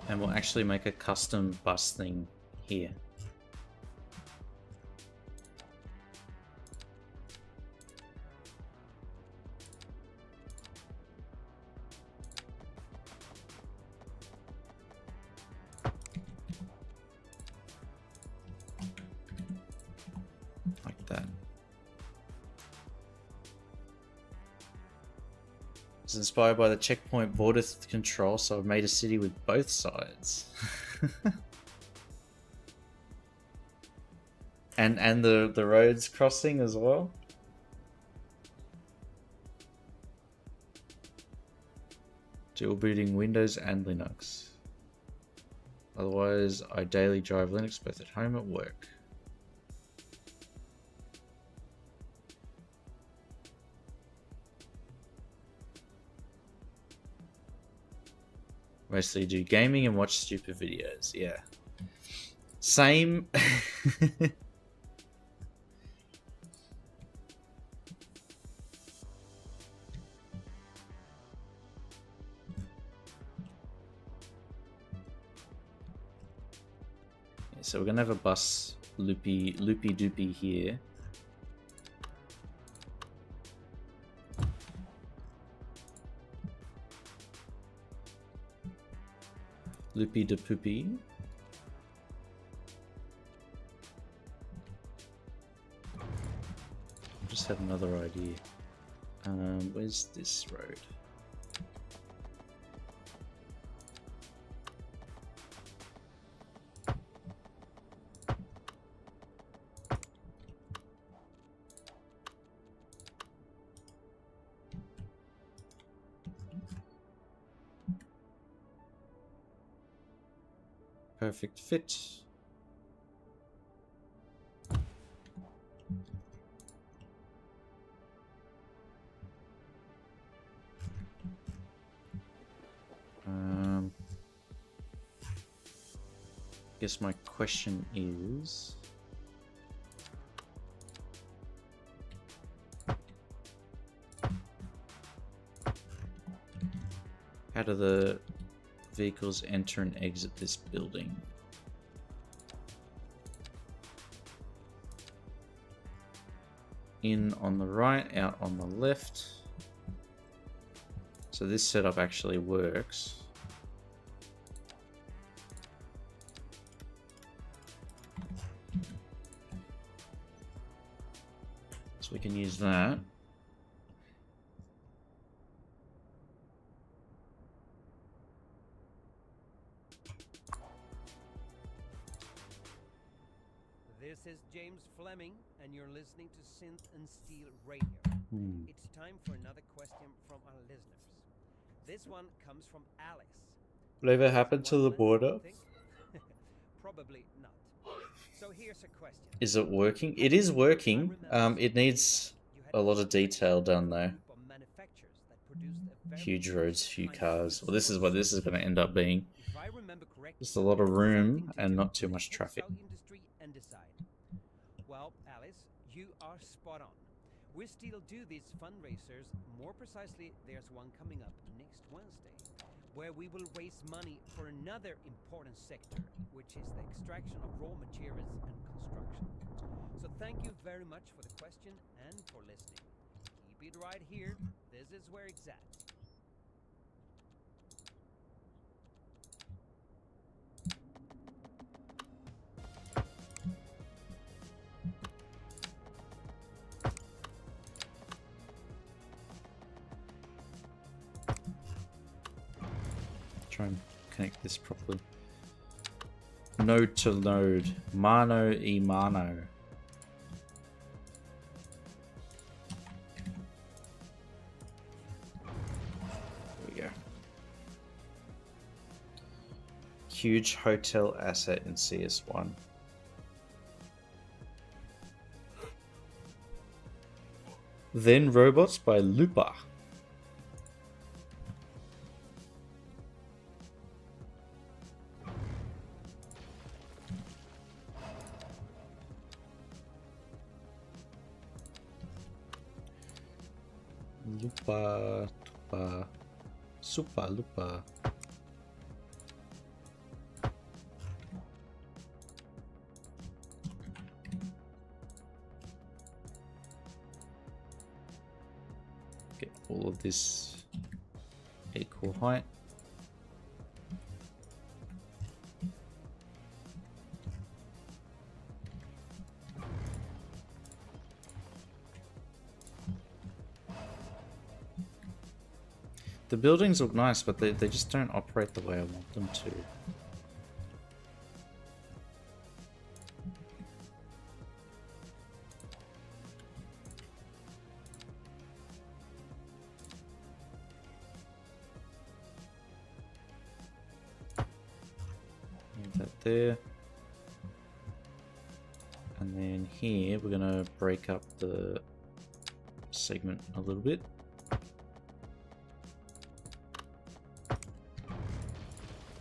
And we'll actually make a custom bus thing here. Like that. It's inspired by the checkpoint border control, so I've made a city with both sides. and the roads crossing as well. Dual booting Windows and Linux. Otherwise, I daily drive Linux both at home and at work. Mostly do gaming and watch stupid videos. Yeah. Same. So we're gonna have a bus loopy doopy here. Loopy de poopy. I just had another idea. Where's this road? Perfect fit. Guess my question is, how do the vehicles enter and exit this building? In on the right, out on the left. So this setup actually works. So we can use that. This is James Fleming, and you're listening to Synth and Steel Radio. It's time for another question from our listeners. This one comes from Alice. Whatever happened to the border? Probably not. So here's a question. Is it working? It is working. It needs a lot of detail done though. Huge roads, few cars. Well, this is what this is going to end up being. Just a lot of room and not too much traffic. Well, Alice, you are spot on. We still do these fundraisers. More precisely, there's one coming up next Wednesday, where we will raise money for another important sector, which is the extraction of raw materials and construction. So thank you very much for the question and for listening. Keep it right here. This is where it's at. Try and connect this properly. Node to node. Mano e mano. There we go. Huge hotel asset in CS1. Then Robots by Lupa. Lupa, Tupa, Supa, Lupa. Get all of this equal height. The buildings look nice, but they just don't operate the way I want them to. Leave that there. And then here, we're gonna break up the segment a little bit.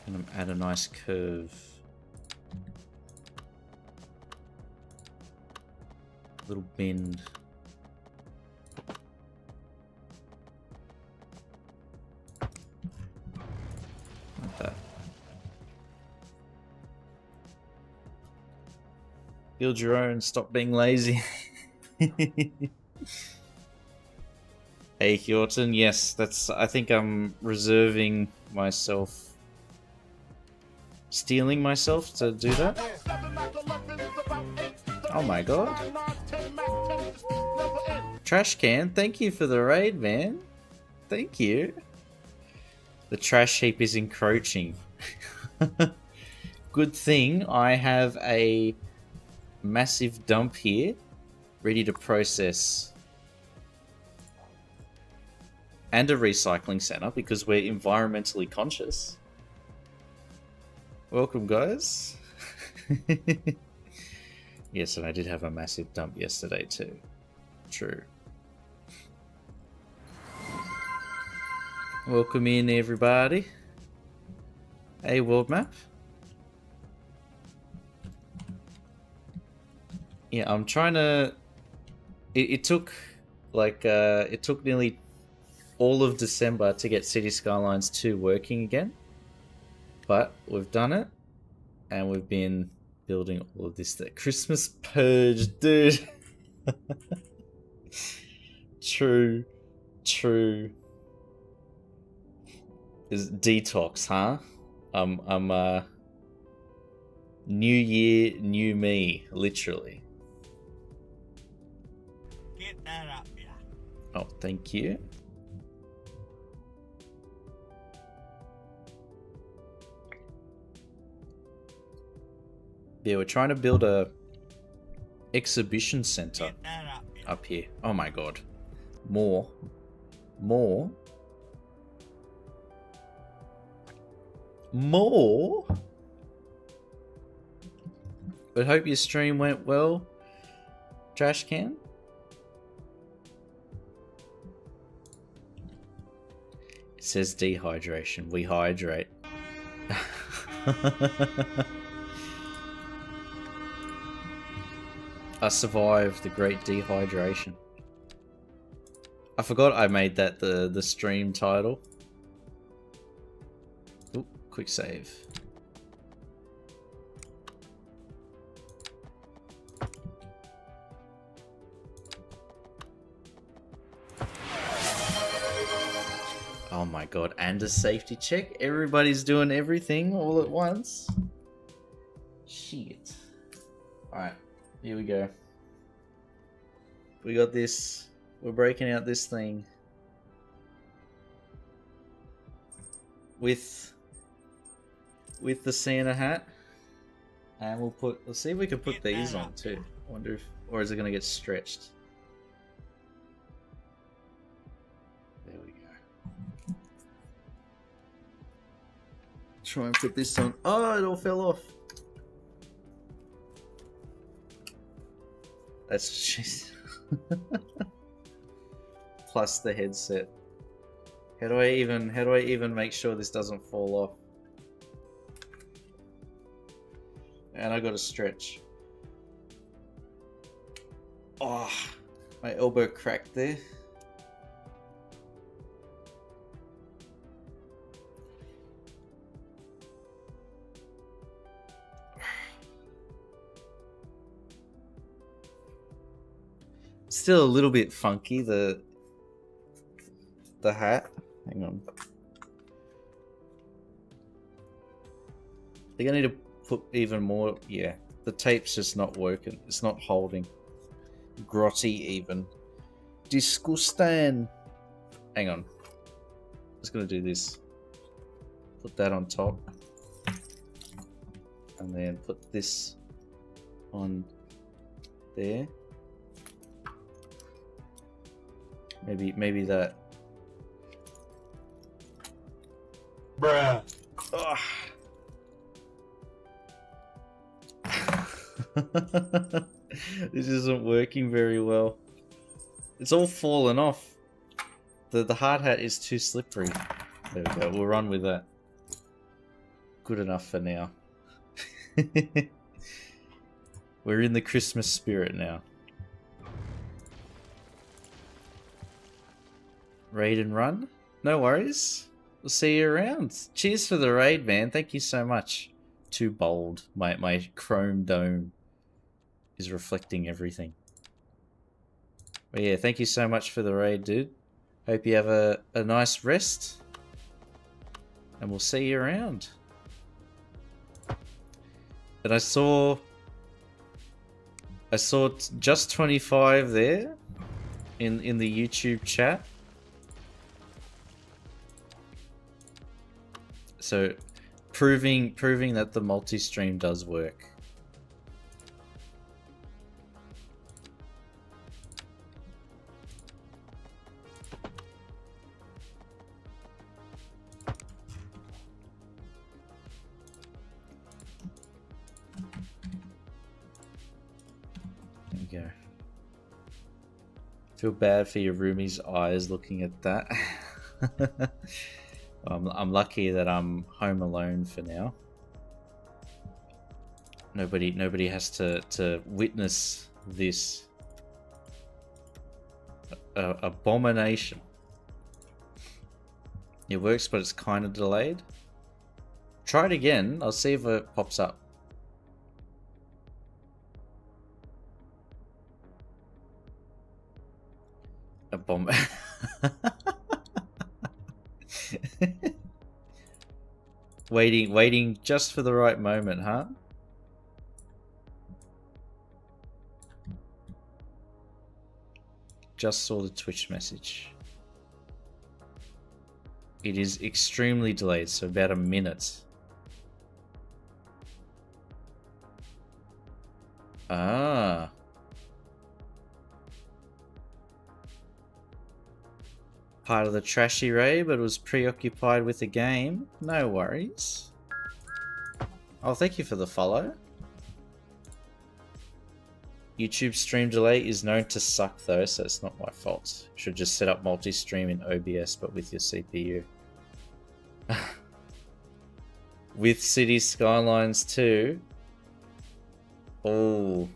And add a nice curve. Little bend. Like that. Build your own, stop being lazy. Hey Hjorton, yes, I think I'm reserving myself, stealing myself to do that. Oh my god. Trash can, thank you for the raid, man. Thank you. The trash heap is encroaching. Good thing I have a massive dump here, ready to process. And a recycling center, because we're environmentally conscious. Welcome, guys. Yes, and I did have a massive dump yesterday too. True. Welcome in, everybody. Hey, world map. Yeah, I'm trying to. It took like it took nearly all of December to get City Skylines 2 working again. But we've done it, and we've been building all of this. That Christmas purge, dude. True. Is detox, huh? I'm new year, new me, literally. Get that up, yeah. Oh, thank you. Yeah, we're trying to build a exhibition center up here. Oh my god. More. But hope your stream went well, Trash Can. It says dehydration. We hydrate. I survived the great dehydration. I forgot I made that the stream title. Oop, quick save. Oh my god, and a safety check? Everybody's doing everything all at once? Shit. Alright. Here we go. We got this. We're breaking out this thing with with the Santa hat. And let's see if we can put these on too. I wonder if, or is it going to get stretched? There we go. Try and put this on. Oh, it all fell off. That's just plus the headset. How do I even make sure this doesn't fall off? And I got to stretch. Oh, my elbow cracked there. Still a little bit funky, the hat. Hang on. They're gonna need to put even more. Yeah, the tape's just not working. It's not holding. Grotty even. Disgusting. Hang on. Just gonna do this. Put that on top. And then put this on there. Maybe that. Bruh. This isn't working very well. It's all fallen off. The hard hat is too slippery. There we go. We'll run with that. Good enough for now. We're in the Christmas spirit now. Raid and run? No worries. We'll see you around. Cheers for the raid, man. Thank you so much. Too bold. My chrome dome is reflecting everything. But yeah, thank you so much for the raid, dude. Hope you have a nice rest. And we'll see you around. And I saw just 25 there in the YouTube chat. So proving that the multi-stream does work. There we go. Feel bad for your roomie's eyes looking at that. I'm lucky that I'm home alone for now. Nobody has to witness this abomination. It works, but it's kind of delayed. Try it again. I'll see if it pops up. A bomb. Waiting just for the right moment, huh? Just saw the Twitch message. It is extremely delayed, so about a minute. Ah. Part of the trashy raid, but was preoccupied with the game. No worries. Oh, thank you for the follow. YouTube stream delay is known to suck though, so it's not my fault. Should just set up multi-stream in OBS, but with your CPU. With City Skylines 2. Oh.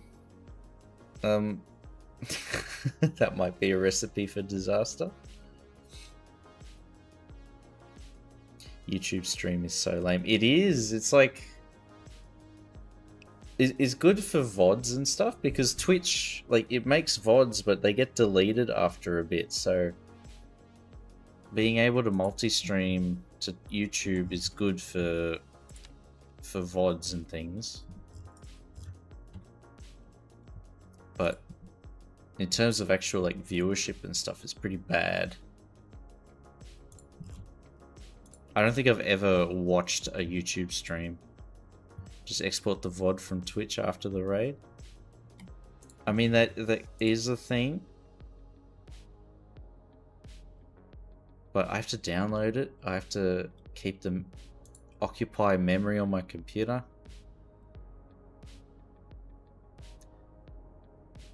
That might be a recipe for disaster. YouTube stream is so lame. It is. It's like... It's good for VODs and stuff, because Twitch, like, it makes VODs, but they get deleted after a bit, so... Being able to multi-stream to YouTube is good for VODs and things. But in terms of actual, like, viewership and stuff, it's pretty bad. I don't think I've ever watched a YouTube stream. Just export the VOD from Twitch after the raid. I mean, that is a thing. But I have to download it. I have to keep them occupy memory on my computer.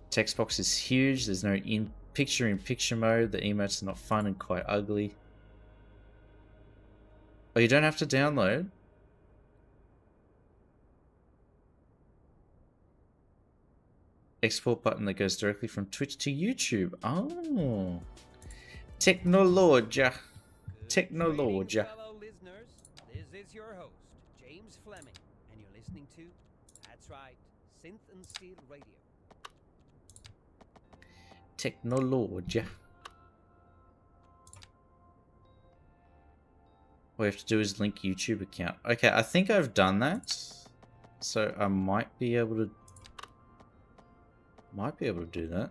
Text box is huge. There's no picture-in-picture mode. The emotes are not fun and quite ugly. Oh, you don't have to download? Export button that goes directly from Twitch to YouTube. Oh. Technologia. Technologia. Fellow listeners, this is your host, James Fleming, and you're listening to, that's right, Synth and Steel Radio. Technologia. All we have to do is link YouTube account. Okay, I think I've done that. So I might be able to do that.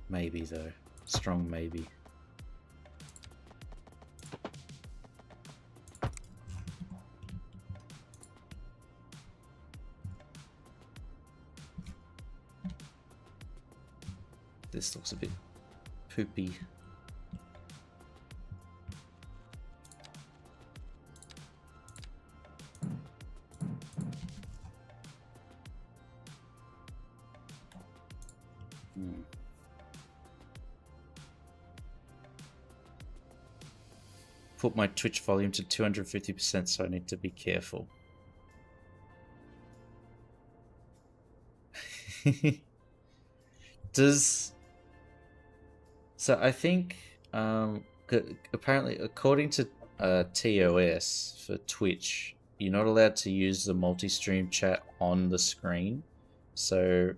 Maybe though. Strong maybe. This looks a bit poopy. Put my Twitch volume to 250%, so I need to be careful. So I think apparently according to TOS for Twitch, you're not allowed to use the multi-stream chat on the screen. So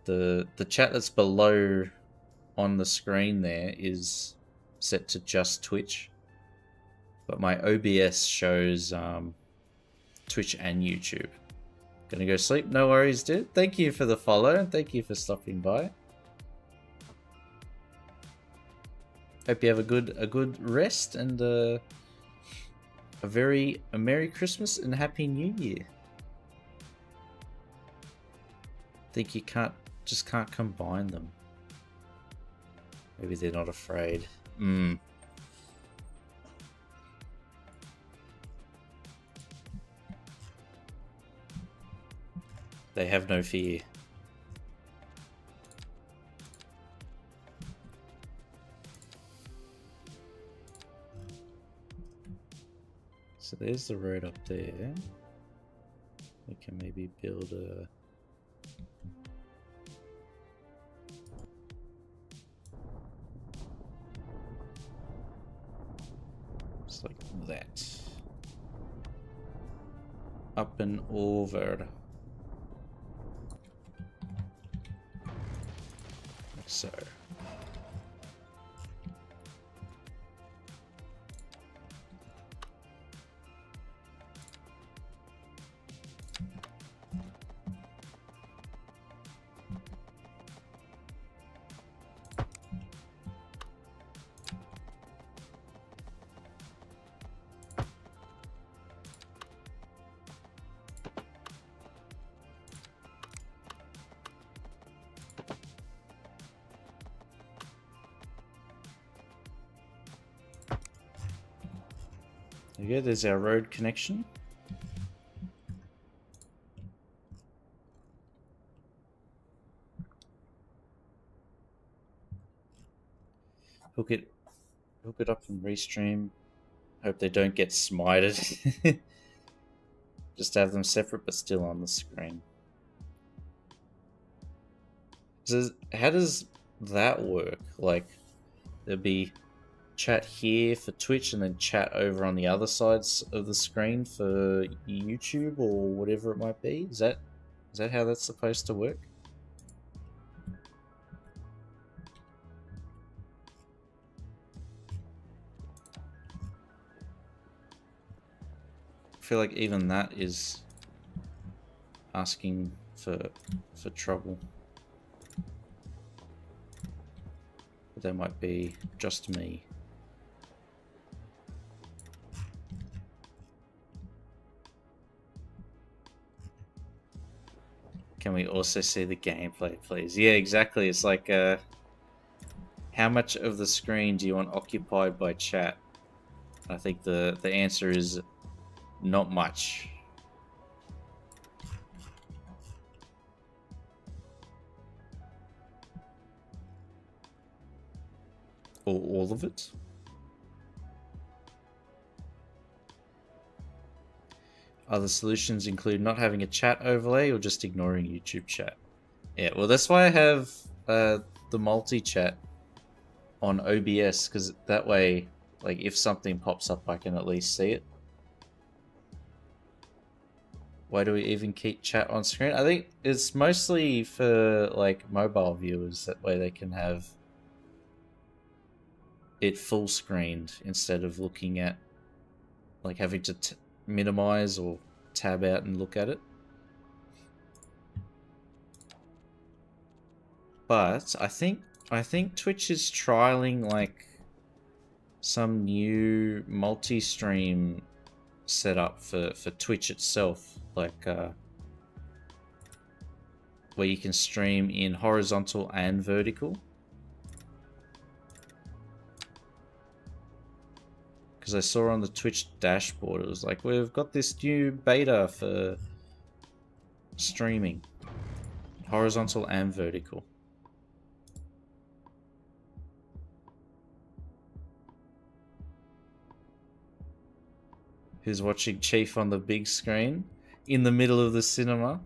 the chat that's below on the screen there is set to just Twitch. But my OBS shows Twitch and YouTube. Gonna go sleep? No worries, dude. Thank you for the follow and thank you for stopping by. Hope you have a good rest and a Merry Christmas and Happy New Year. Think you can't combine them. Maybe they're not afraid. They have no fear. So there's the road up there. We can maybe build a... Just like that. Up and over. Like so. There you go, there's our road connection. Hook it up and restream. Hope they don't get smited. Just have them separate but still on the screen. So how does that work? Like, there'd be chat here for Twitch and then chat over on the other sides of the screen for YouTube or whatever it might be? Is that how that's supposed to work? I feel like even that is asking for trouble. But that might be just me. Can we also see the gameplay, please? Yeah, exactly. It's like, how much of the screen do you want occupied by chat? I think the answer is not much. Or all of it? Other solutions include not having a chat overlay or just ignoring YouTube chat. Yeah, well that's why I have the multi-chat on OBS, because that way, like, if something pops up I can at least see it. Why do we even keep chat on screen? I think it's mostly for like mobile viewers, that way they can have it full screened instead of looking at, like, having to minimize or tab out and look at it. But I think Twitch is trialing like some new multi-stream setup for Twitch itself, like where you can stream in horizontal and vertical. Because I saw on the Twitch dashboard, it was like, we've got this new beta for streaming, horizontal and vertical. Who's watching Chief on the big screen in the middle of the cinema,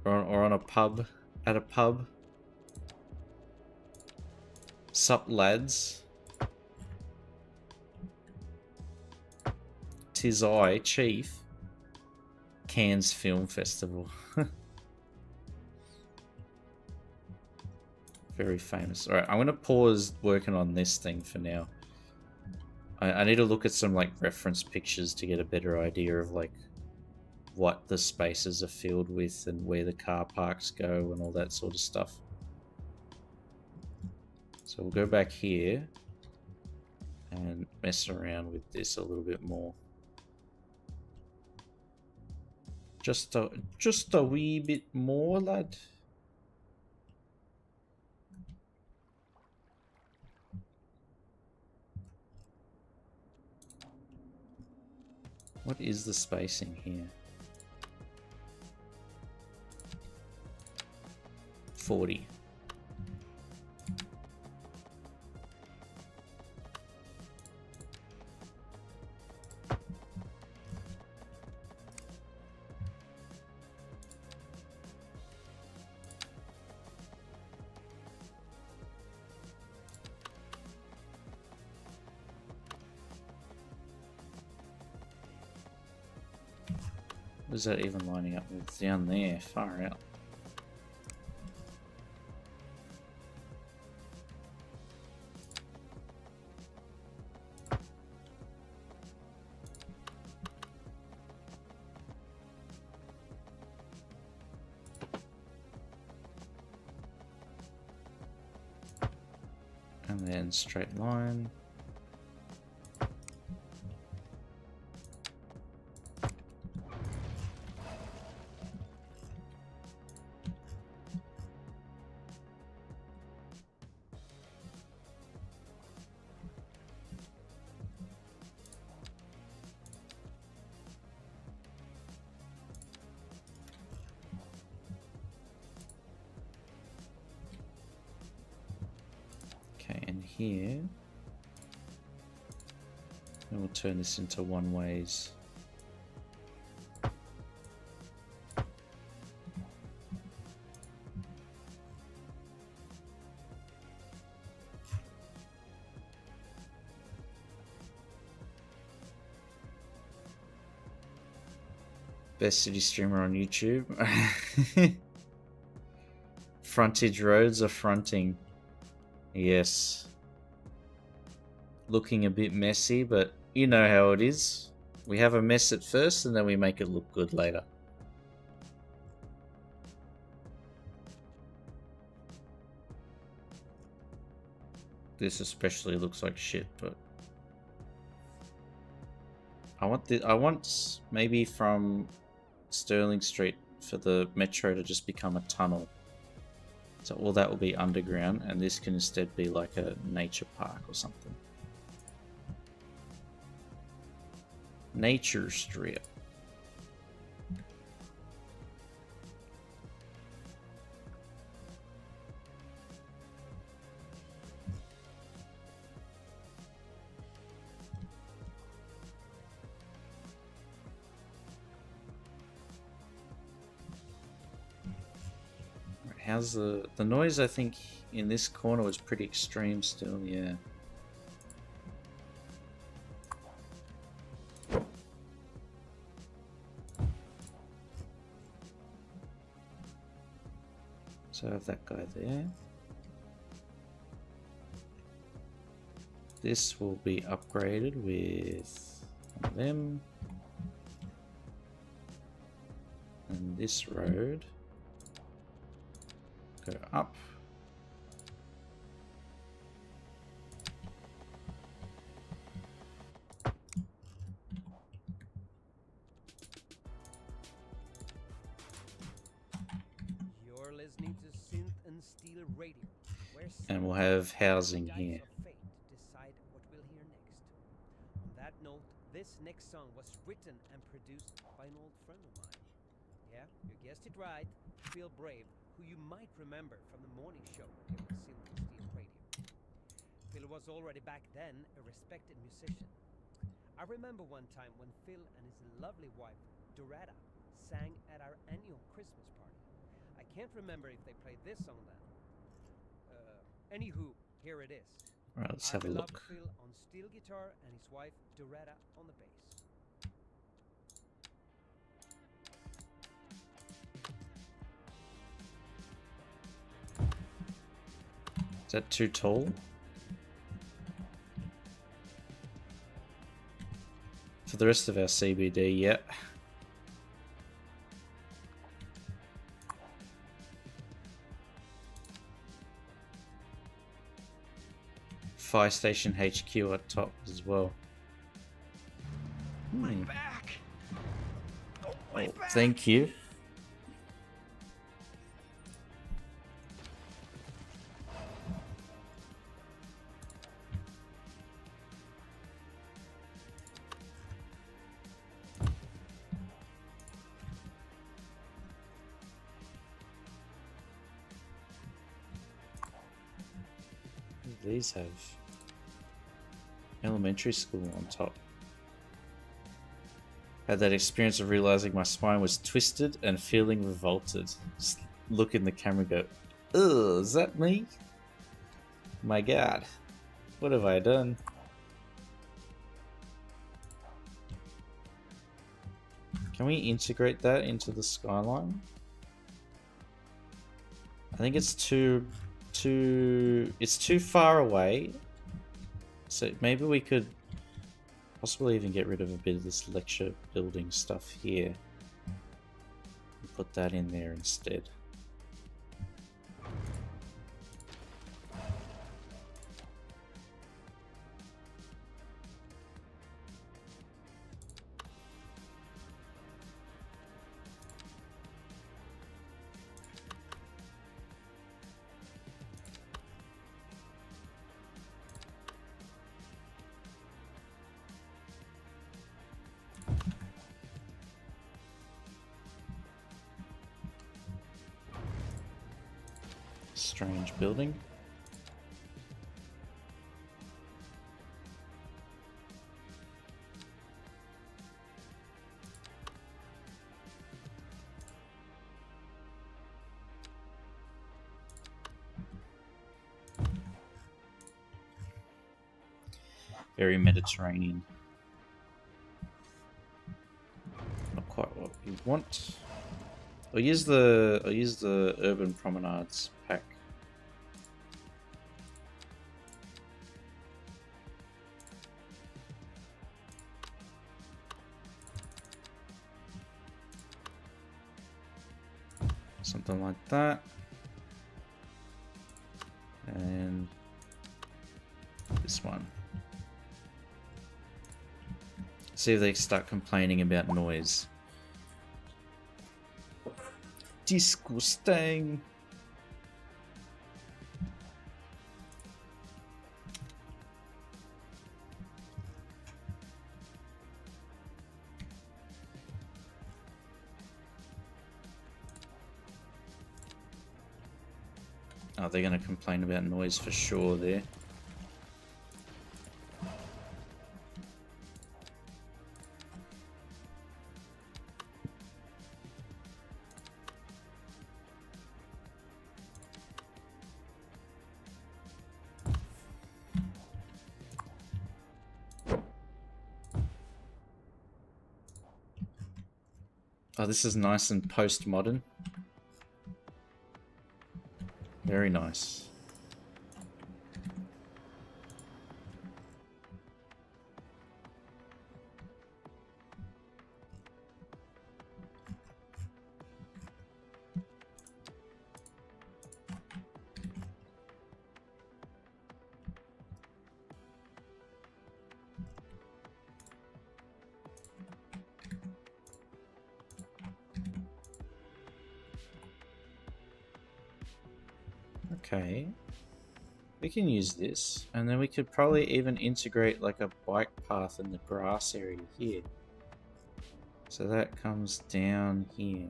or on a pub, at a pub? Sup lads? 'Tis I, Chief. Cannes Film Festival. Very famous. Alright, I'm gonna pause working on this thing for now. I need to look at some like reference pictures to get a better idea of like what the spaces are filled with and where the car parks go and all that sort of stuff. So we'll go back here and mess around with this a little bit more. Just a wee bit more, lad. What is the spacing here? 40. What is that even lining up with down there? Far out. And then straight line. Here, and we'll turn this into one ways. Best city streamer on YouTube. Frontage roads are fronting. Yes. Looking a bit messy, but you know how it is. We have a mess at first and then we make it look good later. This especially looks like shit, but I want maybe from Sterling Street for the metro to just become a tunnel. So all that will be underground, and this can instead be like a nature park or something. Nature Strip. How's the noise? I think in this corner was pretty extreme still, yeah. So I have that guy there. This will be upgraded with one of them. And this road go up. You're listening to Synth and Steel Radio, where And we'll have housing dice here. of fate decide what we'll hear next. On that note, this next song was written and produced by an old friend of mine. Yeah, you guessed it right, Phil Brave, who you might remember from the morning show here on Synth and Steel Radio. Phil was already back then a respected musician. I remember one time when Phil and his lovely wife, Doretta, sang at our annual Christmas party. I can't remember if they played this song then. Anywho, here it is. Alright, let's Our have a beloved look. Phil on steel guitar and his wife Doretta on the bass. Is that too tall? For the rest of our CBD, yeah. Fire Station HQ at top as well. Hmm. Back. Oh, thank you. These have elementary school on top. Had that experience of realizing my spine was twisted and feeling revolted. Just look in the camera and go, ugh, is that me? My god, what have I done? Can we integrate that into the skyline? I think it's too far away. So maybe we could possibly even get rid of a bit of this lecture building stuff here. And put that in there instead. Strange building. Very Mediterranean. Not quite what we want. I'll use the urban promenades pack. Something like that. And See if they start complaining about noise. Disgusting. Oh, they're going to complain about noise for sure there. Oh, this is nice and postmodern. Very nice. Okay, we can use this, and then we could probably even integrate like a bike path in the grass area here. So that comes down here.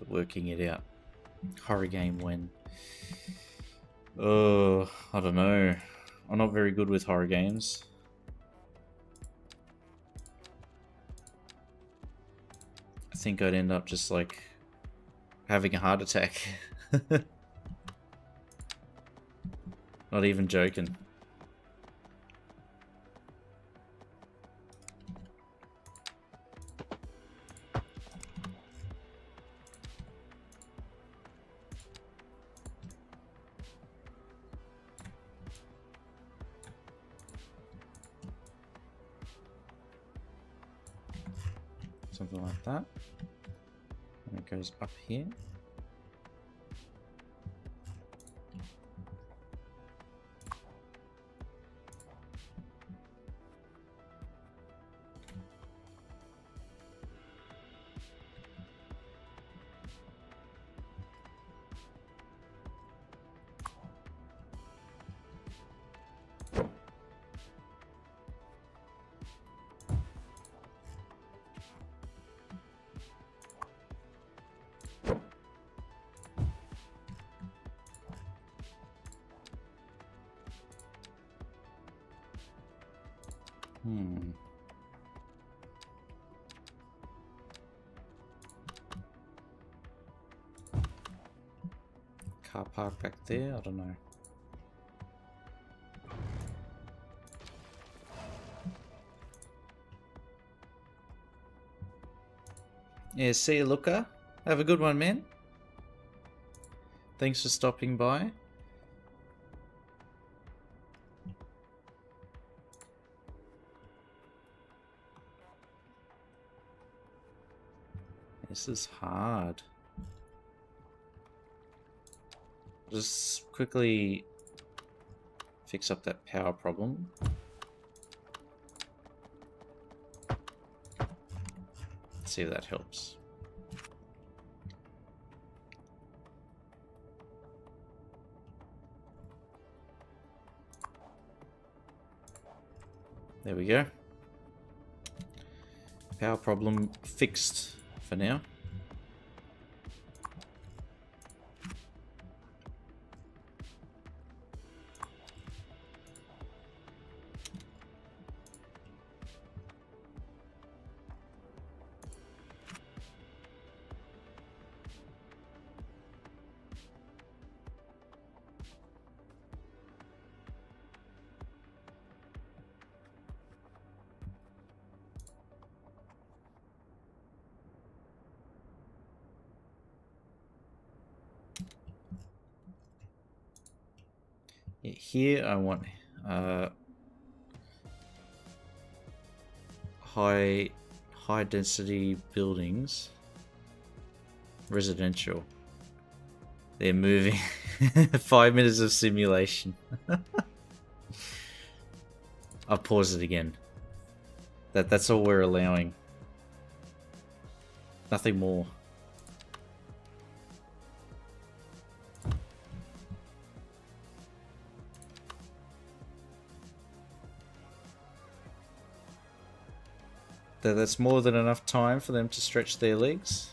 Working it out. Horror game when? Oh, I don't know. I'm not very good with horror games. I think I'd end up just like having a heart attack. Not even joking. Something like that. And it goes up here. Car park back there, I don't know. Yeah, see you, Luca. Have a good one, man. Thanks for stopping by. This is hard. Just quickly fix up that power problem. See if that helps. There we go. Power problem fixed for now. Here I want high density buildings, residential. They're moving. 5 minutes of simulation. I'll pause it again. That's all we're allowing. Nothing more. That's more than enough time for them to stretch their legs.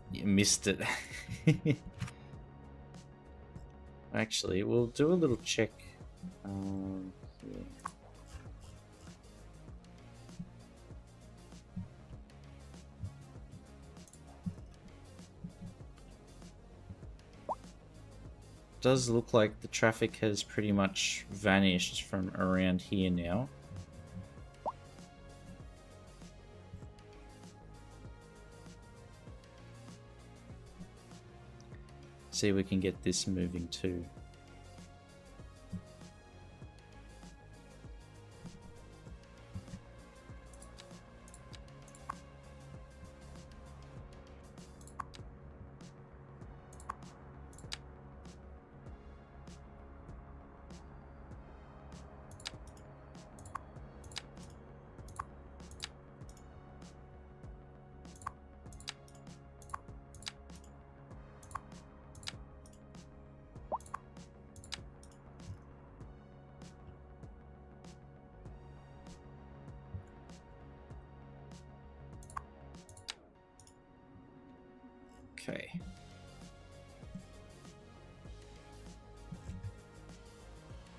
You missed it. Actually, we'll do a little check. Yeah. Does look like the traffic has pretty much vanished from around here now. See if we can get this moving too. Okay.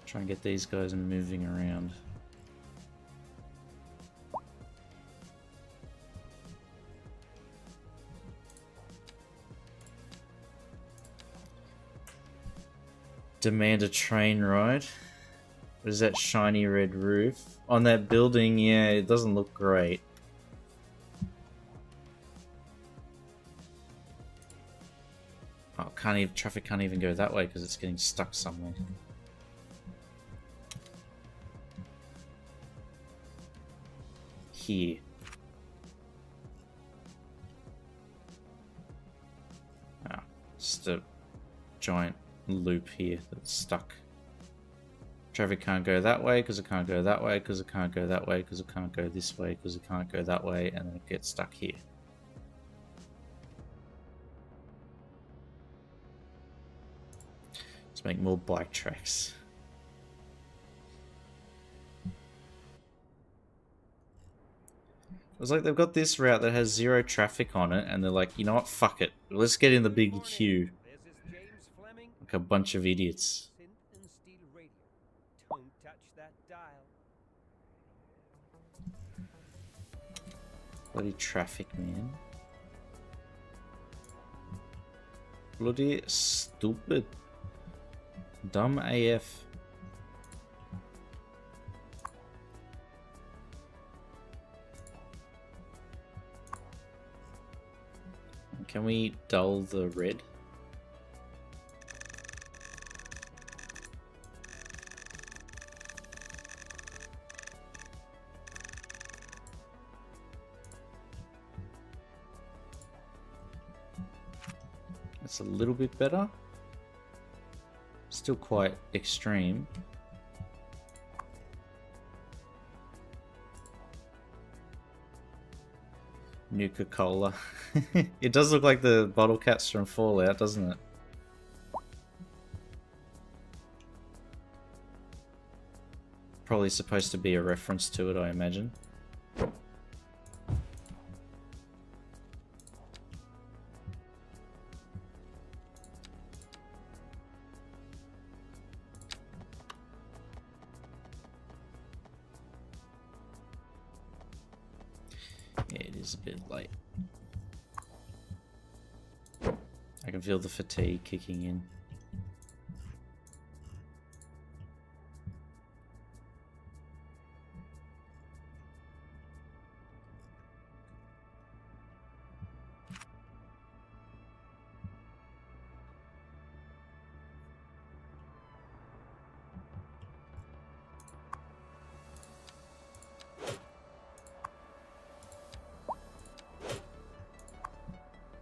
Try and get these guys moving around. Demand a train ride. What is that shiny red roof? On that building, yeah, it doesn't look great. Oh, traffic can't even go that way because it's getting stuck somewhere. Here. Ah, just a giant loop here that's stuck. Traffic can't go that way because it can't go that way because it can't go that way because it can't go this way because it can't go that way, and then it gets stuck here. Let's make more bike tracks. It's like they've got this route that has 0 traffic on it, and they're like, you know what, fuck it. Let's get in the big queue. Like a bunch of idiots. Don't touch that dial. Bloody traffic, man. Bloody stupid. Dumb AF. Can we dull the red? That's a little bit better. Still quite extreme. Nuka-Cola. It does look like the bottle caps from Fallout, doesn't it? Probably supposed to be a reference to it, I imagine. Yeah, it is a bit late. I can feel the fatigue kicking in.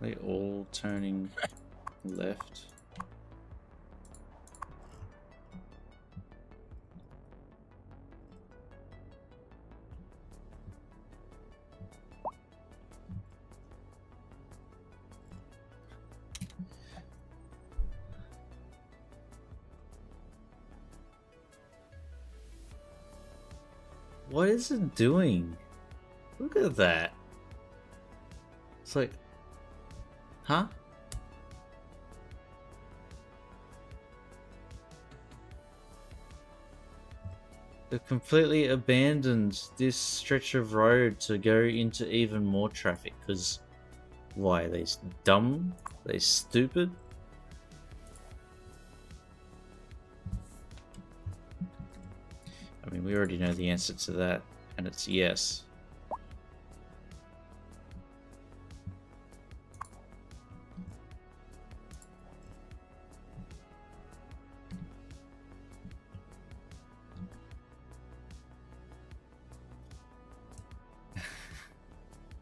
They all turning left. What is it doing? Look at that. It's like, huh? They've completely abandoned this stretch of road to go into even more traffic. Because why? Are they dumb? Are they stupid? I mean, we already know the answer to that, and it's yes.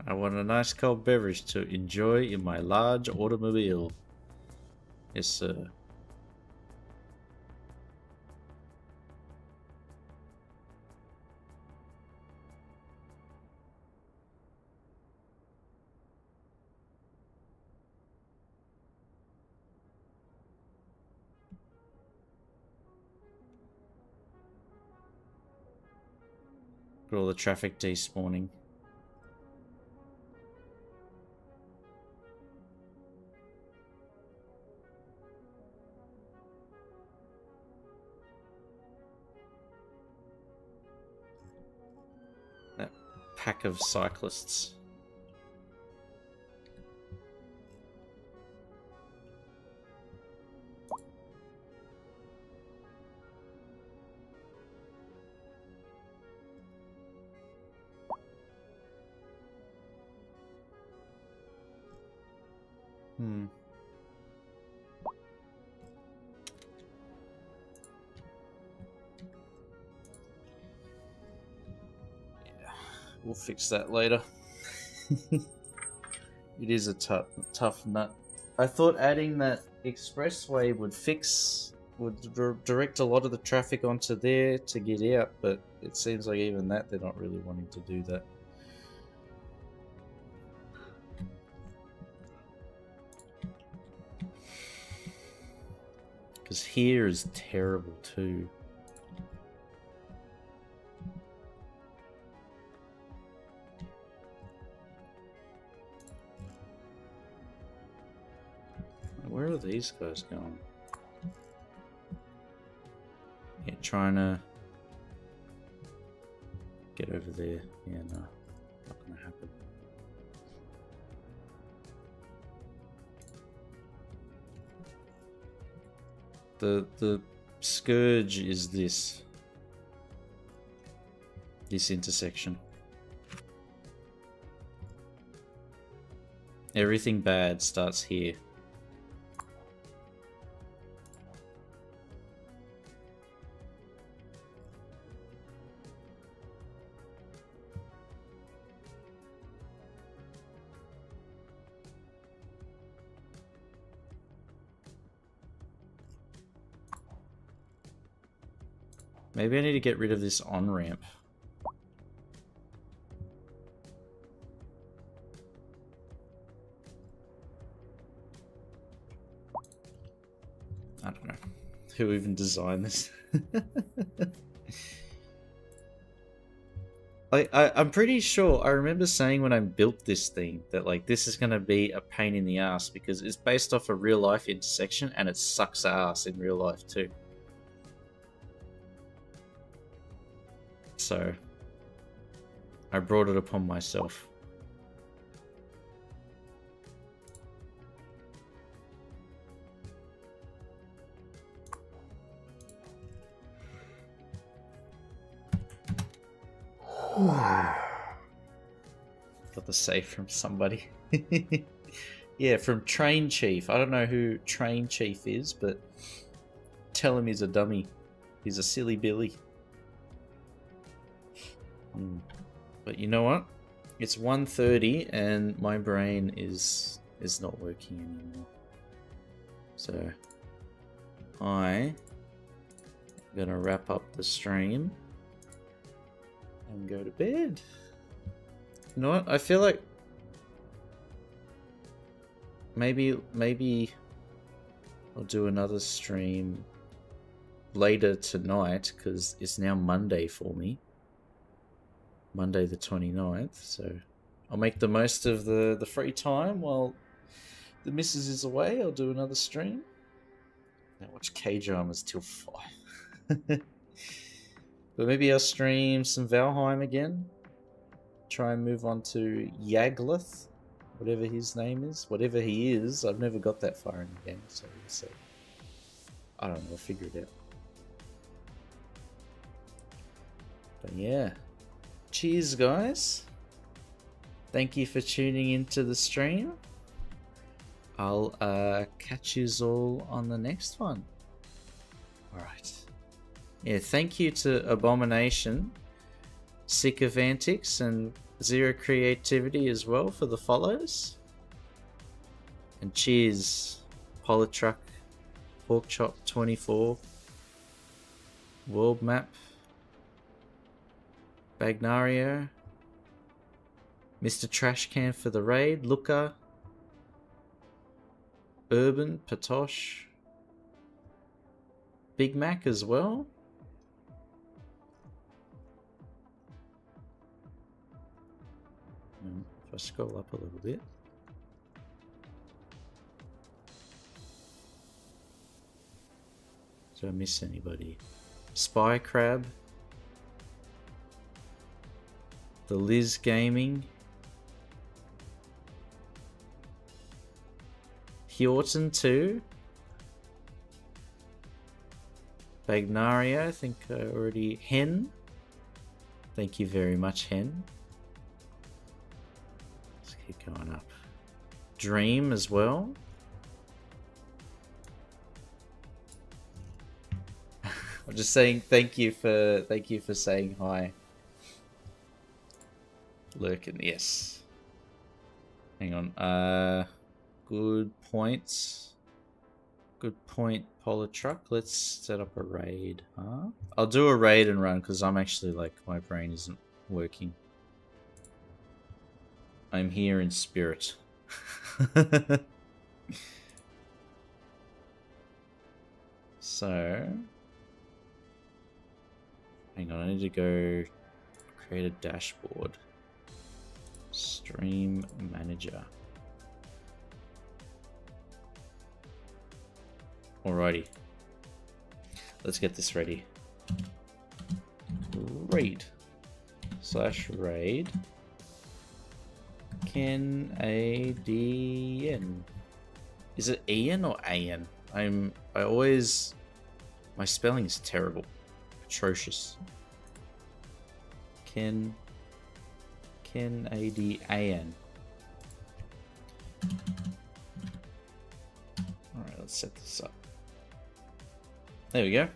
I want a nice cold beverage to enjoy in my large automobile. Yes, sir. Got all the traffic despawning. That pack of cyclists. Yeah, we'll fix that later. It is a tough nut. I thought adding that expressway would direct a lot of the traffic onto there to get out, but it seems like even that they're not really wanting to do that. Because here is terrible too. Where are these guys going? Yeah, trying to get over there. Yeah, no, not gonna happen. The scourge is this intersection. Everything bad starts here. Maybe I need to get rid of this on-ramp. I don't know. Who even designed this? I'm pretty sure, I remember saying when I built this thing that like this is going to be a pain in the ass because it's based off a real life intersection and it sucks ass in real life too. So I brought it upon myself. Got the save from somebody. Yeah, from Train Chief. I don't know who Train Chief is, but tell him he's a dummy. He's a silly Billy. But you know what? It's 1:30 and my brain is is not working anymore. So I'm gonna wrap up the stream and go to bed. You know what? I feel like maybe I'll do another stream later tonight because it's now Monday for me. Monday the 29th, so I'll make the most of the free time while the missus is away. I'll do another stream. Now watch K-dramas till 5. But maybe I'll stream some Valheim again. Try and move on to Yaglith, whatever his name is. Whatever he is, I've never got that far in the game, so we'll see. I don't know, I'll figure it out. But yeah. Cheers, guys. Thank you for tuning into the stream. I'll catch you all on the next one. Alright. Yeah, thank you to Abomination, Sick of Antics, and Zero Creativity as well for the follows. And cheers, Polytruck, Porkchop24, World Map, Bagnario, Mr. Trashcan for the raid, Looker, Urban, Patosh, Big Mac as well. If I scroll up a little bit. Did I miss anybody? Spy Crab, The Liz Gaming, Hjorten 2, Bagnaria, I think already, Hen, thank you very much, Hen. Let's keep going up. Dream as well. I'm just saying thank you for saying hi. Lurkin, yes. Hang on. Good points. Good point, Polytruck. Let's set up a raid, huh? I'll do a raid and run because I'm actually like, my brain isn't working. I'm here in spirit. So, hang on, I need to go create a dashboard. Stream manager. Alrighty. Let's get this ready. Raid. /raid. Ken ADN. Is it Ian or An? My spelling is terrible. Atrocious. Ken ADAN. Alright, let's set this up. There we go.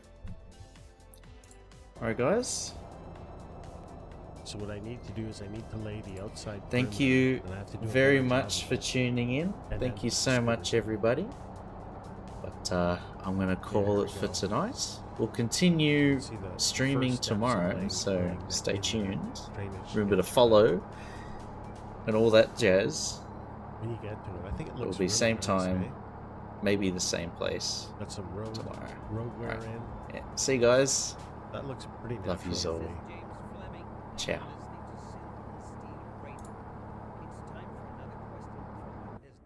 Alright, guys. So what I need to do is I need to lay the outside. Thank you very much for tuning in. Thank you so much, everybody. But I'm going to call it for tonight. We'll continue streaming tomorrow, so stay tuned. Remember to follow and all that jazz. When you get to it, I think it will looks be really same nice, time, eh? maybe the same place. Got some road wear Alright. in. Yeah. See you guys. That looks pretty nice. Love you all. Ciao.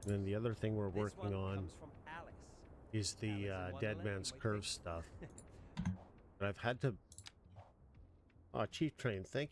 And then the other thing we're working on is the Dead Man's Curve stuff. But I've had to... Chief Train, thank